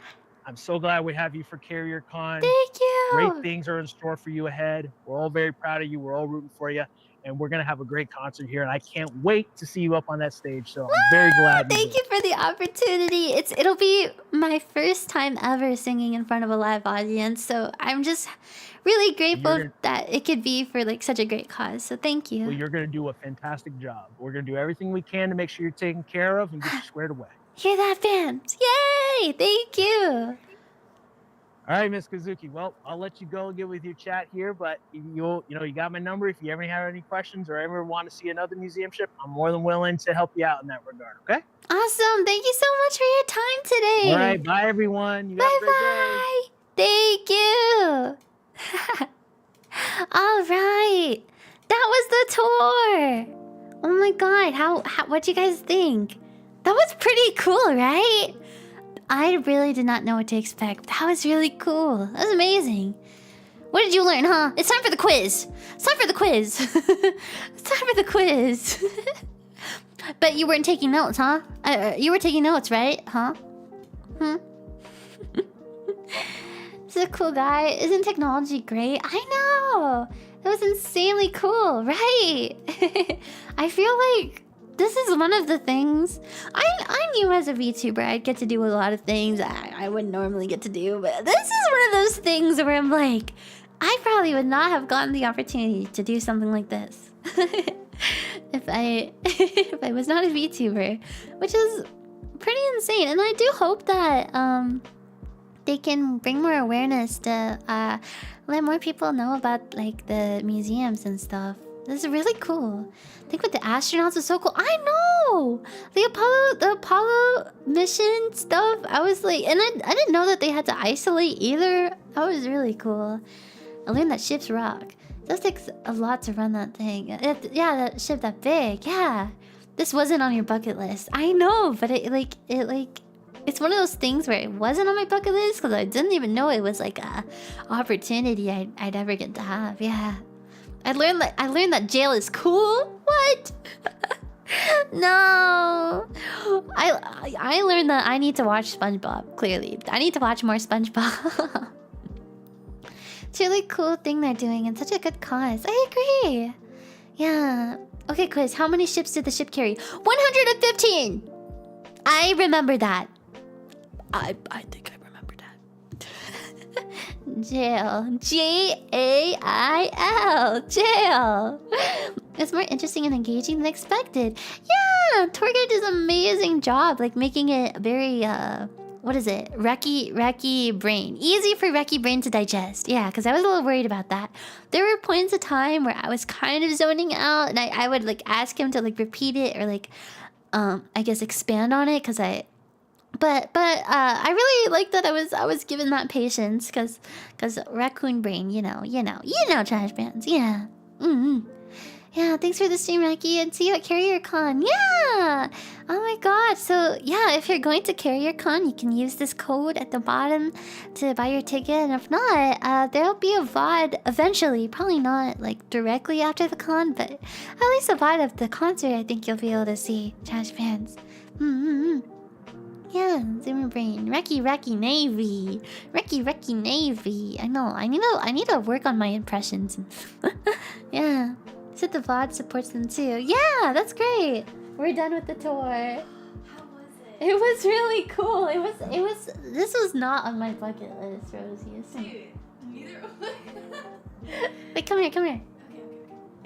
I'm so glad we have you for Carrier Con. Thank you. Great things are in store for you ahead. We're all very proud of you. We're all rooting for you. And we're going to have a great concert here. And I can't wait to see you up on that stage. So I'm very glad. Thank you for the opportunity. It'll be my first time ever singing in front of a live audience. So I'm just really grateful that it could be for like such a great cause. So thank you. Well, you're going to do a fantastic job. We're going to do everything we can to make sure you're taken care of and get you squared away. Hear that, fans? Yay! Thank you. All right, Miss Kazuki. Well, I'll let you go and get with your chat here, but you got my number. If you ever have any questions or ever want to see another museum ship, I'm more than willing to help you out in that regard. Okay? Awesome. Thank you so much for your time today. All right. Bye, everyone. You have a great day. Thank you. All right. That was the tour. Oh my god. How what'd you guys think? That was pretty cool, right? I really did not know what to expect. That was really cool. That was amazing. What did you learn, huh? It's time for the quiz. It's time for the quiz. It's time for the quiz. But you weren't taking notes, huh? You were taking notes, right? Huh? This is a cool guy. Isn't technology great? I know. That was insanely cool, right? I feel like this is one of the things I knew as a VTuber I'd get to do a lot of things I wouldn't normally get to do, but this is one of those things where I'm like, I probably would not have gotten the opportunity to do something like this if I was not a VTuber, which is pretty insane. And I do hope that they can bring more awareness to let more people know about like the museums and stuff. This is really cool. I think with the astronauts was so cool. I know! The Apollo mission stuff, I was like... And I didn't know that they had to isolate either. That was really cool. I learned that ships rock. That takes a lot to run that thing. Yeah, that ship that big. Yeah, this wasn't on your bucket list. I know, but it's one of those things where it wasn't on my bucket list because I didn't even know it was like a opportunity I'd ever get to have. Yeah, I learned that jail is cool. What? No, I learned that I need to watch SpongeBob. Clearly, I need to watch more SpongeBob. It's a really cool thing they're doing and such a good cause. I agree. Yeah. Okay, quiz. How many ships did the ship carry? 115. I remember that. I think I remember that. Jail. Jail. Jail. It's more interesting and engaging than expected. Yeah, tour guide does an amazing job, like making it very what is it? Raki brain. Easy for Raki brain to digest. Yeah, because I was a little worried about that. There were points of time where I was kind of zoning out, and I would like ask him to like repeat it or like I guess expand on it because I really like that I was given that patience because raccoon brain, you know, trash pants, yeah. Yeah, thanks for the stream, Raki, and see you at CarrierCon. Yeah! Oh my god, so yeah, if you're going to CarrierCon, you can use this code at the bottom to buy your ticket, and if not, there'll be a VOD eventually. Probably not, like, directly after the con, but at least a VOD of the concert I think you'll be able to see, trash fans. Yeah, Zoomer Brain. Raki Navy. Raki Navy. I know, I need to work on my impressions. Yeah. Said the VOD supports them too. Yeah, that's great. We're done with the tour. How was it? It was really cool. It was. This was not on my bucket list, Rosie. Dude, neither was Wait, come here.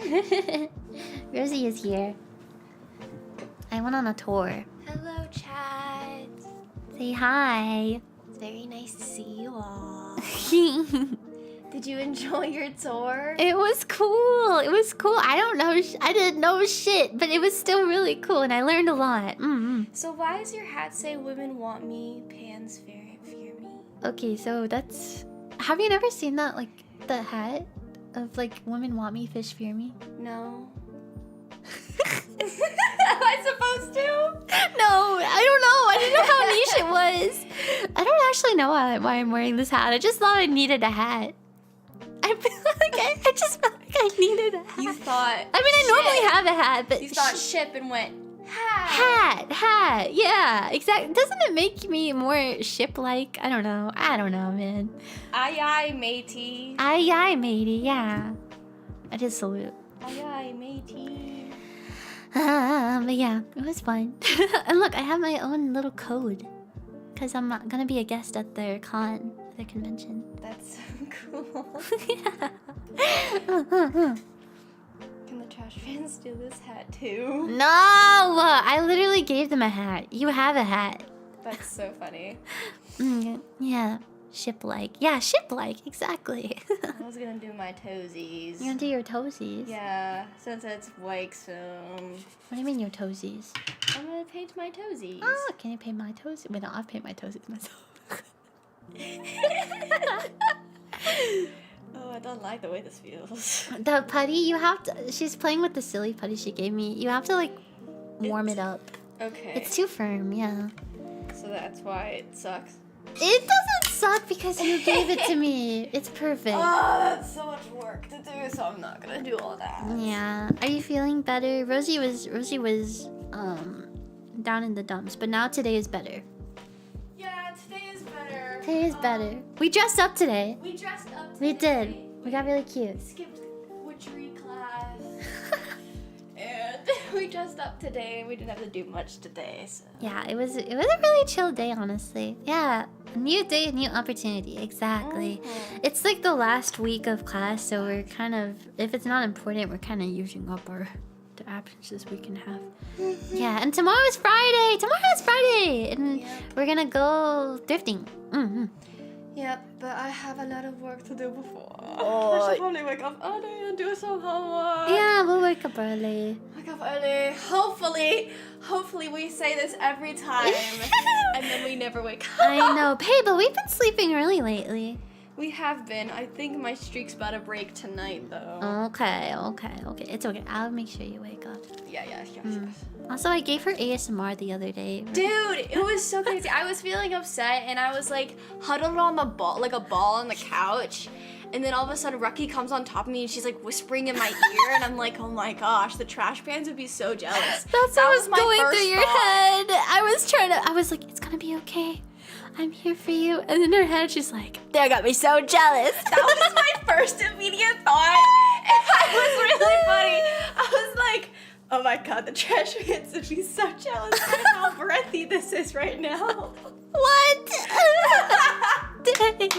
Okay. Rosie is here. I went on a tour. Hello, chat. Say hi. It's very nice to see you all. Did you enjoy your tour? It was cool. I don't know. I didn't know shit, but it was still really cool, and I learned a lot. So why does your hat say "Women want me, pans fear me"? Okay, so that's. Have you never seen that, like the hat of like "Women want me, fish fear me"? No. Am I supposed to? No, I don't know. I didn't know how niche it was. I don't actually know why I'm wearing this hat. I just thought I needed a hat. I just felt like I needed a hat. You thought. I mean, I normally have a hat, but you thought ship and went hat. Hat. Yeah, exactly. Doesn't it make me more ship-like? I don't know, man. Aye, matey. Aye, matey. Yeah. I just salute. Aye, matey. But yeah, it was fun. And look, I have my own little code. Because I'm not gonna be a guest at their con, their convention. That's so cool. Yeah. Can the trash fans steal this hat too? No! I literally gave them a hat. You have a hat. That's so funny. Yeah. Ship-like. Yeah, ship-like. Exactly. I was gonna do my toesies. You're gonna do your toesies? Yeah, since it's white soon. What do you mean your toesies? I'm gonna paint my toesies. Oh, can you paint my toesies? Wait, no, I'll paint my toesies myself. Oh, I don't like the way this feels. The putty, you have to... She's playing with the silly putty she gave me. You have to, like, warm it up. Okay. It's too firm, yeah. So that's why it sucks. It doesn't suck because you gave it to me. It's perfect. Oh, that's so much work to do, so I'm not gonna do all that. Yeah. Are you feeling better? Rosie was down in the dumps, but now today is better. Yeah, today is better. Today is better. We dressed up today. We dressed up today. We did. We got really cute. Skipped witchery class. And we dressed up today. We didn't have to do much today, so. Yeah, it was a really chill day, honestly. Yeah, a new day, a new opportunity. Exactly. It's like the last week of class, so we're kind of, if it's not important, we're kind of using up the absences we can have. Yeah, and tomorrow is Friday, and we're gonna go thrifting. Yep, but I have a lot of work to do before. Oh. I should probably wake up early and do some homework. Yeah, we'll wake up early. Wake up early. Hopefully we say this every time, and then we never wake up. I know. Hey, but we've been sleeping early lately. We have been. I think my streak's about to break tonight, though. Okay. It's okay. I'll make sure you wake up. Yeah. Also, I gave her ASMR the other day. Dude, it was so crazy. I was feeling upset, and I was like huddled on the ball, like a ball on the couch. And then all of a sudden, Raki comes on top of me, and she's like whispering in my ear, and I'm like, oh my gosh, the trash pans would be so jealous. That's what was going through your head. I was like, it's gonna be okay. I'm here for you. And in her head, she's like, that got me so jealous. That was my first immediate thought. And it was really funny. I was like, oh my god, the trash cans would be so jealous of how breathy this is right now. What? Dang.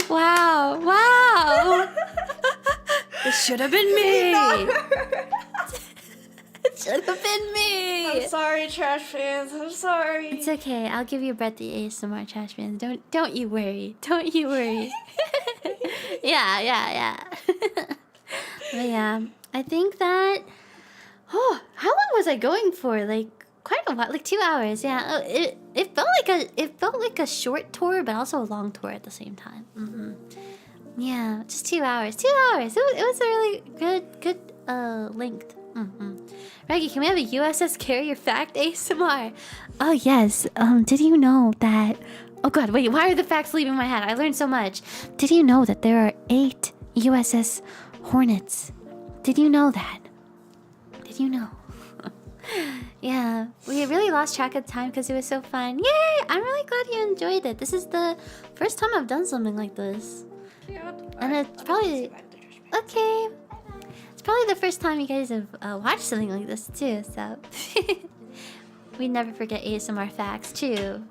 Wow. This should have been me. It should have been me. I'm sorry, trash fans. I'm sorry. It's okay. I'll give you breathy ASMR, trash fans. Don't you worry. Don't you worry. Yeah. But yeah, I think that. Oh, how long was I going for? Like quite a while, like 2 hours. Yeah, it felt like a short tour, but also a long tour at the same time. Yeah, just 2 hours. 2 hours. It was a really good length. Raki, can we have a USS carrier fact ASMR? Oh yes. Did you know that? Oh god, wait. Why are the facts leaving my head? I learned so much. Did you know that there are 8 USS Hornets? Did you know that? Did you know? Yeah, we really lost track of time because it was so fun. Yay! I'm really glad you enjoyed it. This is the first time I've done something like this. And it's probably... Okay. It's probably the first time you guys have watched something like this too, so... We never forget ASMR facts. True.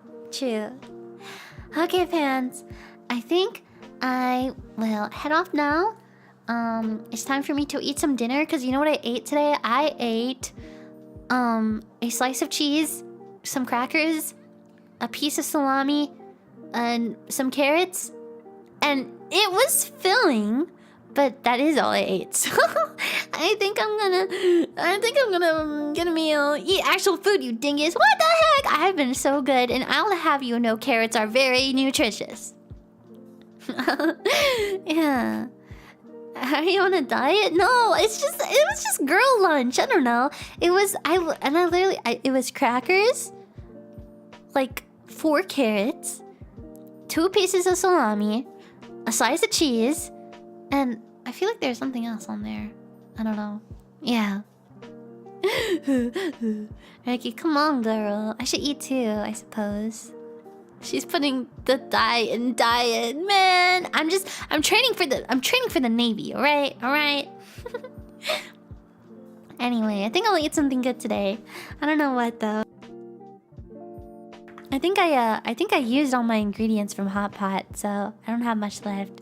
Okay, fans. I think I will head off now. It's time for me to eat some dinner because you know what I ate today? I ate... a slice of cheese, some crackers, a piece of salami, and some carrots. And it was filling, but that is all I ate. So I think I'm gonna get a meal, eat actual food, you dingus. What the heck? I've been so good, and I'll have you know carrots are very nutritious. Yeah. Are you on a diet? No, it was just girl lunch. I don't know. It was it was crackers, like 4 carrots, 2 pieces of salami, a slice of cheese, and I feel like there's something else on there. I don't know. Yeah. Raki, come on, girl. I should eat too, I suppose. She's putting the diet in diet. Man, I'm training for the Navy, alright? Anyway, I think I'll eat something good today. I don't know what though. I think I used all my ingredients from Hot Pot, so I don't have much left.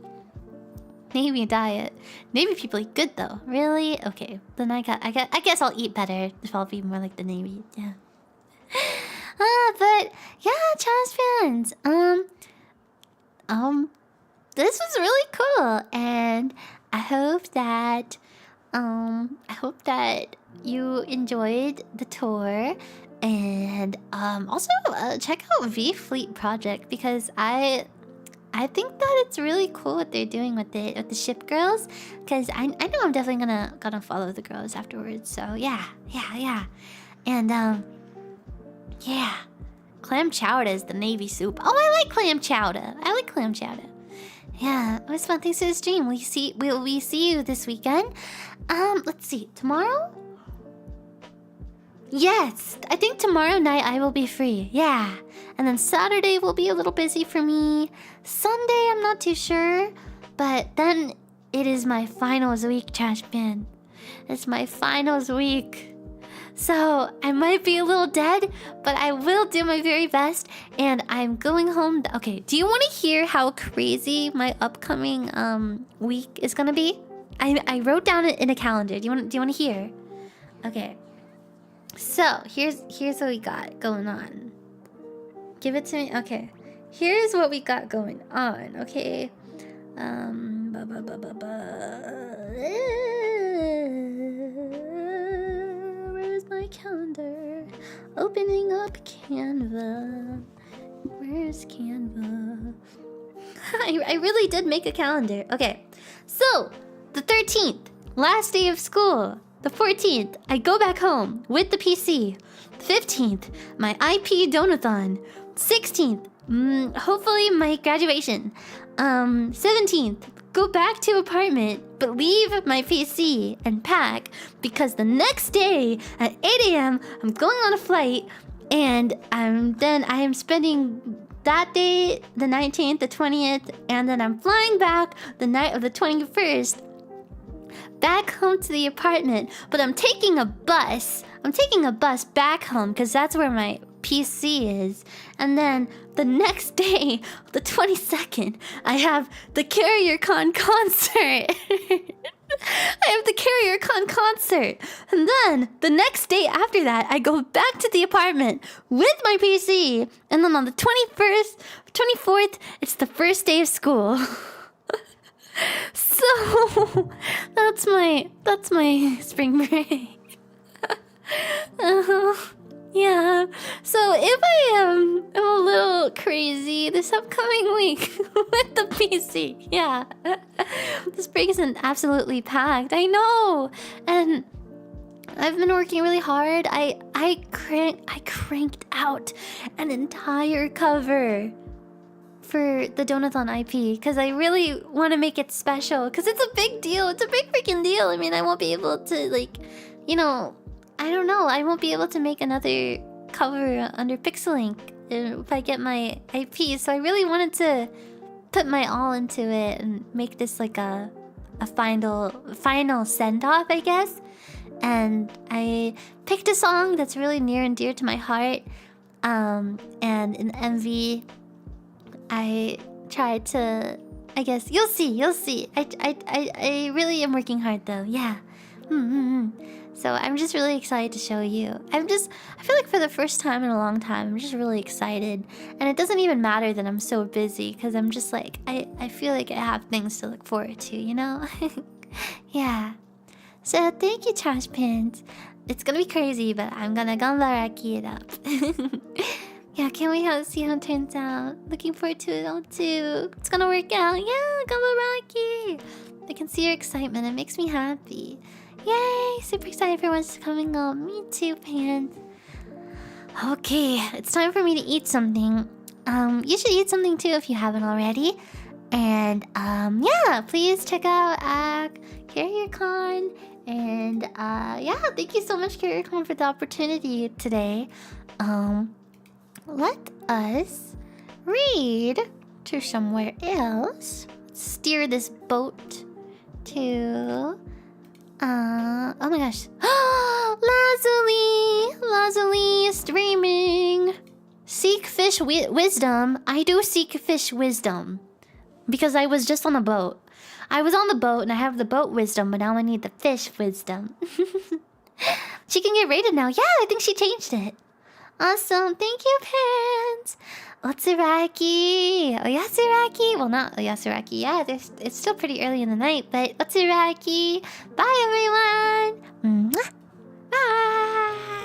Navy diet. Navy people eat good though. Really? Okay. Then I guess I'll eat better if I'll be more like the Navy. Yeah. But yeah, Chaz fans. This was really cool, and I hope that you enjoyed the tour, and also check out V Fleet Project because I think that it's really cool what they're doing with the ship girls, because I know I'm definitely gonna follow the girls afterwards. So yeah, and yeah, clam chowder is the Navy soup. Oh, I like clam chowder. Yeah, it was fun. Thanks for the stream. We see you this weekend. Let's see. Tomorrow? Yes, I think tomorrow night I will be free. Yeah, and then Saturday will be a little busy for me. Sunday I'm not too sure, but then it is my finals week, Trash Bin. It's my finals week. So I might be a little dead, but I will do my very best. And I'm going home. Okay, do you want to hear how crazy my upcoming week is gonna be? I wrote down it in a calendar. Do you want to hear? Okay. So here's what we got going on. Give it to me. Okay. Here's what we got going on. Okay. Where's my calendar? Opening up Canva. Where's Canva? I really did make a calendar. Okay, so the 13th, last day of school. The 14th, I go back home with the PC. 15th, my IP donathon. 16th, hopefully my graduation. 17th, go back to apartment, but leave my PC and pack because the next day at 8 a.m. I'm going on a flight, and then I am spending that day, the 19th, the 20th, and then I'm flying back the night of the 21st back home to the apartment. But I'm taking a bus. I'm taking a bus back home because that's where my PC is. And then the next day, the 22nd, I have the CarrierCon concert. I have the CarrierCon concert. And then the next day after that, I go back to the apartment with my PC. And then on the 21st, 24th, it's the first day of school. So that's my spring break. Yeah. So if I am a little crazy this upcoming week with the PC, yeah. This break isn't absolutely packed. I know. And I've been working really hard. I cranked out an entire cover for the Donathon IP because I really want to make it special because it's a big deal. It's a big freaking deal. I mean, I won't be able to, like, you know, I don't know. I won't be able to make another cover under PixelLink if I get my IP. So I really wanted to put my all into it and make this like a final send-off, I guess. And I picked a song that's really near and dear to my heart. And in MV, I tried to, I guess, you'll see. I really am working hard though, yeah. So I'm just really excited to show you. I feel like for the first time in a long time, I'm just really excited. And it doesn't even matter that I'm so busy, because I'm just like, I feel like I have things to look forward to, you know? Yeah. So thank you, Trash Pins. It's gonna be crazy, but I'm gonna Raki it up. Yeah, can't wait to see how it turns out. Looking forward to it all too. It's gonna work out. Yeah, Raki. I can see your excitement. It makes me happy. Yay! Super excited for what's coming up. Me too, Pants. Okay, it's time for me to eat something. You should eat something too if you haven't already. And yeah, please check out CarrierCon. And yeah, thank you so much, CarrierCon, for the opportunity today. Let us read to somewhere else. Steer this boat to oh my gosh. Lazuli is streaming. Seek fish wisdom. I do seek fish wisdom because I was just on a boat. I was on the boat and I have the boat wisdom, but now I need the fish wisdom. She can get rated now. Yeah, I think she changed it. Awesome. Thank you, Pants. Otsuraki. Oyasuraki. Well, not Oyasuraki. Yeah, it's still pretty early in the night, but Otsuraki. Bye, everyone. Mwah. Bye.